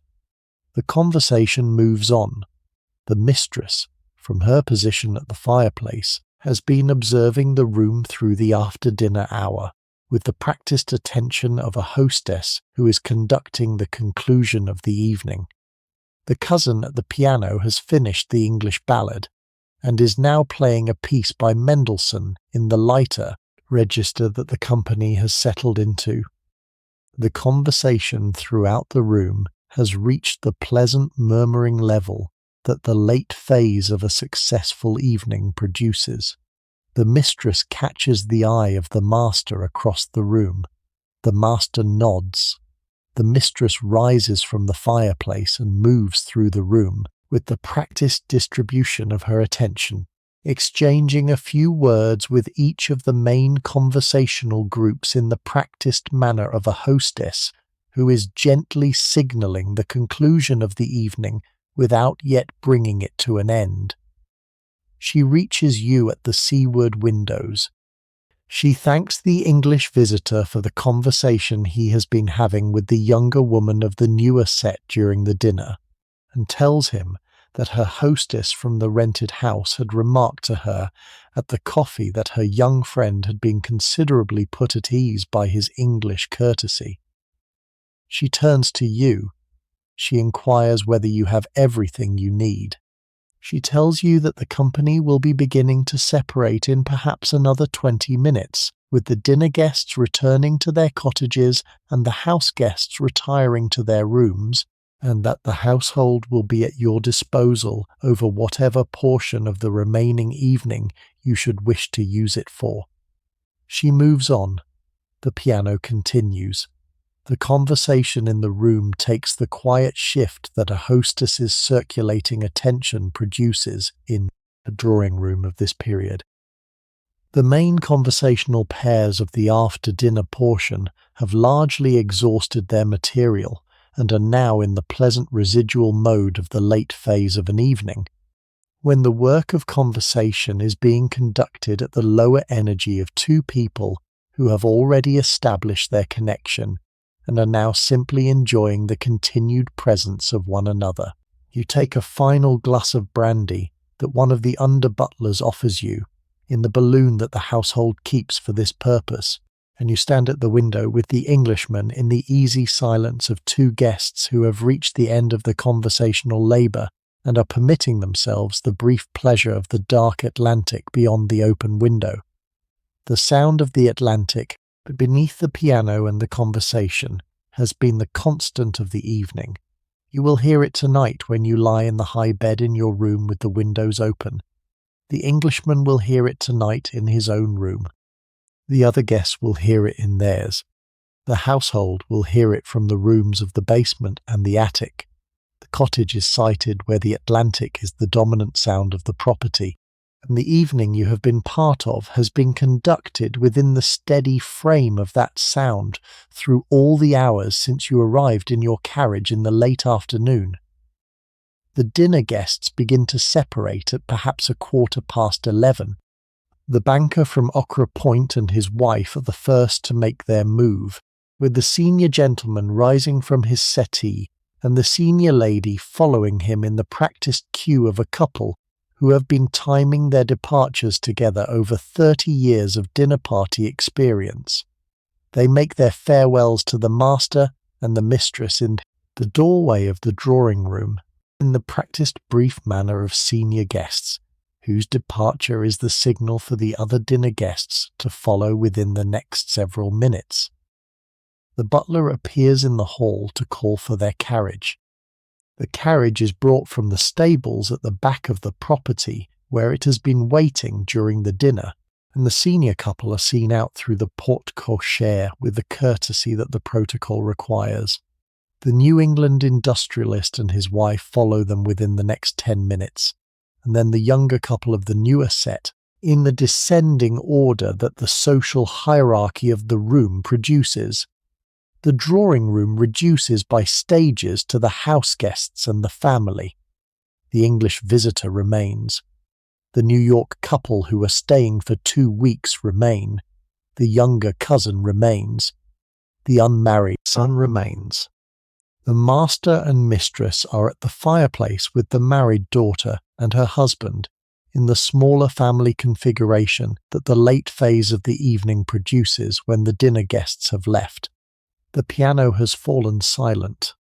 The conversation moves on. The mistress, from her position at the fireplace, has been observing the room through the after-dinner hour, with the practiced attention of a hostess who is conducting the conclusion of the evening. The cousin at the piano has finished the English ballad, and is now playing a piece by Mendelssohn in the lighter register that the company has settled into. The conversation throughout the room has reached the pleasant murmuring level that the late phase of a successful evening produces. The mistress catches the eye of the master across the room. The master nods. The mistress rises from the fireplace and moves through the room with the practiced distribution of her attention, exchanging a few words with each of the main conversational groups in the practiced manner of a hostess who is gently signalling the conclusion of the evening without yet bringing it to an end. She reaches you at the seaward windows. She thanks the English visitor for the conversation he has been having with the younger woman of the newer set during the dinner, and tells him that her hostess from the rented house had remarked to her at the coffee that her young friend had been considerably put at ease by his English courtesy. She turns to you. She inquires whether you have everything you need. She tells you that the company will be beginning to separate in perhaps another 20 minutes, with the dinner guests returning to their cottages and the house guests retiring to their rooms, and that the household will be at your disposal over whatever portion of the remaining evening you should wish to use it for. She moves on. The piano continues. The conversation in the room takes the quiet shift that a hostess's circulating attention produces in a drawing room of this period. The main conversational pairs of the after-dinner portion have largely exhausted their material and are now in the pleasant residual mode of the late phase of an evening, when the work of conversation is being conducted at the lower energy of 2 people who have already established their connection and are now simply enjoying the continued presence of one another. You take a final glass of brandy that one of the under-butlers offers you in the balloon that the household keeps for this purpose, and you stand at the window with the Englishman in the easy silence of 2 guests who have reached the end of the conversational labour and are permitting themselves the brief pleasure of the dark Atlantic beyond the open window. The sound of the Atlantic, but beneath the piano and the conversation, has been the constant of the evening. You will hear it tonight when you lie in the high bed in your room with the windows open. The Englishman will hear it tonight in his own room. The other guests will hear it in theirs. The household will hear it from the rooms of the basement and the attic. The cottage is sited where the Atlantic is the dominant sound of the property, and the evening you have been part of has been conducted within the steady frame of that sound through all the hours since you arrived in your carriage in the late afternoon. The dinner guests begin to separate at perhaps 11:15. The banker from Ochre Point and his wife are the first to make their move, with the senior gentleman rising from his settee and the senior lady following him in the practiced queue of a couple who have been timing their departures together over 30 years of dinner party experience. They make their farewells to the master and the mistress in the doorway of the drawing room, in the practiced brief manner of senior guests, whose departure is the signal for the other dinner guests to follow within the next several minutes. The butler appears in the hall to call for their carriage. The carriage is brought from the stables at the back of the property, where it has been waiting during the dinner, and the senior couple are seen out through the porte cochere with the courtesy that the protocol requires. The New England industrialist and his wife follow them within the next 10 minutes, and then the younger couple of the newer set, in the descending order that the social hierarchy of the room produces. The drawing room reduces by stages to the house guests and the family. The English visitor remains. The New York couple who are staying for 2 weeks remain. The younger cousin remains. The unmarried son remains. The master and mistress are at the fireplace with the married daughter and her husband, in the smaller family configuration that the late phase of the evening produces when the dinner guests have left. The piano has fallen silent.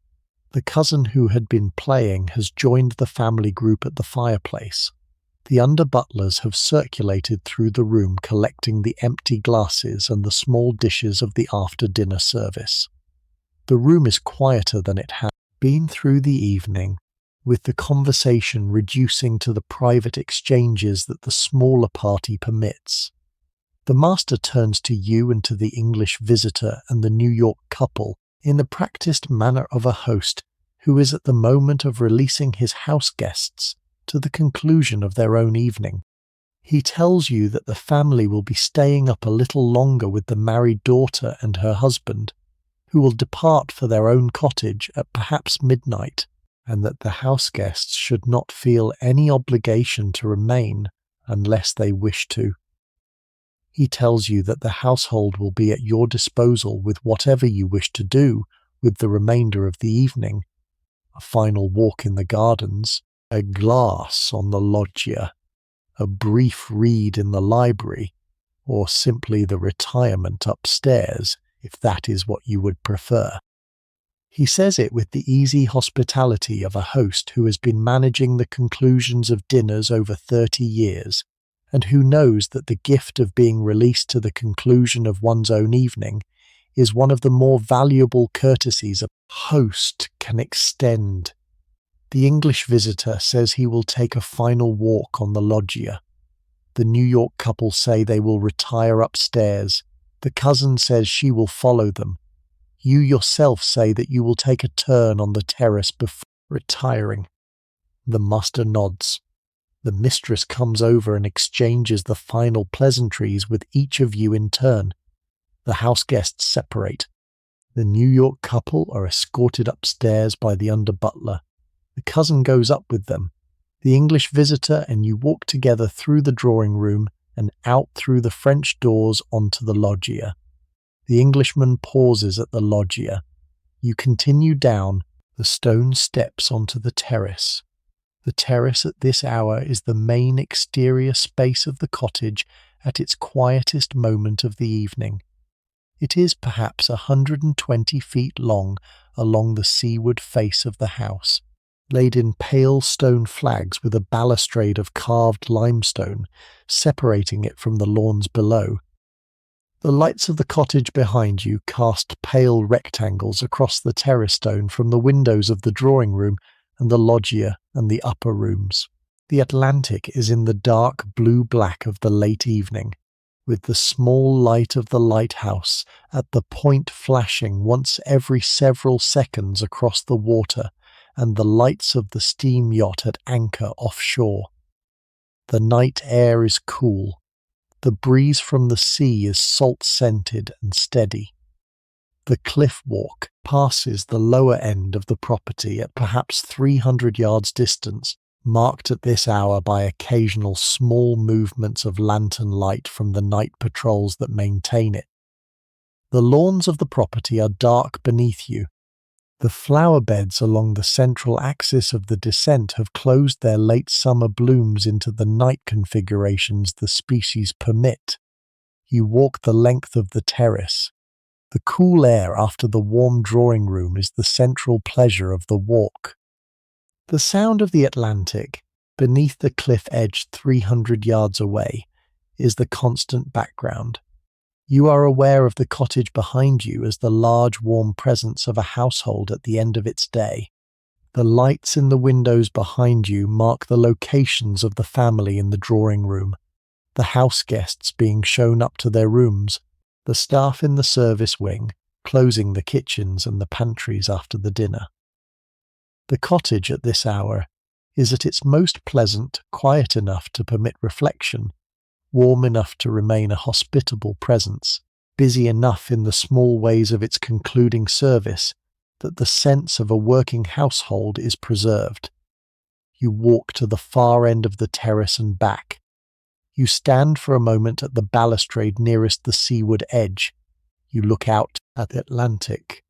The cousin who had been playing has joined the family group at the fireplace. The under-butlers have circulated through the room collecting the empty glasses and the small dishes of the after-dinner service. The room is quieter than it had been through the evening, with the conversation reducing to the private exchanges that the smaller party permits. The master turns to you and to the English visitor and the New York couple in the practiced manner of a host who is at the moment of releasing his house guests to the conclusion of their own evening. He tells you that the family will be staying up a little longer with the married daughter and her husband, who will depart for their own cottage at perhaps midnight, and that the house guests should not feel any obligation to remain unless they wish to. He tells you that the household will be at your disposal with whatever you wish to do with the remainder of the evening. A final walk in the gardens, a glass on the loggia, a brief read in the library, or simply the retirement upstairs, if that is what you would prefer. He says it with the easy hospitality of a host who has been managing the conclusions of dinners over 30 years, and who knows that the gift of being released to the conclusion of one's own evening is one of the more valuable courtesies a host can extend. The English visitor says he will take a final walk on the loggia. The New York couple say they will retire upstairs. The cousin says she will follow them. You yourself say that you will take a turn on the terrace before retiring. The master nods. The mistress comes over and exchanges the final pleasantries with each of you in turn. The house guests separate. The New York couple are escorted upstairs by the under-butler. The cousin goes up with them. The English visitor and you walk together through the drawing room and out through the French doors onto the loggia. The Englishman pauses at the loggia. You continue down the stone steps onto the terrace. The terrace at this hour is the main exterior space of the cottage at its quietest moment of the evening. It is perhaps 120 feet long along the seaward face of the house, laid in pale stone flags with a balustrade of carved limestone separating it from the lawns below. The lights of the cottage behind you cast pale rectangles across the terrace stone from the windows of the drawing room and the loggia and the upper rooms. The Atlantic is in the dark blue-black of the late evening, with the small light of the lighthouse at the point flashing once every several seconds across the water, and the lights of the steam yacht at anchor offshore. The night air is cool. The breeze from the sea is salt-scented and steady. The cliff walk passes the lower end of the property at perhaps 300 yards distance, marked at this hour by occasional small movements of lantern light from the night patrols that maintain it. The lawns of the property are dark beneath you. The flower beds along the central axis of the descent have closed their late summer blooms into the night configurations the species permit. You walk the length of the terrace. The cool air after the warm drawing room is the central pleasure of the walk. The sound of the Atlantic, beneath the cliff edge 300 yards away, is the constant background. You are aware of the cottage behind you as the large warm presence of a household at the end of its day. The lights in the windows behind you mark the locations of the family in the drawing room, the house guests being shown up to their rooms, the staff in the service wing, closing the kitchens and the pantries after the dinner. The cottage at this hour is at its most pleasant, quiet enough to permit reflection, warm enough to remain a hospitable presence, busy enough in the small ways of its concluding service that the sense of a working household is preserved. You walk to the far end of the terrace and back. You stand for a moment at the balustrade nearest the seaward edge. You look out at the Atlantic.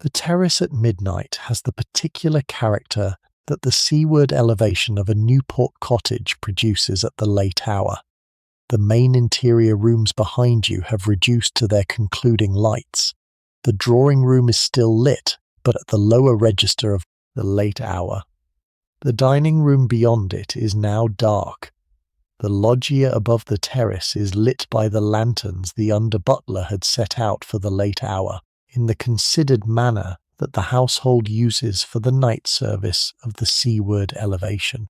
The terrace at midnight has the particular character that the seaward elevation of a Newport cottage produces at the late hour. The main interior rooms behind you have reduced to their concluding lights. The drawing room is still lit, but at the lower register of the late hour. The dining room beyond it is now dark. The loggia above the terrace is lit by the lanterns the under-butler had set out for the late hour, in the considered manner that the household uses for the night service of the seaward elevation.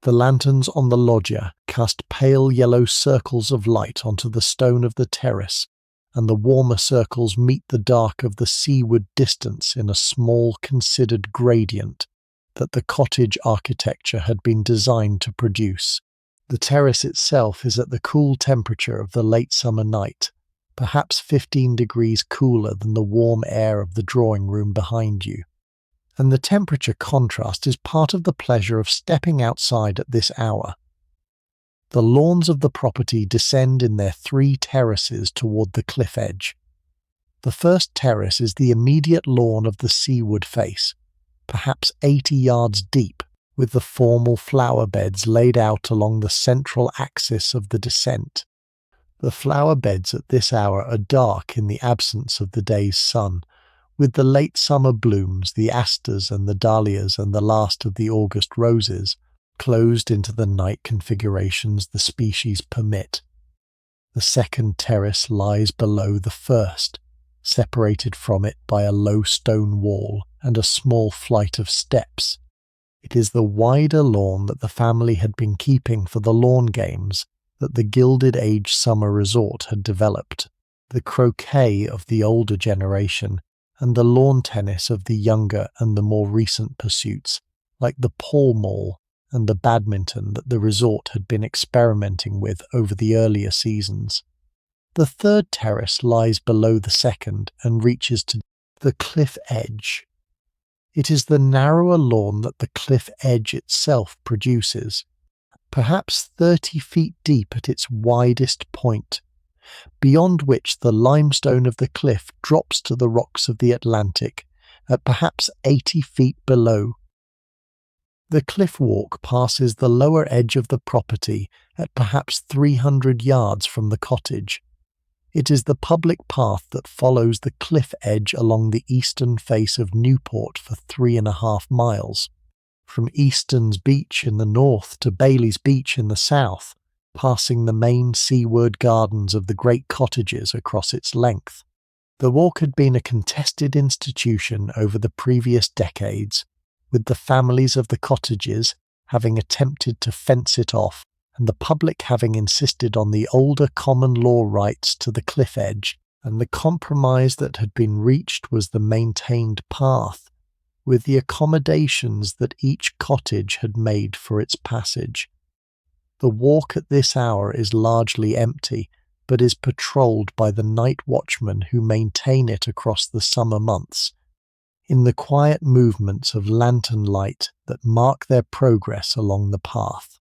The lanterns on the loggia cast pale yellow circles of light onto the stone of the terrace, and the warmer circles meet the dark of the seaward distance in a small considered gradient that the cottage architecture had been designed to produce. The terrace itself is at the cool temperature of the late summer night, perhaps 15 degrees cooler than the warm air of the drawing room behind you. And the temperature contrast is part of the pleasure of stepping outside at this hour. The lawns of the property descend in their 3 terraces toward the cliff edge. The first terrace is the immediate lawn of the seaward face, perhaps 80 yards deep, with the formal flower beds laid out along the central axis of the descent. The flower beds at this hour are dark in the absence of the day's sun, with the late summer blooms, the asters and the dahlias and the last of the August roses, closed into the night configurations the species permit. The second terrace lies below the first, separated from it by a low stone wall and a small flight of steps. It is the wider lawn that the family had been keeping for the lawn games that the Gilded Age summer resort had developed, the croquet of the older generation, and the lawn tennis of the younger and the more recent pursuits, like the pall mall and the badminton that the resort had been experimenting with over the earlier seasons. The third terrace lies below the second and reaches to the cliff edge. It is the narrower lawn that the cliff edge itself produces, perhaps 30 feet deep at its widest point, beyond which the limestone of the cliff drops to the rocks of the Atlantic at perhaps 80 feet below. The cliff walk passes the lower edge of the property at perhaps 300 yards from the cottage. It is the public path that follows the cliff edge along the eastern face of Newport for 3.5 miles, from Easton's Beach in the north to Bailey's Beach in the south, passing the main seaward gardens of the great cottages across its length. The walk had been a contested institution over the previous decades, with the families of the cottages having attempted to fence it off, and the public having insisted on the older common law rights to the cliff edge, and the compromise that had been reached was the maintained path, with the accommodations that each cottage had made for its passage. The walk at this hour is largely empty, but is patrolled by the night watchmen who maintain it across the summer months, in the quiet movements of lantern light that mark their progress along the path.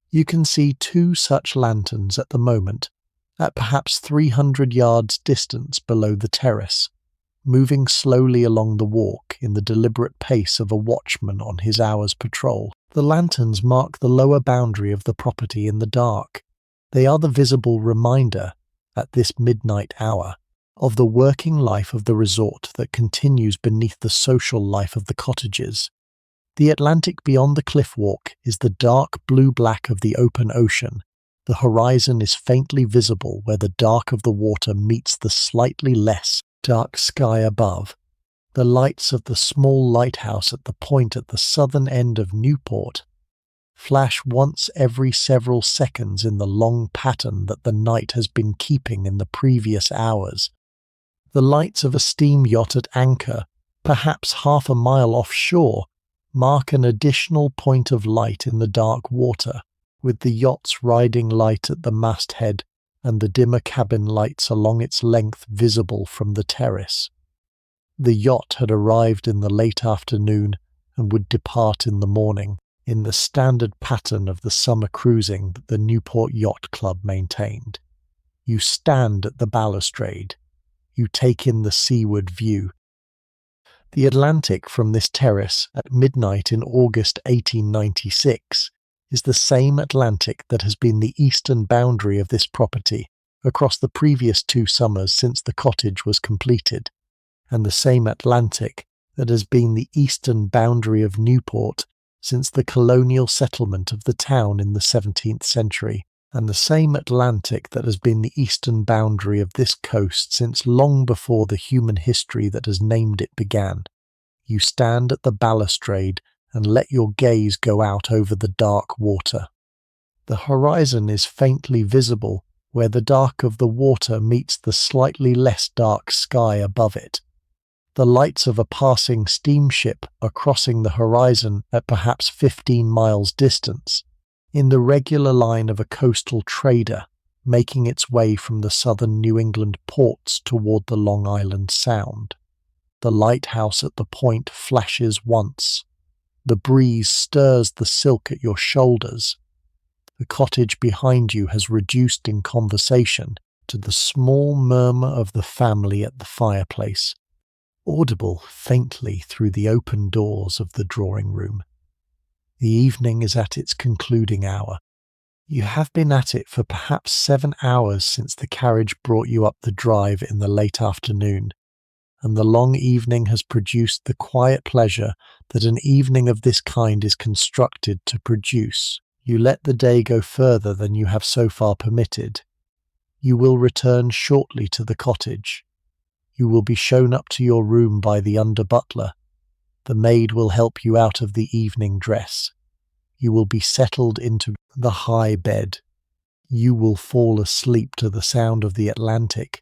You can see 2 such lanterns at the moment, at perhaps 300 yards distance below the terrace, moving slowly along the walk in the deliberate pace of a watchman on his hour's patrol. The lanterns mark the lower boundary of the property in the dark. They are the visible reminder, at this midnight hour, of the working life of the resort that continues beneath the social life of the cottages. The Atlantic beyond the cliff walk is the dark blue-black of the open ocean. The horizon is faintly visible where the dark of the water meets the slightly less dark sky above. The lights of the small lighthouse at the point at the southern end of Newport flash once every several seconds in the long pattern that the night has been keeping in the previous hours. The lights of a steam yacht at anchor, perhaps half a mile offshore, mark an additional point of light in the dark water, with the yacht's riding light at the masthead and the dimmer cabin lights along its length visible from the terrace. The yacht had arrived in the late afternoon and would depart in the morning, in the standard pattern of the summer cruising that the Newport Yacht Club maintained. You stand at the balustrade. You take in the seaward view. The Atlantic from this terrace at midnight in August 1896 is the same Atlantic that has been the eastern boundary of this property across the previous 2 summers since the cottage was completed, and the same Atlantic that has been the eastern boundary of Newport since the colonial settlement of the town in the 17th century, and the same Atlantic that has been the eastern boundary of this coast since long before the human history that has named it began. You stand at the balustrade and let your gaze go out over the dark water. The horizon is faintly visible where the dark of the water meets the slightly less dark sky above it. The lights of a passing steamship are crossing the horizon at perhaps 15 miles distance, in the regular line of a coastal trader making its way from the southern New England ports toward the Long Island Sound. The lighthouse at the point flashes once. The breeze stirs the silk at your shoulders. The cottage behind you has reduced in conversation to the small murmur of the family at the fireplace, audible faintly through the open doors of the drawing-room. The evening is at its concluding hour. You have been at it for perhaps 7 hours since the carriage brought you up the drive in the late afternoon, and the long evening has produced the quiet pleasure that an evening of this kind is constructed to produce. You let the day go further than you have so far permitted. You will return shortly to the cottage. You will be shown up to your room by the under-butler. The maid will help you out of the evening dress. You will be settled into the high bed. You will fall asleep to the sound of the Atlantic.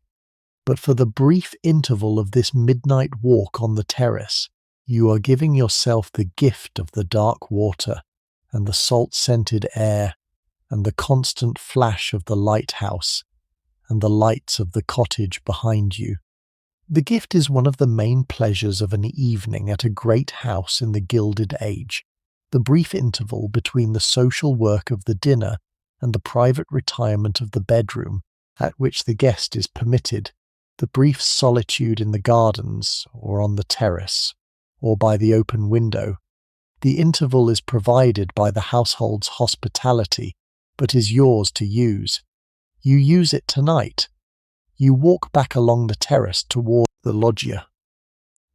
But for the brief interval of this midnight walk on the terrace, you are giving yourself the gift of the dark water and the salt-scented air and the constant flash of the lighthouse and the lights of the cottage behind you. The gift is one of the main pleasures of an evening at a great house in the Gilded Age, the brief interval between the social work of the dinner and the private retirement of the bedroom at which the guest is permitted, the brief solitude in the gardens or on the terrace or by the open window. The interval is provided by the household's hospitality, but is yours to use. You use it tonight. You walk back along the terrace toward the loggia.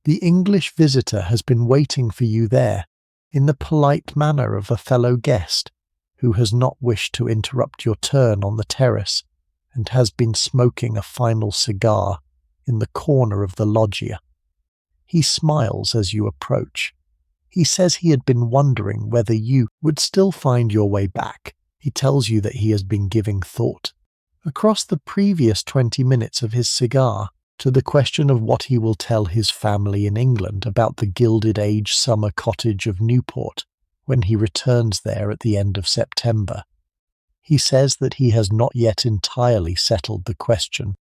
The English visitor has been waiting for you there, in the polite manner of a fellow guest, who has not wished to interrupt your turn on the terrace, and has been smoking a final cigar in the corner of the loggia. He smiles as you approach. He says he had been wondering whether you would still find your way back. He tells you that he has been giving thought, across the previous 20 minutes of his cigar, to the question of what he will tell his family in England about the Gilded Age summer cottage of Newport when he returns there at the end of September. He says that he has not yet entirely settled the question.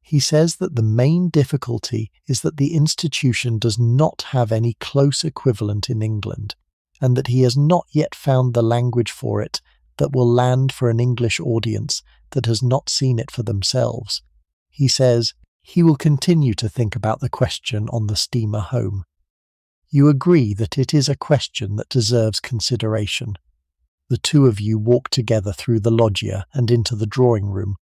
He says that the main difficulty is that the institution does not have any close equivalent in England, and that he has not yet found the language for it that will land for an English audience that has not seen it for themselves. He says he will continue to think about the question on the steamer home. You agree that it is a question that deserves consideration. The two of you walk together through the loggia and into the drawing room.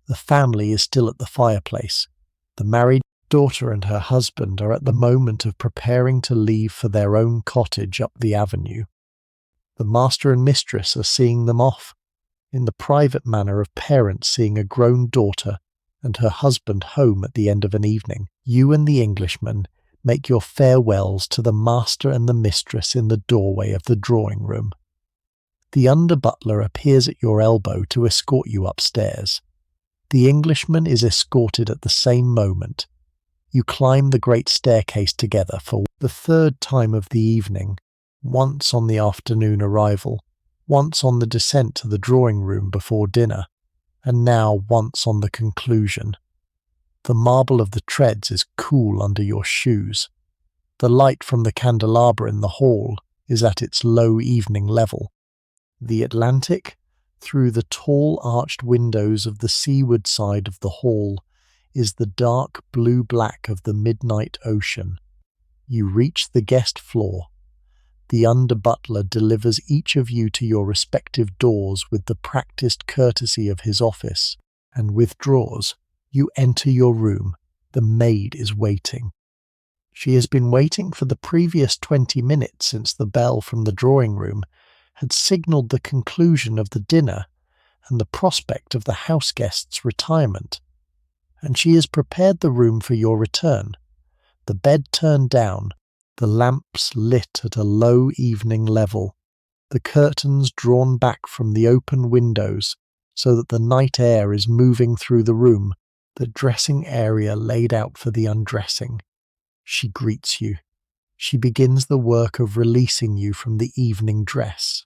The family is still at the fireplace. The married daughter and her husband are at the moment of preparing to leave for their own cottage up the avenue. The master and mistress are seeing them off, in the private manner of parents seeing a grown daughter and her husband home at the end of an evening. You and the Englishman make your farewells to the master and the mistress in the doorway of the drawing room. The under-butler appears at your elbow to escort you upstairs. The Englishman is escorted at the same moment. You climb the great staircase together for the third time of the evening, once on the afternoon arrival, once on the descent to the drawing room before dinner, and now once on the conclusion. The marble of the treads is cool under your shoes. The light from the candelabra in the hall is at its low evening level. The Atlantic, through the tall arched windows of the seaward side of the hall, is the dark blue-black of the midnight ocean. You reach the guest floor. The under-butler delivers each of you to your respective doors with the practiced courtesy of his office, and withdraws. You enter your room. The maid is waiting. She has been waiting for the previous 20 minutes since the bell from the drawing room had signalled the conclusion of the dinner and the prospect of the house guests' retirement, and she has prepared the room for your return, the bed turned down, the lamps lit at a low evening level, the curtains drawn back from the open windows so that the night air is moving through the room, the dressing area laid out for the undressing. She greets you. She begins the work of releasing you from the evening dress.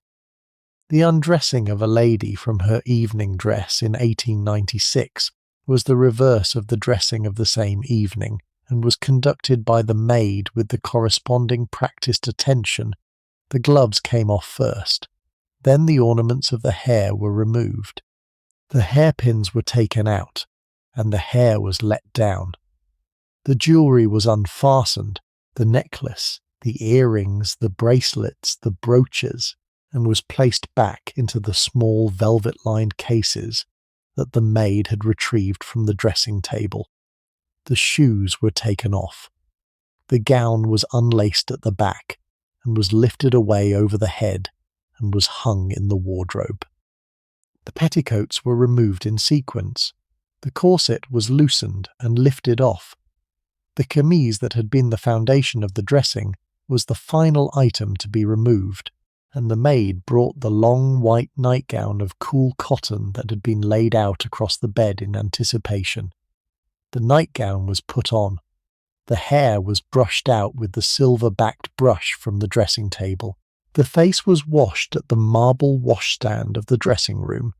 The undressing of a lady from her evening dress in 1896 was the reverse of the dressing of the same evening, and was conducted by the maid with the corresponding practised attention. The gloves came off first. Then the ornaments of the hair were removed. The hairpins were taken out, and the hair was let down. The jewellery was unfastened, the necklace, the earrings, the bracelets, the brooches, and was placed back into the small velvet-lined cases that the maid had retrieved from the dressing table. The shoes were taken off. The gown was unlaced at the back and was lifted away over the head and was hung in the wardrobe. The petticoats were removed in sequence. The corset was loosened and lifted off. The chemise that had been the foundation of the dressing was the final item to be removed, and the maid brought the long white nightgown of cool cotton that had been laid out across the bed in anticipation. The nightgown was put on. The hair was brushed out with the silver-backed brush from the dressing table. The face was washed at the marble washstand of the dressing room.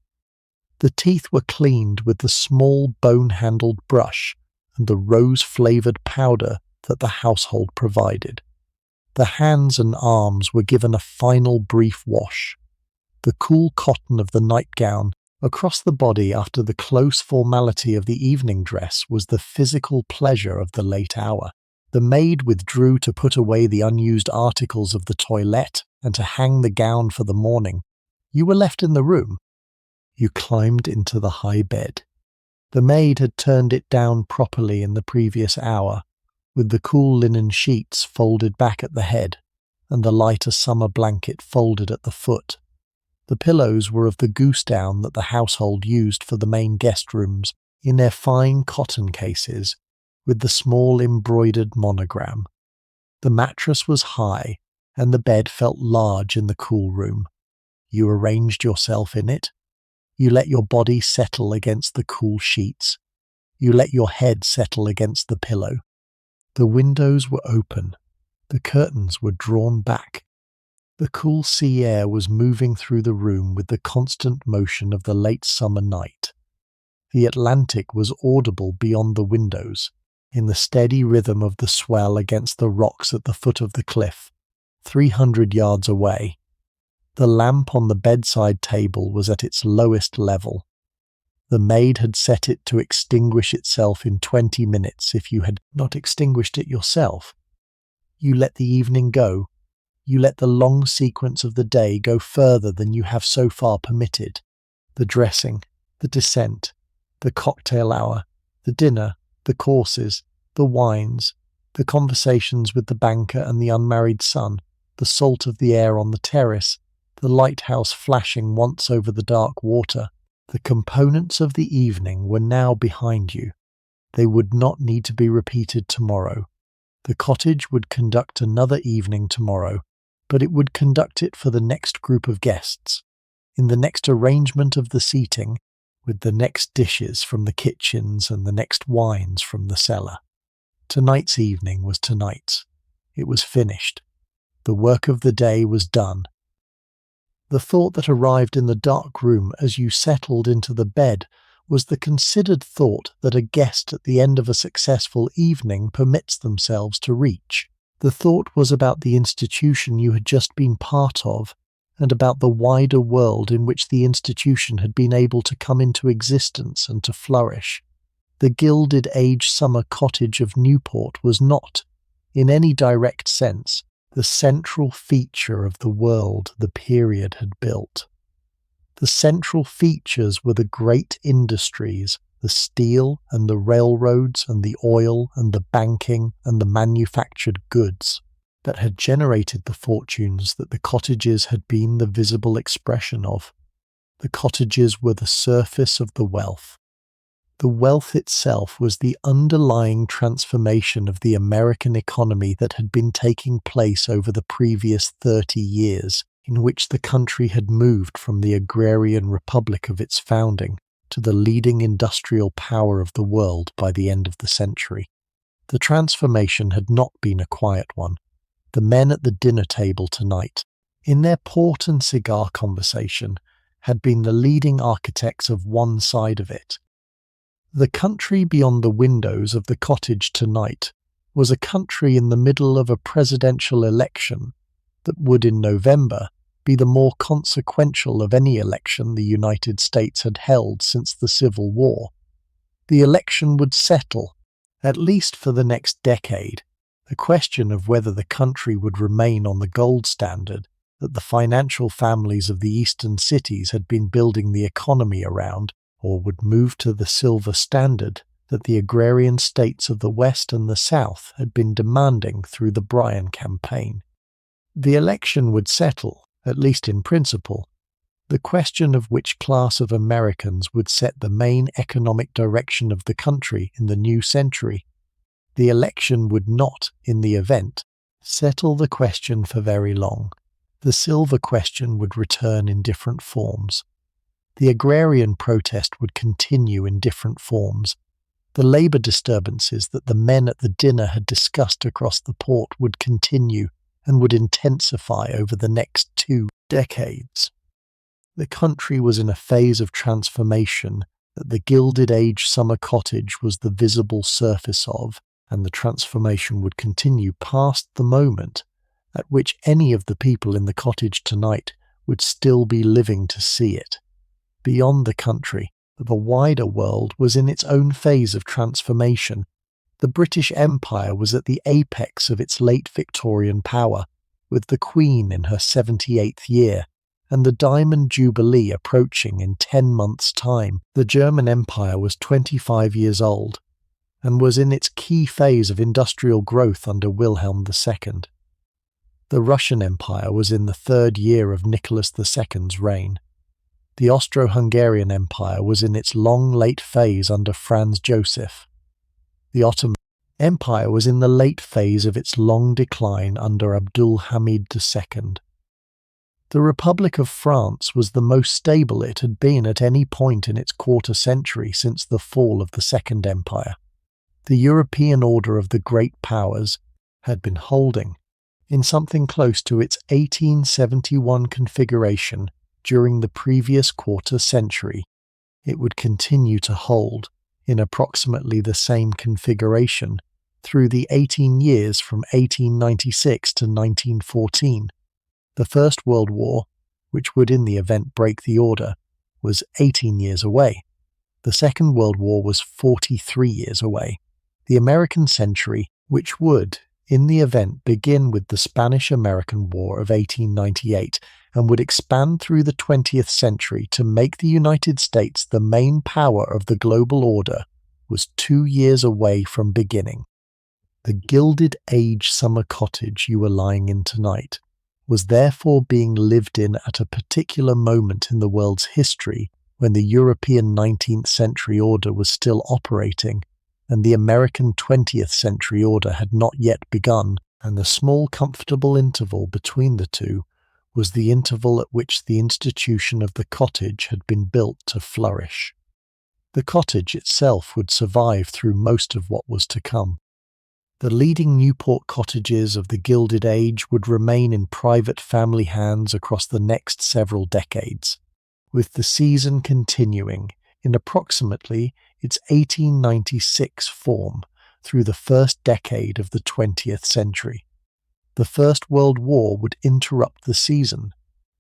The teeth were cleaned with the small bone-handled brush and the rose-flavoured powder that the household provided. The hands and arms were given a final brief wash. The cool cotton of the nightgown across the body after the close formality of the evening dress was the physical pleasure of the late hour. The maid withdrew to put away the unused articles of the toilette and to hang the gown for the morning. You were left in the room. You climbed into the high bed. The maid had turned it down properly in the previous hour, with the cool linen sheets folded back at the head, and the lighter summer blanket folded at the foot. The pillows were of the goose down that the household used for the main guest rooms, in their fine cotton cases, with the small embroidered monogram. The mattress was high, and the bed felt large in the cool room. You arranged yourself in it. You let your body settle against the cool sheets. You let your head settle against the pillow. The windows were open. The curtains were drawn back. The cool sea air was moving through the room with the constant motion of the late summer night. The Atlantic was audible beyond the windows, in the steady rhythm of the swell against the rocks at the foot of the cliff, 300 yards away. The lamp on the bedside table was at its lowest level. The maid had set it to extinguish itself in 20 minutes if you had not extinguished it yourself. You let the evening go. You let the long sequence of the day go further than you have so far permitted. The dressing, the descent, the cocktail hour, the dinner, the courses, the wines, the conversations with the banker and the unmarried son, the salt of the air on the terrace, the lighthouse flashing once over the dark water. The components of the evening were now behind you. They would not need to be repeated tomorrow. The cottage would conduct another evening tomorrow, but it would conduct it for the next group of guests, in the next arrangement of the seating, with the next dishes from the kitchens and the next wines from the cellar. Tonight's evening was tonight's. It was finished. The work of the day was done. The thought that arrived in the dark room as you settled into the bed was the considered thought that a guest at the end of a successful evening permits themselves to reach. The thought was about the institution you had just been part of, and about the wider world in which the institution had been able to come into existence and to flourish. The Gilded Age summer cottage of Newport was not, in any direct sense, the central feature of the world the period had built. The central features were the great industries, the steel and the railroads and the oil and the banking and the manufactured goods, that had generated the fortunes that the cottages had been the visible expression of. The cottages were the surface of the wealth. The wealth itself was the underlying transformation of the American economy that had been taking place over the previous 30 years, in which the country had moved from the agrarian republic of its founding to the leading industrial power of the world by the end of the century. The transformation had not been a quiet one. The men at the dinner table tonight, in their port and cigar conversation, had been the leading architects of one side of it. The country beyond the windows of the cottage tonight was a country in the middle of a presidential election that would in November be the more consequential of any election the United States had held since the Civil War. The election would settle, at least for the next decade, the question of whether the country would remain on the gold standard that the financial families of the eastern cities had been building the economy around, or would move to the silver standard that the agrarian states of the West and the South had been demanding through the Bryan campaign. The election would settle, at least in principle, the question of which class of Americans would set the main economic direction of the country in the new century. The election would not, in the event, settle the question for very long. The silver question would return in different forms. The agrarian protest would continue in different forms. The labour disturbances that the men at the dinner had discussed across the port would continue and would intensify over the next 2 decades. The country was in a phase of transformation that the Gilded Age summer cottage was the visible surface of, and the transformation would continue past the moment at which any of the people in the cottage tonight would still be living to see it. Beyond the country, the wider world was in its own phase of transformation. The British Empire was at the apex of its late Victorian power, with the Queen in her 78th year, and the Diamond Jubilee approaching in 10 months' time. The German Empire was 25 years old, and was in its key phase of industrial growth under Wilhelm II. The Russian Empire was in the 3rd year of Nicholas II's reign. The Austro-Hungarian Empire was in its long late phase under Franz Joseph. The Ottoman Empire was in the late phase of its long decline under Abdul Hamid II. The Republic of France was the most stable it had been at any point in its quarter century since the fall of the Second Empire. The European order of the great powers had been holding, in something close to its 1871 configuration during the previous quarter century. It would continue to hold, in approximately the same configuration, through the 18 years from 1896 to 1914. The First World War, which would in the event break the order, was 18 years away. The Second World War was 43 years away. The American century, which would, in the event, begin with the Spanish-American War of 1898 and would expand through the 20th century to make the United States the main power of the global order, was 2 years away from beginning. The Gilded Age summer cottage you were lying in tonight was therefore being lived in at a particular moment in the world's history when the European 19th century order was still operating and the American 20th century order had not yet begun, and the small comfortable interval between the two was the interval at which the institution of the cottage had been built to flourish. The cottage itself would survive through most of what was to come. The leading Newport cottages of the Gilded Age would remain in private family hands across the next several decades, with the season continuing in approximately its 1896 form through the first decade of the 20th century. The First World War would interrupt the season.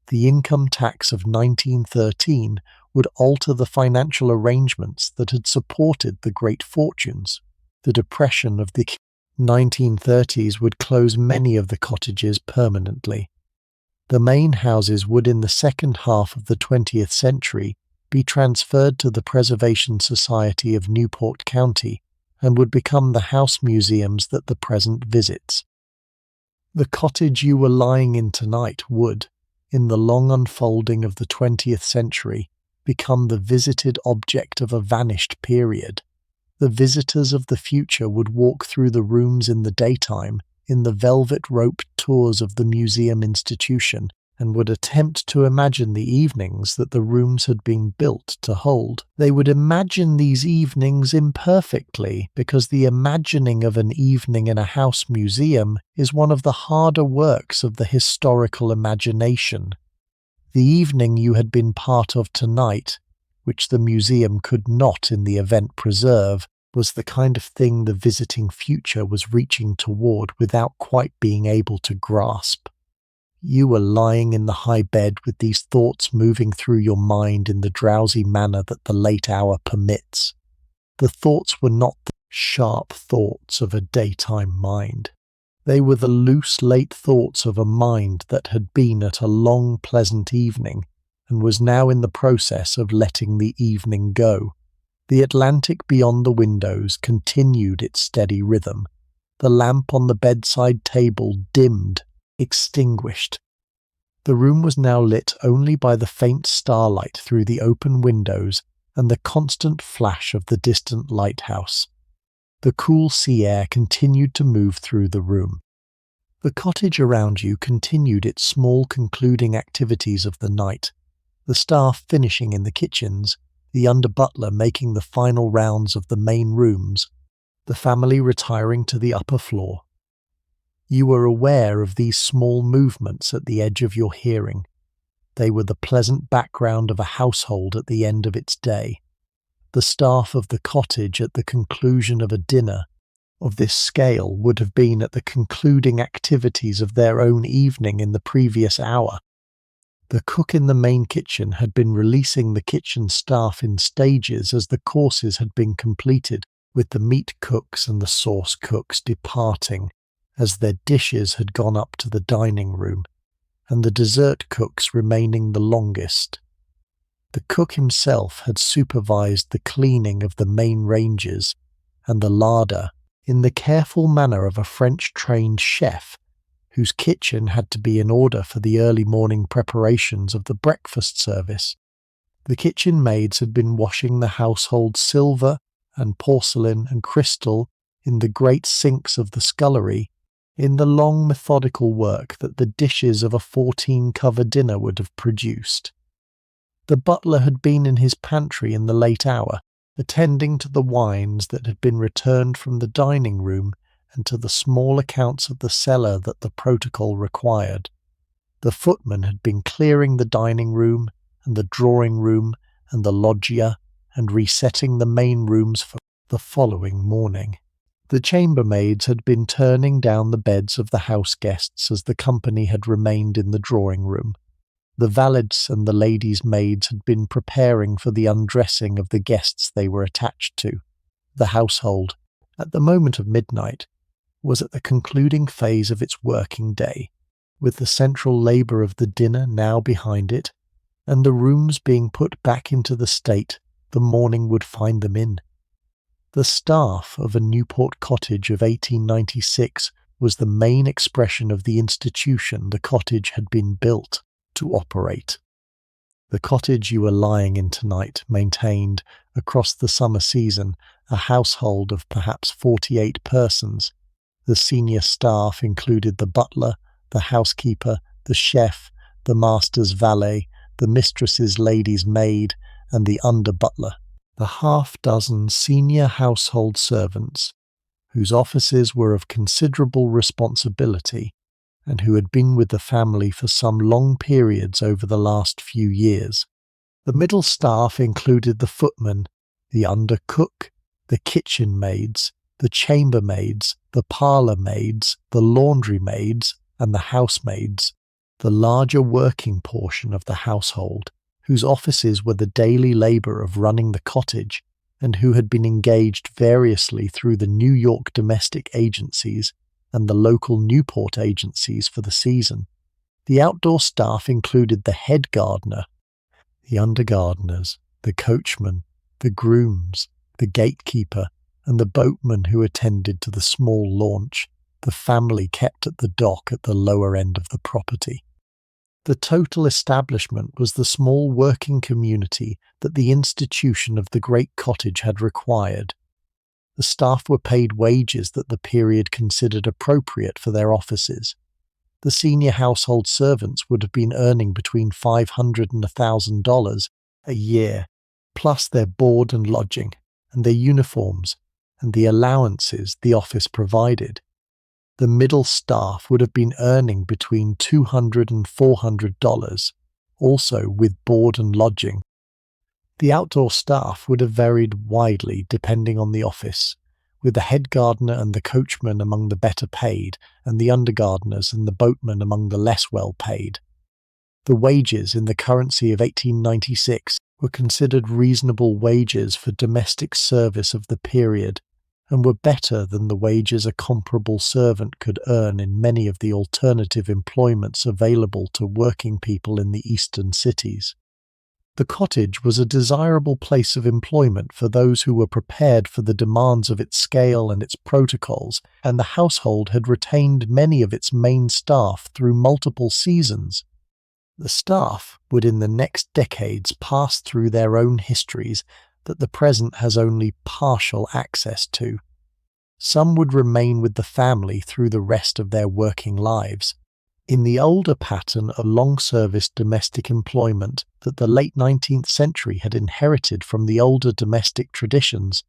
The income tax of 1913 would alter the financial arrangements that had supported the great fortunes. The Depression of the 1930s would close many of the cottages permanently. The main houses would in the second half of the 20th century be transferred to the Preservation Society of Newport County and would become the house museums that the present visits. The cottage you were lying in tonight would, in the long unfolding of the 20th century, become the visited object of a vanished period. The visitors of the future would walk through the rooms in the daytime, in the velvet-roped tours of the museum institution, and would attempt to imagine the evenings that the rooms had been built to hold. They would imagine these evenings imperfectly, because the imagining of an evening in a house museum is one of the harder works of the historical imagination. The evening you had been part of tonight, which the museum could not in the event preserve, was the kind of thing the visiting future was reaching toward without quite being able to grasp. You were lying in the high bed with these thoughts moving through your mind in the drowsy manner that the late hour permits. The thoughts were not the sharp thoughts of a daytime mind. They were the loose late thoughts of a mind that had been at a long pleasant evening and was now in the process of letting the evening go. The Atlantic beyond the windows continued its steady rhythm. The lamp on the bedside table dimmed, extinguished. The room was now lit only by the faint starlight through the open windows and the constant flash of the distant lighthouse. The cool sea air continued to move through the room. The cottage around you continued its small concluding activities of the night, the staff finishing in the kitchens, the under-butler making the final rounds of the main rooms, the family retiring to the upper floor. You were aware of these small movements at the edge of your hearing. They were the pleasant background of a household at the end of its day. The staff of the cottage at the conclusion of a dinner of this scale would have been at the concluding activities of their own evening in the previous hour. The cook in the main kitchen had been releasing the kitchen staff in stages as the courses had been completed, with the meat cooks and the sauce cooks departing as their dishes had gone up to the dining room, and the dessert cooks remaining the longest. The cook himself had supervised the cleaning of the main ranges and the larder in the careful manner of a French-trained chef, whose kitchen had to be in order for the early morning preparations of the breakfast service. The kitchen maids had been washing the household silver and porcelain and crystal in the great sinks of the scullery, in the long methodical work that the dishes of a 14-cover dinner would have produced. The butler had been in his pantry in the late hour, attending to the wines that had been returned from the dining room and to the small accounts of the cellar that the protocol required. The footman had been clearing the dining room and the drawing room and the loggia and resetting the main rooms for the following morning. The chambermaids had been turning down the beds of the house guests as the company had remained in the drawing room. The valets and the ladies' maids had been preparing for the undressing of the guests they were attached to. The household, at the moment of midnight, was at the concluding phase of its working day, with the central labour of the dinner now behind it, and the rooms being put back into the state the morning would find them in. The staff of a Newport cottage of 1896 was the main expression of the institution the cottage had been built to operate. The cottage you are lying in tonight maintained, across the summer season, a household of perhaps 48 persons. The senior staff included the butler, the housekeeper, the chef, the master's valet, the mistress's lady's maid, and the under-butler. The half-dozen senior household servants, whose offices were of considerable responsibility, and who had been with the family for some long periods over the last few years. The middle staff included the footman, the under-cook, the kitchen maids, the chambermaids, the parlour maids, the laundry maids, and the housemaids, the larger working portion of the household, whose offices were the daily labour of running the cottage, and who had been engaged variously through the New York domestic agencies and the local Newport agencies for the season. The outdoor staff included the head gardener, the under-gardeners, the coachman, the grooms, the gatekeeper, and the boatman who attended to the small launch the family kept at the dock at the lower end of the property. The total establishment was the small working community that the institution of the great cottage had required. The staff were paid wages that the period considered appropriate for their offices. The senior household servants would have been earning between $500 and $1,000 a year, plus their board and lodging, and their uniforms, and the allowances the office provided. The middle staff would have been earning between $200 and $400, also with board and lodging. The outdoor staff would have varied widely depending on the office, with the head gardener and the coachman among the better paid, and the under-gardeners and the boatmen among the less well paid. The wages in the currency of 1896 were considered reasonable wages for domestic service of the period, and were better than the wages a comparable servant could earn in many of the alternative employments available to working people in the eastern cities. The cottage was a desirable place of employment for those who were prepared for the demands of its scale and its protocols, and the household had retained many of its main staff through multiple seasons. The staff would in the next decades pass through their own histories that the present has only partial access to. Some would remain with the family through the rest of their working lives. In the older pattern of long-service domestic employment that the late 19th century had inherited from the older domestic traditions,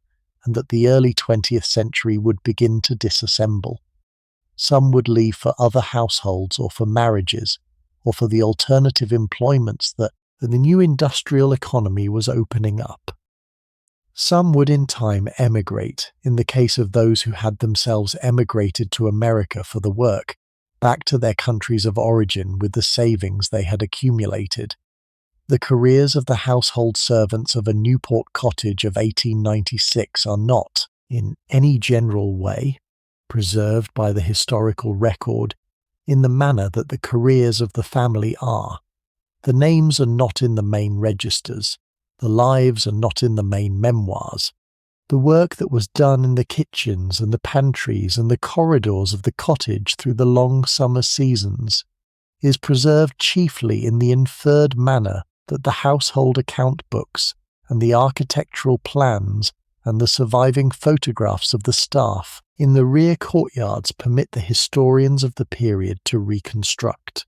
and that the early 20th century would begin to disassemble. Some would leave for other households or for marriages, or for the alternative employments that the new industrial economy was opening up. Some would in time emigrate, in the case of those who had themselves emigrated to America for the work, back to their countries of origin with the savings they had accumulated. The careers of the household servants of a Newport cottage of 1896 are not, in any general way, preserved by the historical record in the manner that the careers of the family are. The names are not in the main registers. The lives are not in the main memoirs. The work that was done in the kitchens and the pantries and the corridors of the cottage through the long summer seasons is preserved chiefly in the inferred manner that the household account books and the architectural plans and the surviving photographs of the staff in the rear courtyards permit the historians of the period to reconstruct.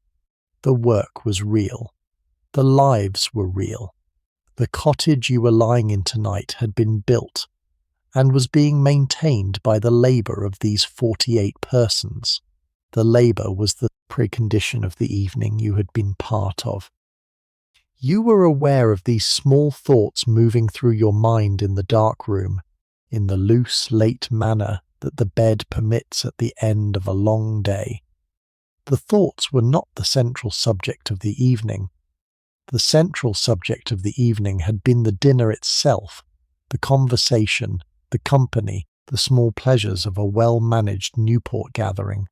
The work was real. The lives were real. The cottage you were lying in tonight had been built. and was being maintained by the labour of these 48 persons. The labour was the precondition of the evening you had been part of. You were aware of these small thoughts moving through your mind in the dark room, in the loose, late manner that the bed permits at the end of a long day. The thoughts were not the central subject of the evening. The central subject of the evening had been the dinner itself, the conversation, the company, the small pleasures of a well-managed Newport gathering.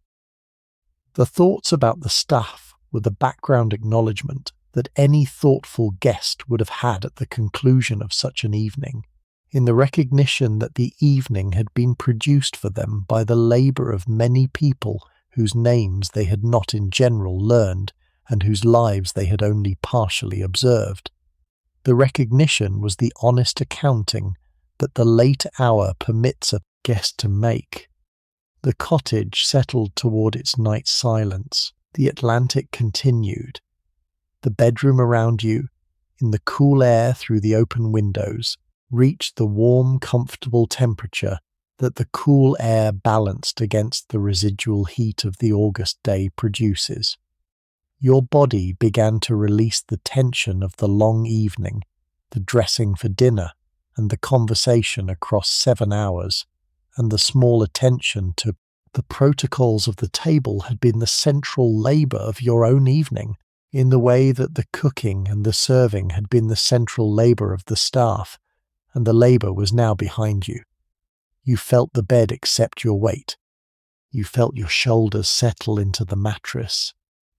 The thoughts about the stuff were the background acknowledgement that any thoughtful guest would have had at the conclusion of such an evening, in the recognition that the evening had been produced for them by the labour of many people whose names they had not in general learned, and whose lives they had only partially observed. The recognition was the honest accounting that the late hour permits a guest to make. The cottage settled toward its night silence. The Atlantic continued. The bedroom around you, in the cool air through the open windows, reached the warm, comfortable temperature that the cool air balanced against the residual heat of the August day produces. Your body began to release the tension of the long evening, the dressing for dinner, and the conversation across 7 hours, and the small attention to the protocols of the table had been the central labour of your own evening, in the way that the cooking and the serving had been the central labour of the staff, and the labour was now behind you. You felt the bed accept your weight. You felt your shoulders settle into the mattress.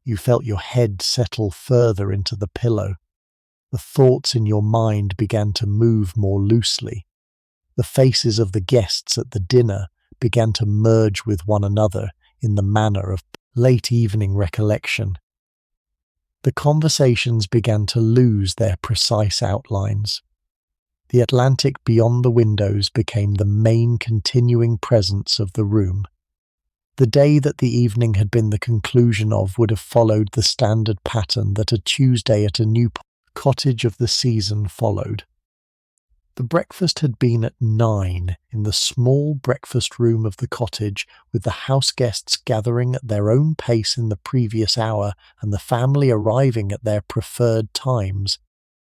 You felt your head settle further into the pillow. The thoughts in your mind began to move more loosely. The faces of the guests at the dinner began to merge with one another in the manner of late evening recollection. The conversations began to lose their precise outlines. The Atlantic beyond the windows became the main continuing presence of the room. The day that the evening had been the conclusion of would have followed the standard pattern that a Tuesday at a Newport cottage of the season followed. The breakfast had been at 9 in the small breakfast room of the cottage, with the house guests gathering at their own pace in the previous hour and the family arriving at their preferred times,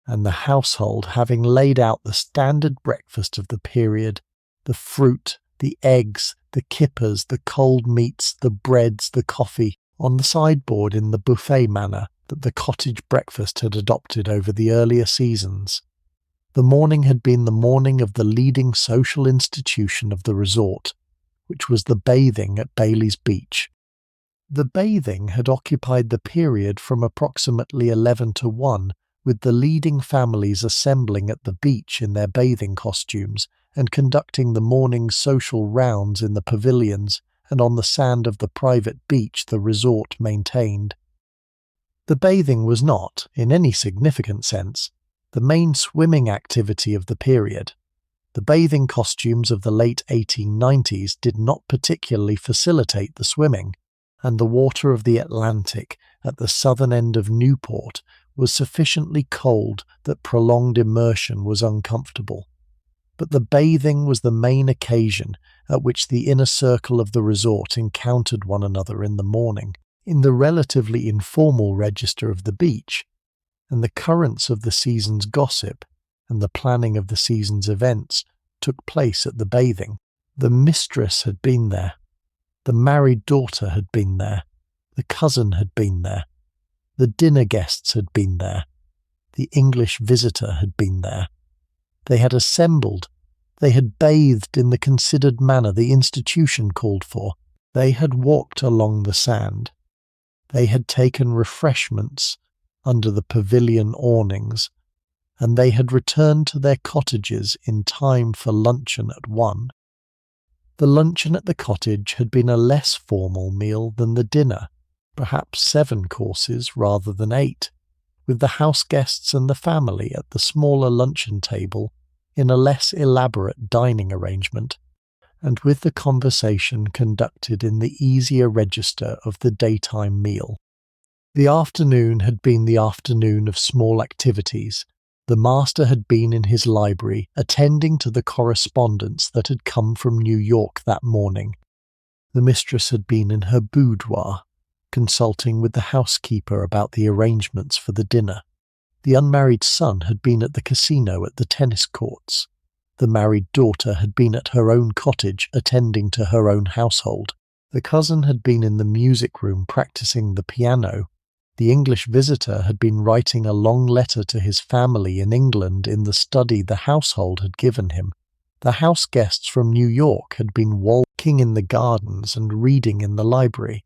and the household having laid out the standard breakfast of the period, the fruit, the eggs, the kippers, the cold meats, the breads, the coffee, on the sideboard in the buffet manner that the cottage breakfast had adopted over the earlier seasons. The morning had been the morning of the leading social institution of the resort, which was the bathing at Bailey's Beach. The bathing had occupied the period from approximately 11 to 1, with the leading families assembling at the beach in their bathing costumes and conducting the morning's social rounds in the pavilions and on the sand of the private beach the resort maintained. The bathing was not, in any significant sense, the main swimming activity of the period. The bathing costumes of the late 1890s did not particularly facilitate the swimming, and the water of the Atlantic at the southern end of Newport was sufficiently cold that prolonged immersion was uncomfortable. But the bathing was the main occasion at which the inner circle of the resort encountered one another in the morning, in the relatively informal register of the beach, and the currents of the season's gossip and the planning of the season's events took place at the bathing. The mistress had been there. The married daughter had been there. The cousin had been there. The dinner guests had been there. The English visitor had been there. They had assembled. They had bathed in the considered manner the institution called for. They had walked along the sand. They had taken refreshments under the pavilion awnings, and they had returned to their cottages in time for luncheon at 1. The luncheon at the cottage had been a less formal meal than the dinner, perhaps 7 courses rather than 8, with the house guests and the family at the smaller luncheon table in a less elaborate dining arrangement, and with the conversation conducted in the easier register of the daytime meal. The afternoon had been the afternoon of small activities, The master had been in his library, attending to the correspondence that had come from New York that morning. The mistress had been in her boudoir, consulting with the housekeeper about the arrangements for the dinner. The unmarried son had been at the casino at the tennis courts. The married daughter had been at her own cottage, attending to her own household. The cousin had been in the music room practicing the piano. The English visitor had been writing a long letter to his family in England in the study the household had given him. The house guests from New York had been walking in the gardens and reading in the library.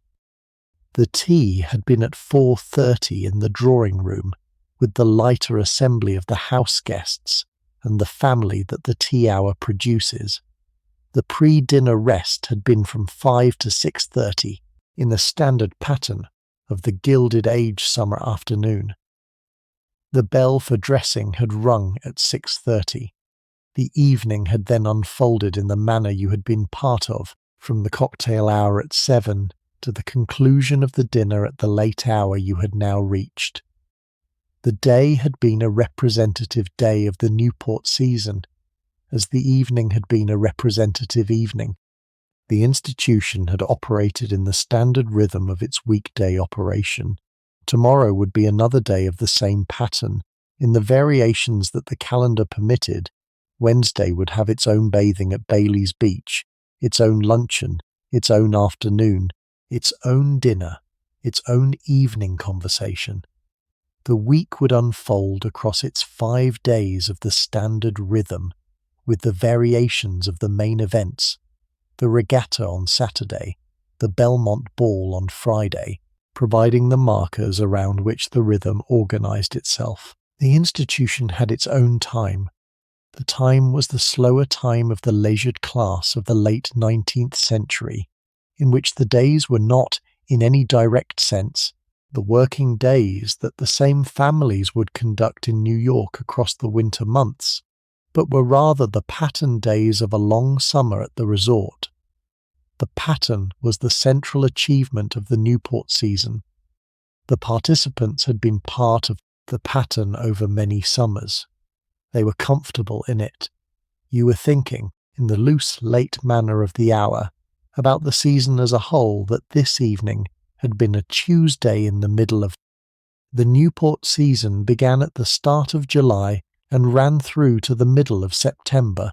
The tea had been at 4:30 in the drawing room, with the lighter assembly of the house guests and the family that the tea hour produces. The pre-dinner rest had been from 5 to 6:30 in the standard pattern of the Gilded Age summer afternoon. The bell for dressing had rung at 6:30. The evening had then unfolded in the manner you had been part of, from the cocktail hour at 7 to the conclusion of the dinner at the late hour you had now reached. The day had been a representative day of the Newport season, as the evening had been a representative evening. The institution had operated in the standard rhythm of its weekday operation. Tomorrow would be another day of the same pattern. In the variations that the calendar permitted, Wednesday would have its own bathing at Bailey's Beach, its own luncheon, its own afternoon, its own dinner, its own evening conversation. The week would unfold across its 5 days of the standard rhythm, with the variations of the main events: the regatta on Saturday, the Belmont Ball on Friday, providing the markers around which the rhythm organized itself. The institution had its own time. The time was the slower time of the leisured class of the late 19th century, in which the days were not, in any direct sense, the working days that the same families would conduct in New York across the winter months, but were rather the pattern days of a long summer at the resort. The pattern was the central achievement of the Newport season. The participants had been part of the pattern over many summers. They were comfortable in it. You were thinking, in the loose, late manner of the hour, about the season as a whole, that this evening had been a Tuesday in the middle of. The Newport season began at the start of July and ran through to the middle of September,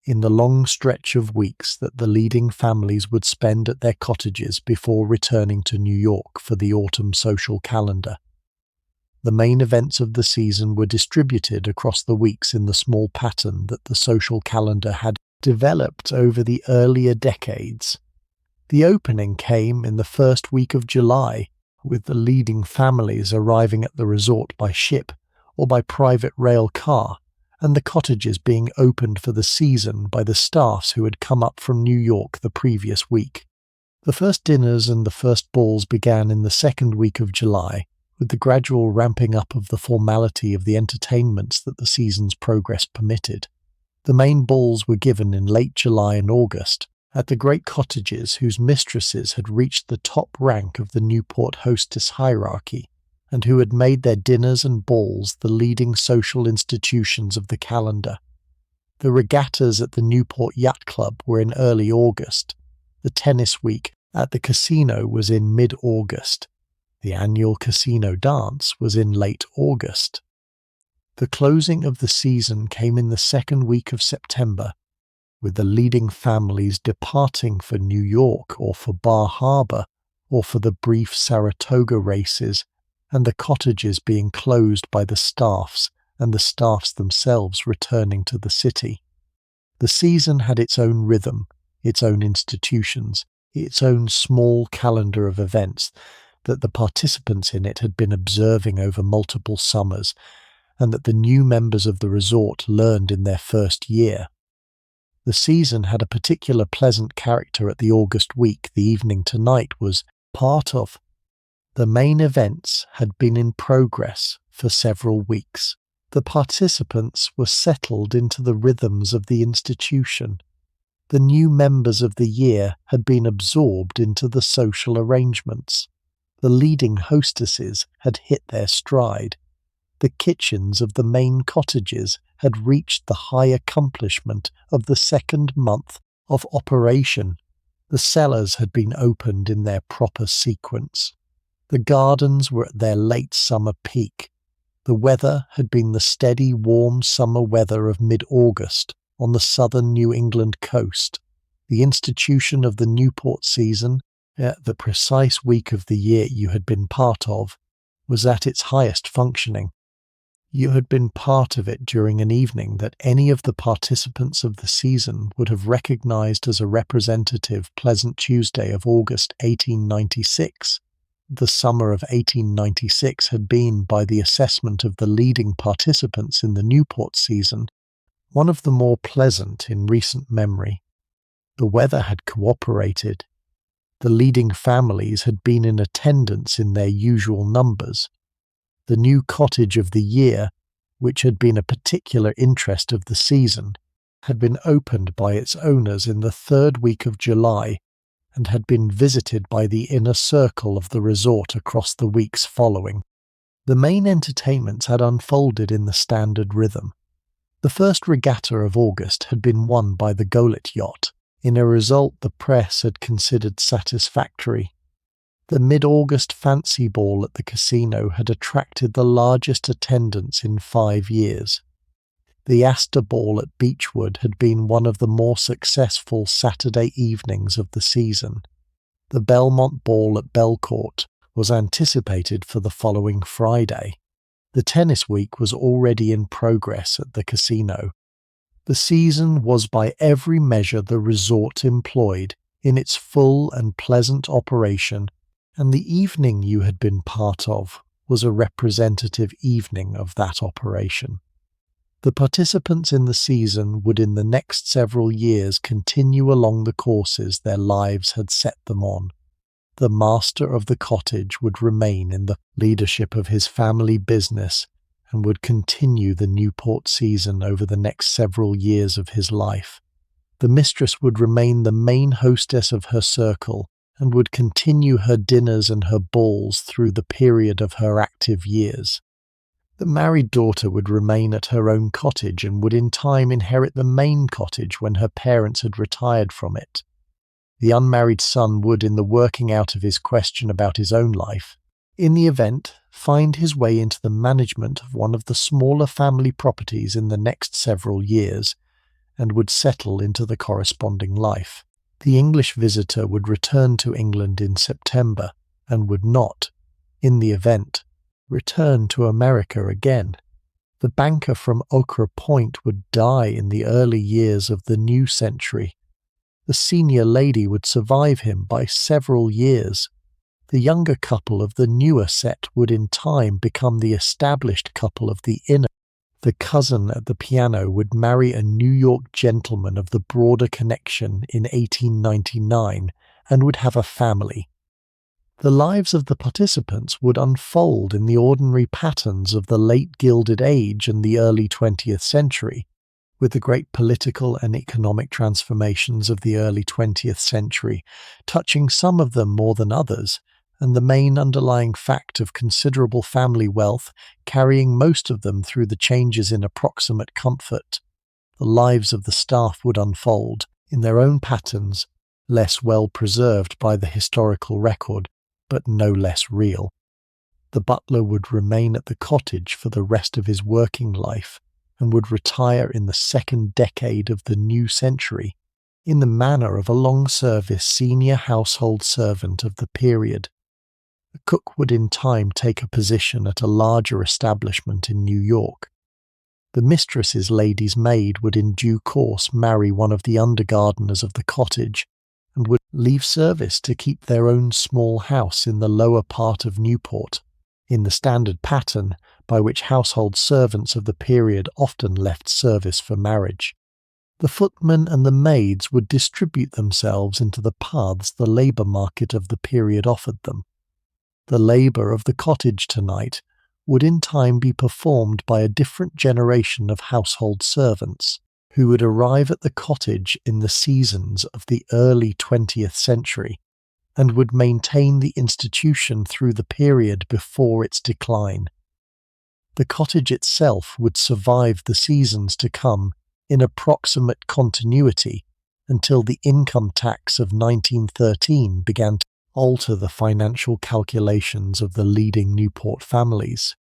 in the long stretch of weeks that the leading families would spend at their cottages before returning to New York for the autumn social calendar. The main events of the season were distributed across the weeks in the small pattern that the social calendar had developed over the earlier decades. The opening came in the first week of July, with the leading families arriving at the resort by ship or by private rail car, and the cottages being opened for the season by the staffs who had come up from New York the previous week. The first dinners and the first balls began in the second week of July, with the gradual ramping up of the formality of the entertainments that the season's progress permitted. The main balls were given in late July and August, at the great cottages whose mistresses had reached the top rank of the Newport hostess hierarchy, and who had made their dinners and balls the leading social institutions of the calendar. The regattas at the Newport Yacht Club were in early August. The tennis week at the casino was in mid-August. The annual casino dance was in late August. The closing of the season came in the second week of September, with the leading families departing for New York or for Bar Harbor or for the brief Saratoga races, and the cottages being closed by the staffs and the staffs themselves returning to the city. The season had its own rhythm, its own institutions, its own small calendar of events that the participants in it had been observing over multiple summers, and that the new members of the resort learned in their first year. The season had a particular pleasant character at the August week the evening to night was part of. The main events had been in progress for several weeks. The participants were settled into the rhythms of the institution. The new members of the year had been absorbed into the social arrangements. The leading hostesses had hit their stride. The kitchens of the main cottages had reached the high accomplishment of the second month of operation. The cellars had been opened in their proper sequence. The gardens were at their late summer peak. The weather had been the steady, warm summer weather of mid-August on the southern New England coast. The institution of the Newport season, at the precise week of the year you had been part of, was at its highest functioning. You had been part of it during an evening that any of the participants of the season would have recognized as a representative pleasant Tuesday of August 1896. The summer of 1896 had been, by the assessment of the leading participants in the Newport season, one of the more pleasant in recent memory. The weather had cooperated. The leading families had been in attendance in their usual numbers. The new cottage of the year, which had been a particular interest of the season, had been opened by its owners in the third week of July and had been visited by the inner circle of the resort across the weeks following. The main entertainments had unfolded in the standard rhythm. The first regatta of August had been won by the Gilded yacht, in a result the press had considered satisfactory. The mid-August fancy ball at the casino had attracted the largest attendance in 5 years. The Astor Ball at Beechwood had been one of the more successful Saturday evenings of the season. The Belmont Ball at Belcourt was anticipated for the following Friday. The tennis week was already in progress at the casino. The season was by every measure the resort employed in its full and pleasant operation, and the evening you had been part of was a representative evening of that operation. The participants in the season would in the next several years continue along the courses their lives had set them on. The master of the cottage would remain in the leadership of his family business and would continue the Newport season over the next several years of his life. The mistress would remain the main hostess of her circle and would continue her dinners and her balls through the period of her active years. The married daughter would remain at her own cottage and would in time inherit the main cottage when her parents had retired from it. The unmarried son would, in the working out of his question about his own life, in the event, find his way into the management of one of the smaller family properties in the next several years, and would settle into the corresponding life. The English visitor would return to England in September, and would not, in the event, return to America again. The banker from Ochre Point would die in the early years of the new century. The senior lady would survive him by several years. The younger couple of the newer set would in time become the established couple of the inner. The cousin at the piano would marry a New York gentleman of the broader connection in 1899 and would have a family. The lives of the participants would unfold in the ordinary patterns of the late Gilded Age and the early 20th century, with the great political and economic transformations of the early 20th century, touching some of them more than others, and the main underlying fact of considerable family wealth carrying most of them through the changes in approximate comfort. The lives of the staff would unfold, in their own patterns, less well preserved by the historical record, but no less real. The butler would remain at the cottage for the rest of his working life, and would retire in the second decade of the new century, in the manner of a long-service senior household servant of the period. The cook would in time take a position at a larger establishment in New York. The mistress's lady's maid would in due course marry one of the under-gardeners of the cottage, and would leave service to keep their own small house in the lower part of Newport, in the standard pattern by which household servants of the period often left service for marriage. The footmen and the maids would distribute themselves into the paths the labour market of the period offered them. The labour of the cottage tonight would in time be performed by a different generation of household servants, who would arrive at the cottage in the seasons of the early 20th century, and would maintain the institution through the period before its decline. The cottage itself would survive the seasons to come in approximate continuity until the income tax of 1913 began to alter the financial calculations of the leading Newport families.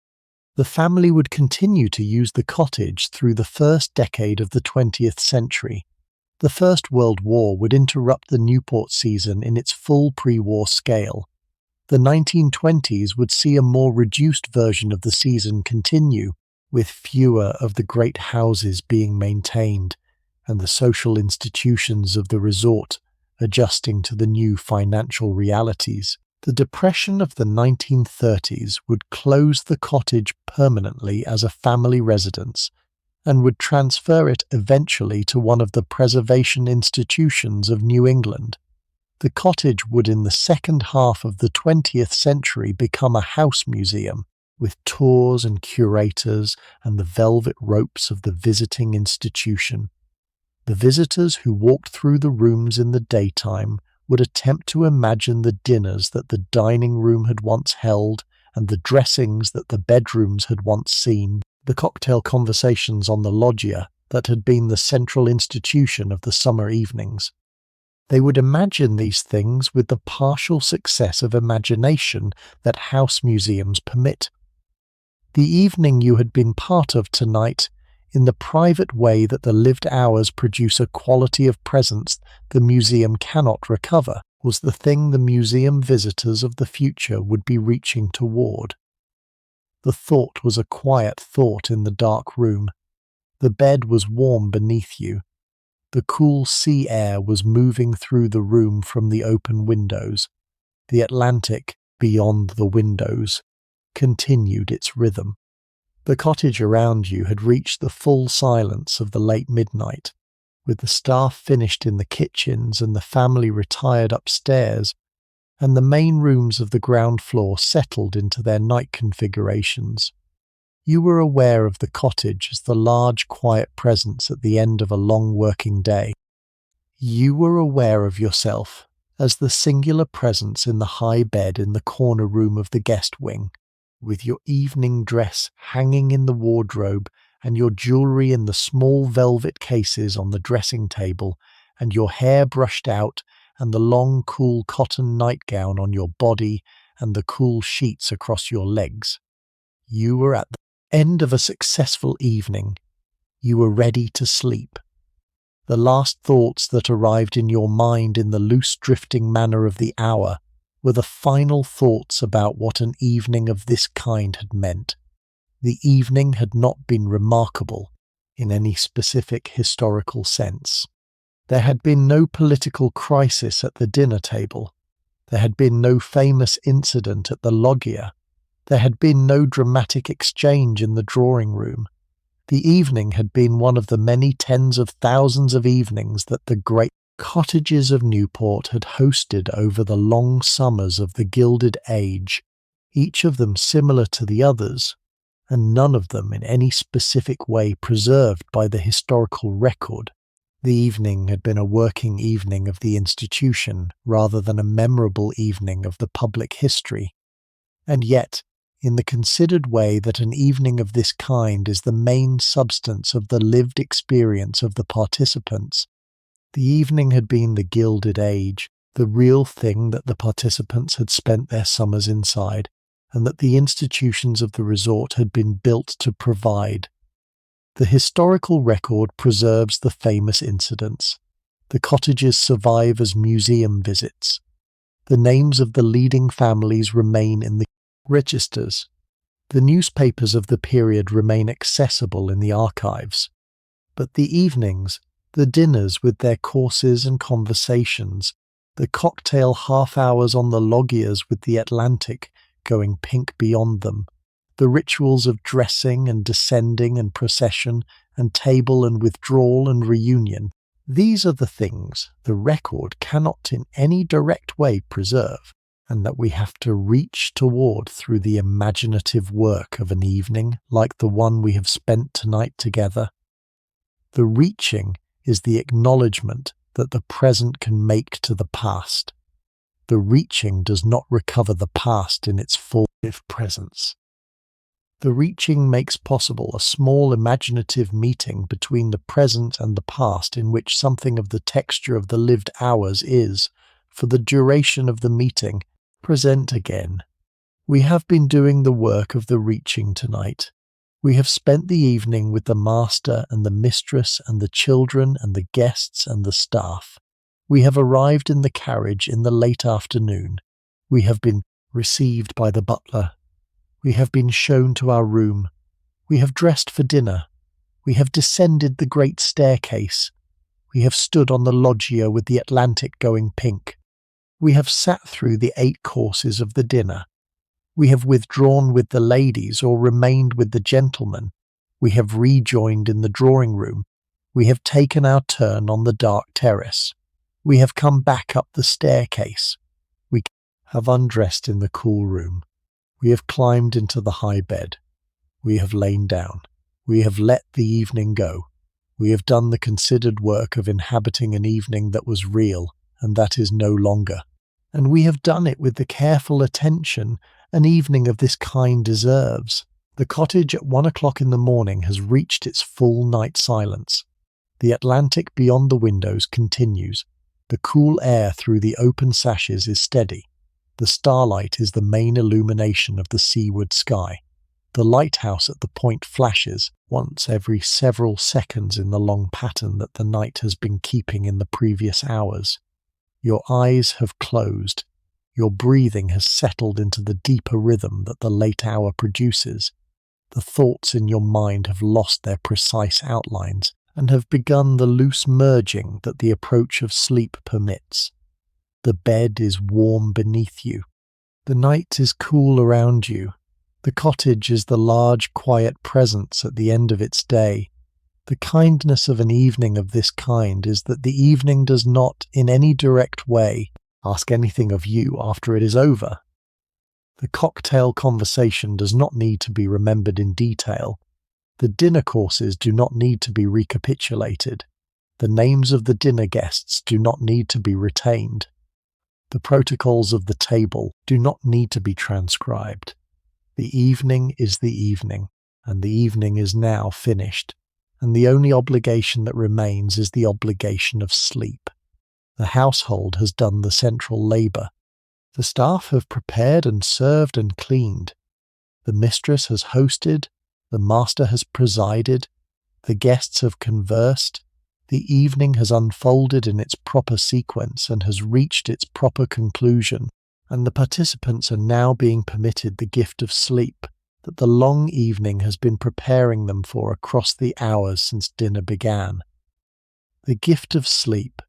The family would continue to use the cottage through the first decade of the 20th century. The First World War would interrupt the Newport season in its full pre-war scale. The 1920s would see a more reduced version of the season continue, with fewer of the great houses being maintained, and the social institutions of the resort adjusting to the new financial realities. The Depression of the 1930s would close the cottage permanently as a family residence and would transfer it eventually to one of the preservation institutions of New England. The cottage would in the second half of the 20th century become a house museum, with tours and curators and the velvet ropes of the visiting institution. The visitors who walked through the rooms in the daytime would attempt to imagine the dinners that the dining room had once held and the dressings that the bedrooms had once seen, the cocktail conversations on the loggia that had been the central institution of the summer evenings. They would imagine these things with the partial success of imagination that house museums permit. The evening you had been part of tonight, in the private way that the lived hours produce a quality of presence the museum cannot recover, was the thing the museum visitors of the future would be reaching toward. The thought was a quiet thought in the dark room. The bed was warm beneath you. The cool sea air was moving through the room from the open windows. The Atlantic, beyond the windows, continued its rhythm. The cottage around you had reached the full silence of the late midnight, with the staff finished in the kitchens and the family retired upstairs, and the main rooms of the ground floor settled into their night configurations. You were aware of the cottage as the large, quiet presence at the end of a long working day. You were aware of yourself as the singular presence in the high bed in the corner room of the guest wing, with your evening dress hanging in the wardrobe and your jewellery in the small velvet cases on the dressing table, and your hair brushed out and the long, cool cotton nightgown on your body and the cool sheets across your legs. You were at the end of a successful evening. You were ready to sleep. The last thoughts that arrived in your mind in the loose drifting manner of the hour were the final thoughts about what an evening of this kind had meant. The evening had not been remarkable in any specific historical sense. There had been no political crisis at the dinner table. There had been no famous incident at the loggia. There had been no dramatic exchange in the drawing room. The evening had been one of the many tens of thousands of evenings that the great cottages of Newport had hosted over the long summers of the Gilded Age, each of them similar to the others, and none of them in any specific way preserved by the historical record. The evening had been a working evening of the institution rather than a memorable evening of the public history. And yet, in the considered way that an evening of this kind is the main substance of the lived experience of the participants, the evening had been the Gilded Age, the real thing that the participants had spent their summers inside, and that the institutions of the resort had been built to provide. The historical record preserves the famous incidents. The cottages survive as museum visits. The names of the leading families remain in the registers. The newspapers of the period remain accessible in the archives. But the evenings, the dinners with their courses and conversations, the cocktail half-hours on the loggias with the Atlantic going pink beyond them, the rituals of dressing and descending and procession and table and withdrawal and reunion, these are the things the record cannot in any direct way preserve, and that we have to reach toward through the imaginative work of an evening like the one we have spent tonight together. The reaching is the acknowledgement that the present can make to the past. The reaching does not recover the past in its full presence. The reaching makes possible a small imaginative meeting between the present and the past in which something of the texture of the lived hours is, for the duration of the meeting, present again. We have been doing the work of the reaching tonight. We have spent the evening with the master and the mistress and the children and the guests and the staff. We have arrived in the carriage in the late afternoon. We have been received by the butler. We have been shown to our room. We have dressed for dinner. We have descended the great staircase. We have stood on the loggia with the Atlantic going pink. We have sat through the 8 courses of the dinner. We have withdrawn with the ladies or remained with the gentlemen. We have rejoined in the drawing room. We have taken our turn on the dark terrace. We have come back up the staircase. We have undressed in the cool room. We have climbed into the high bed. We have lain down. We have let the evening go. We have done the considered work of inhabiting an evening that was real and that is no longer. And we have done it with the careful attention an evening of this kind deserves. The cottage at 1 o'clock in the morning has reached its full night silence. The Atlantic beyond the windows continues. The cool air through the open sashes is steady. The starlight is the main illumination of the seaward sky. The lighthouse at the point flashes once every several seconds in the long pattern that the night has been keeping in the previous hours. Your eyes have closed. Your breathing has settled into the deeper rhythm that the late hour produces. The thoughts in your mind have lost their precise outlines and have begun the loose merging that the approach of sleep permits. The bed is warm beneath you. The night is cool around you. The cottage is the large, quiet presence at the end of its day. The kindness of an evening of this kind is that the evening does not, in any direct way, ask anything of you after it is over. The cocktail conversation does not need to be remembered in detail. The dinner courses do not need to be recapitulated. The names of the dinner guests do not need to be retained. The protocols of the table do not need to be transcribed. The evening is the evening, and the evening is now finished, and the only obligation that remains is the obligation of sleep. The household has done the central labour. The staff have prepared and served and cleaned. The mistress has hosted, the master has presided, the guests have conversed. The evening has unfolded in its proper sequence and has reached its proper conclusion, and the participants are now being permitted the gift of sleep that the long evening has been preparing them for across the hours since dinner began. The gift of sleep,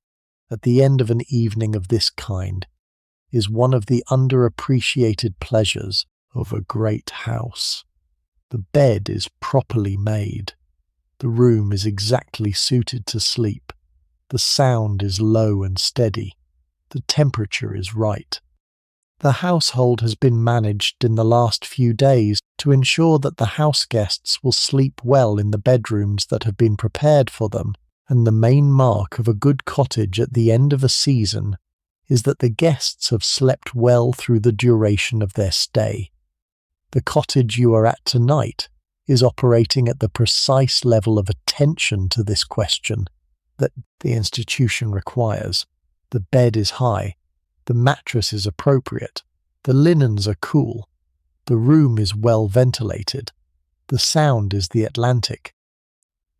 at the end of an evening of this kind, is one of the underappreciated pleasures of a great house. The bed is properly made. The room is exactly suited to sleep. The sound is low and steady. The temperature is right. The household has been managed in the last few days to ensure that the house guests will sleep well in the bedrooms that have been prepared for them, and the main mark of a good cottage at the end of a season is that the guests have slept well through the duration of their stay. The cottage you are at tonight is operating at the precise level of attention to this question that the institution requires. The bed is high, the mattress is appropriate, the linens are cool, the room is well ventilated, the sound is the Atlantic.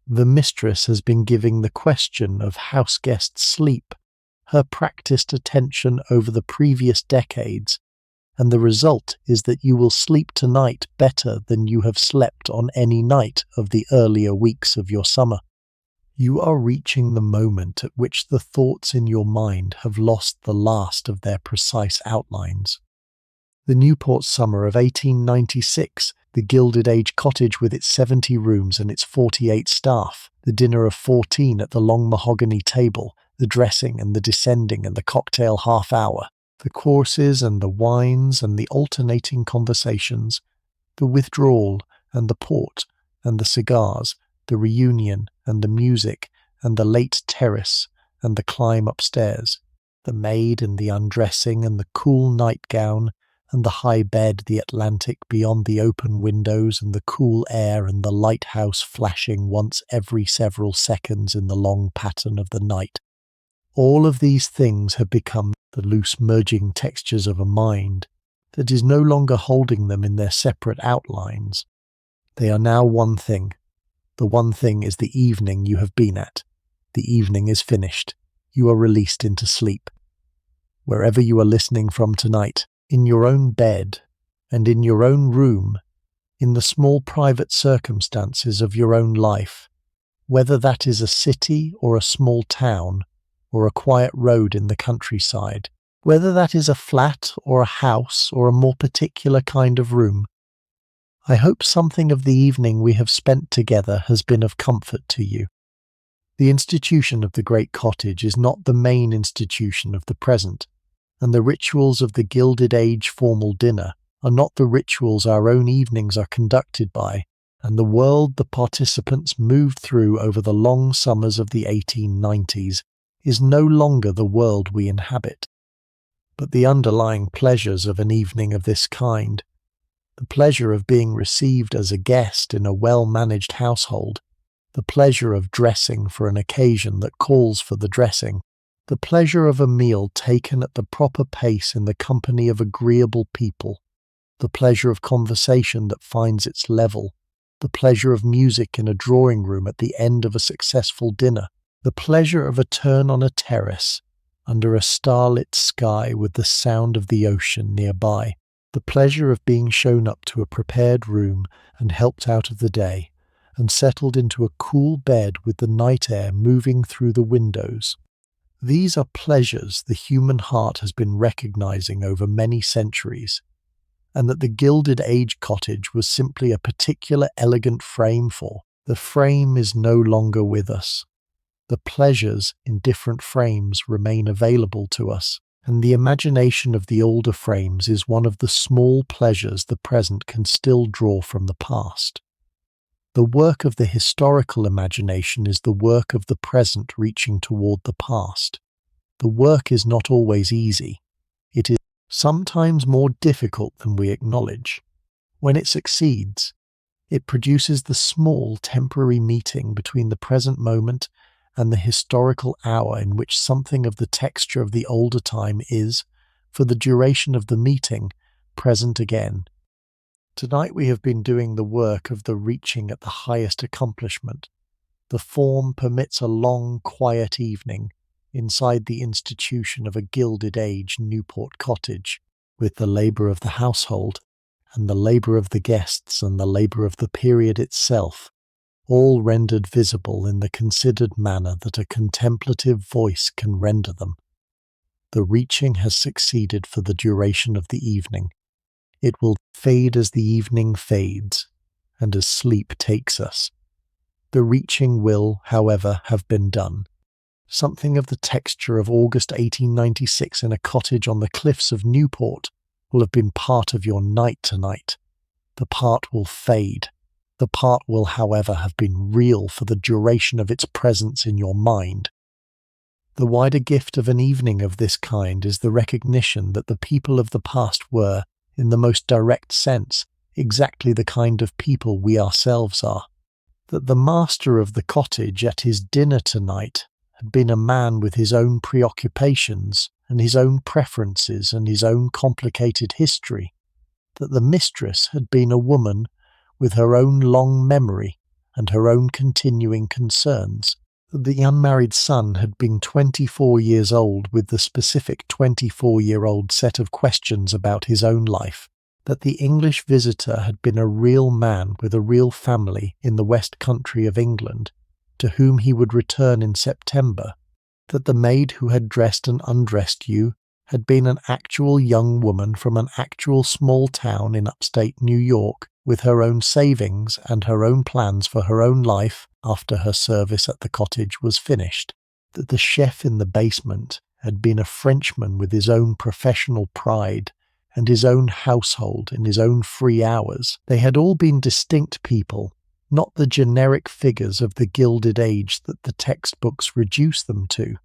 The mistress has been giving the question of house guests' sleep her practiced attention over the previous decades, and the result is that you will sleep tonight better than you have slept on any night of the earlier weeks of your summer. You are reaching the moment at which the thoughts in your mind have lost the last of their precise outlines. The Newport summer of 1896, the Gilded Age cottage with its 70 rooms and its 48 staff, the dinner of 14 at the long mahogany table, the dressing and the descending and the cocktail half-hour, the courses and the wines and the alternating conversations, the withdrawal and the port and the cigars, the reunion and the music and the late terrace and the climb upstairs, the maid and the undressing and the cool nightgown and the high bed, the Atlantic beyond the open windows, and the cool air, and the lighthouse flashing once every several seconds in the long pattern of the night. All of these things have become the loose merging textures of a mind that is no longer holding them in their separate outlines. They are now one thing. The one thing is the evening you have been at. The evening is finished. You are released into sleep. Wherever you are listening from tonight, in your own bed, and in your own room, in the small private circumstances of your own life, whether that is a city or a small town, or a quiet road in the countryside, whether that is a flat or a house or a more particular kind of room, I hope something of the evening we have spent together has been of comfort to you. The institution of the great cottage is not the main institution of the present, and the rituals of the Gilded Age formal dinner are not the rituals our own evenings are conducted by, and the world the participants moved through over the long summers of the 1890s is no longer the world we inhabit. But the underlying pleasures of an evening of this kind, the pleasure of being received as a guest in a well-managed household, the pleasure of dressing for an occasion that calls for the dressing, the pleasure of a meal taken at the proper pace in the company of agreeable people, the pleasure of conversation that finds its level, the pleasure of music in a drawing room at the end of a successful dinner, the pleasure of a turn on a terrace under a starlit sky with the sound of the ocean nearby, the pleasure of being shown up to a prepared room and helped out of the day, and settled into a cool bed with the night air moving through the windows. These are pleasures the human heart has been recognizing over many centuries, and that the Gilded Age cottage was simply a particular elegant frame for. The frame is no longer with us. The pleasures in different frames remain available to us, and the imagination of the older frames is one of the small pleasures the present can still draw from the past. The work of the historical imagination is the work of the present reaching toward the past. The work is not always easy. It is sometimes more difficult than we acknowledge. When it succeeds, it produces the small temporary meeting between the present moment and the historical hour in which something of the texture of the older time is, for the duration of the meeting, present again. Tonight we have been doing the work of the reaching at the highest accomplishment. The form permits a long, quiet evening inside the institution of a Gilded Age Newport cottage, with the labour of the household, and the labour of the guests, and the labour of the period itself, all rendered visible in the considered manner that a contemplative voice can render them. The reaching has succeeded for the duration of the evening. It will fade as the evening fades, and as sleep takes us. The reaching will, however, have been done. Something of the texture of August 1896 in a cottage on the cliffs of Newport will have been part of your night tonight. The part will fade. The part will, however, have been real for the duration of its presence in your mind. The wider gift of an evening of this kind is the recognition that the people of the past were, in the most direct sense, exactly the kind of people we ourselves are. That the master of the cottage at his dinner tonight had been a man with his own preoccupations and his own preferences and his own complicated history. That the mistress had been a woman with her own long memory and her own continuing concerns. That the unmarried son had been 24 years old with the specific 24-year-old set of questions about his own life. That the English visitor had been a real man with a real family in the West Country of England, to whom he would return in September. That the maid who had dressed and undressed you had been an actual young woman from an actual small town in upstate New York, with her own savings and her own plans for her own life after her service at the cottage was finished. That the chef in the basement had been a Frenchman with his own professional pride and his own household in his own free hours. They had all been distinct people, not the generic figures of the Gilded Age that the textbooks reduce them to.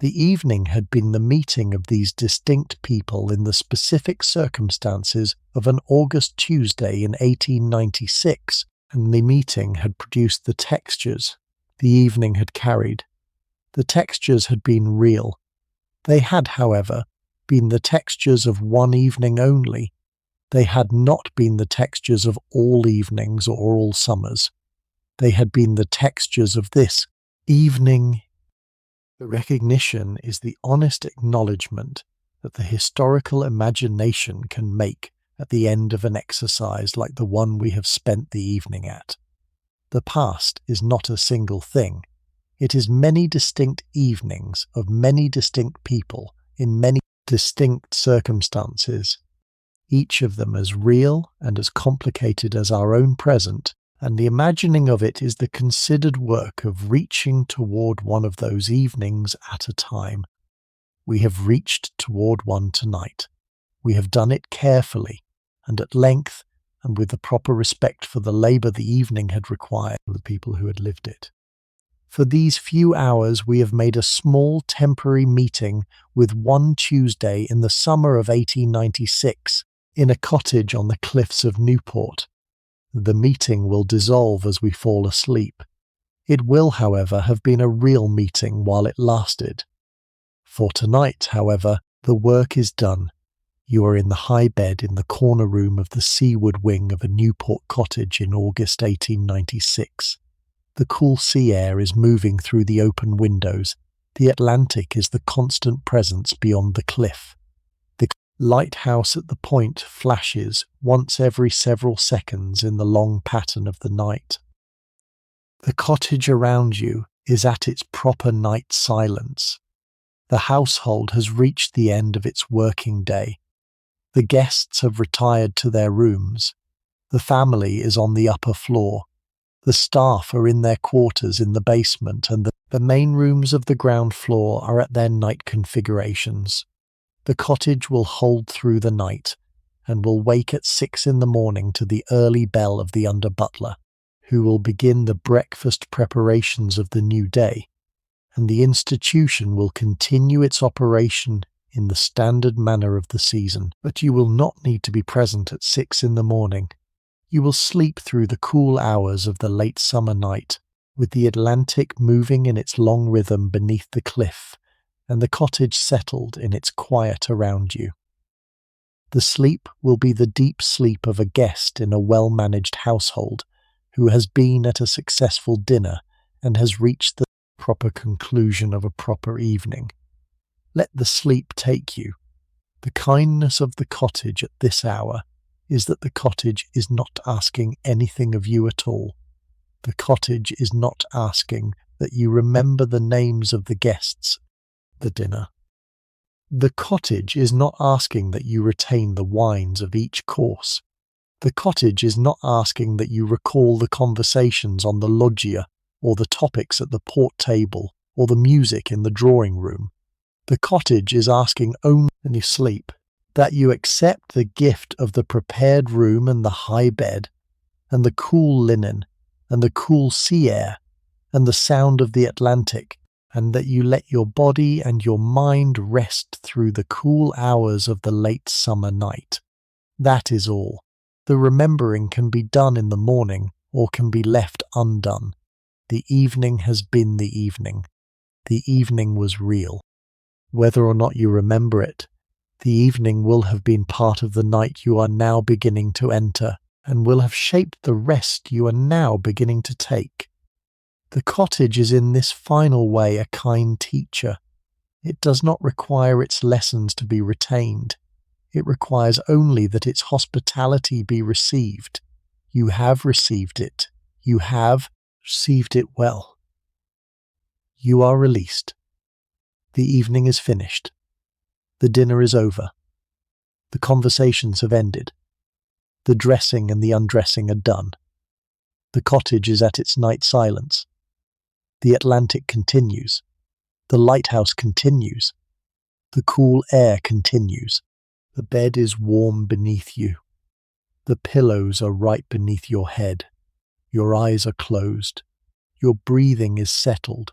The evening had been the meeting of these distinct people in the specific circumstances of an August Tuesday in 1896, and the meeting had produced the textures the evening had carried. The textures had been real. They had, however, been the textures of one evening only. They had not been the textures of all evenings or all summers. They had been the textures of this evening. The recognition is the honest acknowledgement that the historical imagination can make at the end of an exercise like the one we have spent the evening at. The past is not a single thing. It is many distinct evenings of many distinct people in many distinct circumstances, each of them as real and as complicated as our own present, and the imagining of it is the considered work of reaching toward one of those evenings at a time. We have reached toward one tonight. We have done it carefully, and at length, and with the proper respect for the labour the evening had required from the people who had lived it. For these few hours we have made a small temporary meeting with one Tuesday in the summer of 1896, in a cottage on the cliffs of Newport. The meeting will dissolve as we fall asleep. It will, however, have been a real meeting while it lasted. For tonight, however, the work is done. You are in the high bed in the corner room of the seaward wing of a Newport cottage in August 1896. The cool sea air is moving through the open windows. The Atlantic is the constant presence beyond the cliff. The lighthouse at the point flashes once every several seconds in the long pattern of the night. The cottage around you is at its proper night silence. The household has reached the end of its working day. The guests have retired to their rooms. The family is on the upper floor. The staff are in their quarters in the basement, and the main rooms of the ground floor are at their night configurations. The cottage will hold through the night, and will wake at 6 in the morning to the early bell of the under-butler, who will begin the breakfast preparations of the new day, and the institution will continue its operation in the standard manner of the season. But you will not need to be present at 6 in the morning. You will sleep through the cool hours of the late summer night, with the Atlantic moving in its long rhythm beneath the cliff, and the cottage settled in its quiet around you. The sleep will be the deep sleep of a guest in a well-managed household, who has been at a successful dinner and has reached the proper conclusion of a proper evening. Let the sleep take you. The kindness of the cottage at this hour is that the cottage is not asking anything of you at all. The cottage is not asking that you remember the names of the guests at the dinner. The cottage is not asking that you retain the wines of each course. The cottage is not asking that you recall the conversations on the loggia, or the topics at the port table, or the music in the drawing room. The cottage is asking only when you sleep that you accept the gift of the prepared room and the high bed, and the cool linen, and the cool sea air, and the sound of the Atlantic, and that you let your body and your mind rest through the cool hours of the late summer night. That is all. The remembering can be done in the morning, or can be left undone. The evening has been the evening. The evening was real. Whether or not you remember it, the evening will have been part of the night you are now beginning to enter, and will have shaped the rest you are now beginning to take. The cottage is in this final way a kind teacher. It does not require its lessons to be retained. It requires only that its hospitality be received. You have received it. You have received it well. You are released. The evening is finished. The dinner is over. The conversations have ended. The dressing and the undressing are done. The cottage is at its night silence. The Atlantic continues. The lighthouse continues. The cool air continues. The bed is warm beneath you. The pillows are right beneath your head. Your eyes are closed. Your breathing is settled.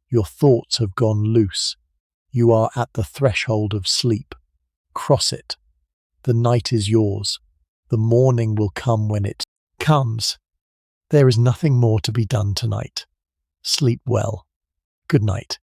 Your thoughts have gone loose. You are at the threshold of sleep. Cross it. The night is yours. The morning will come when it comes. There is nothing more to be done tonight. Sleep well. Good night.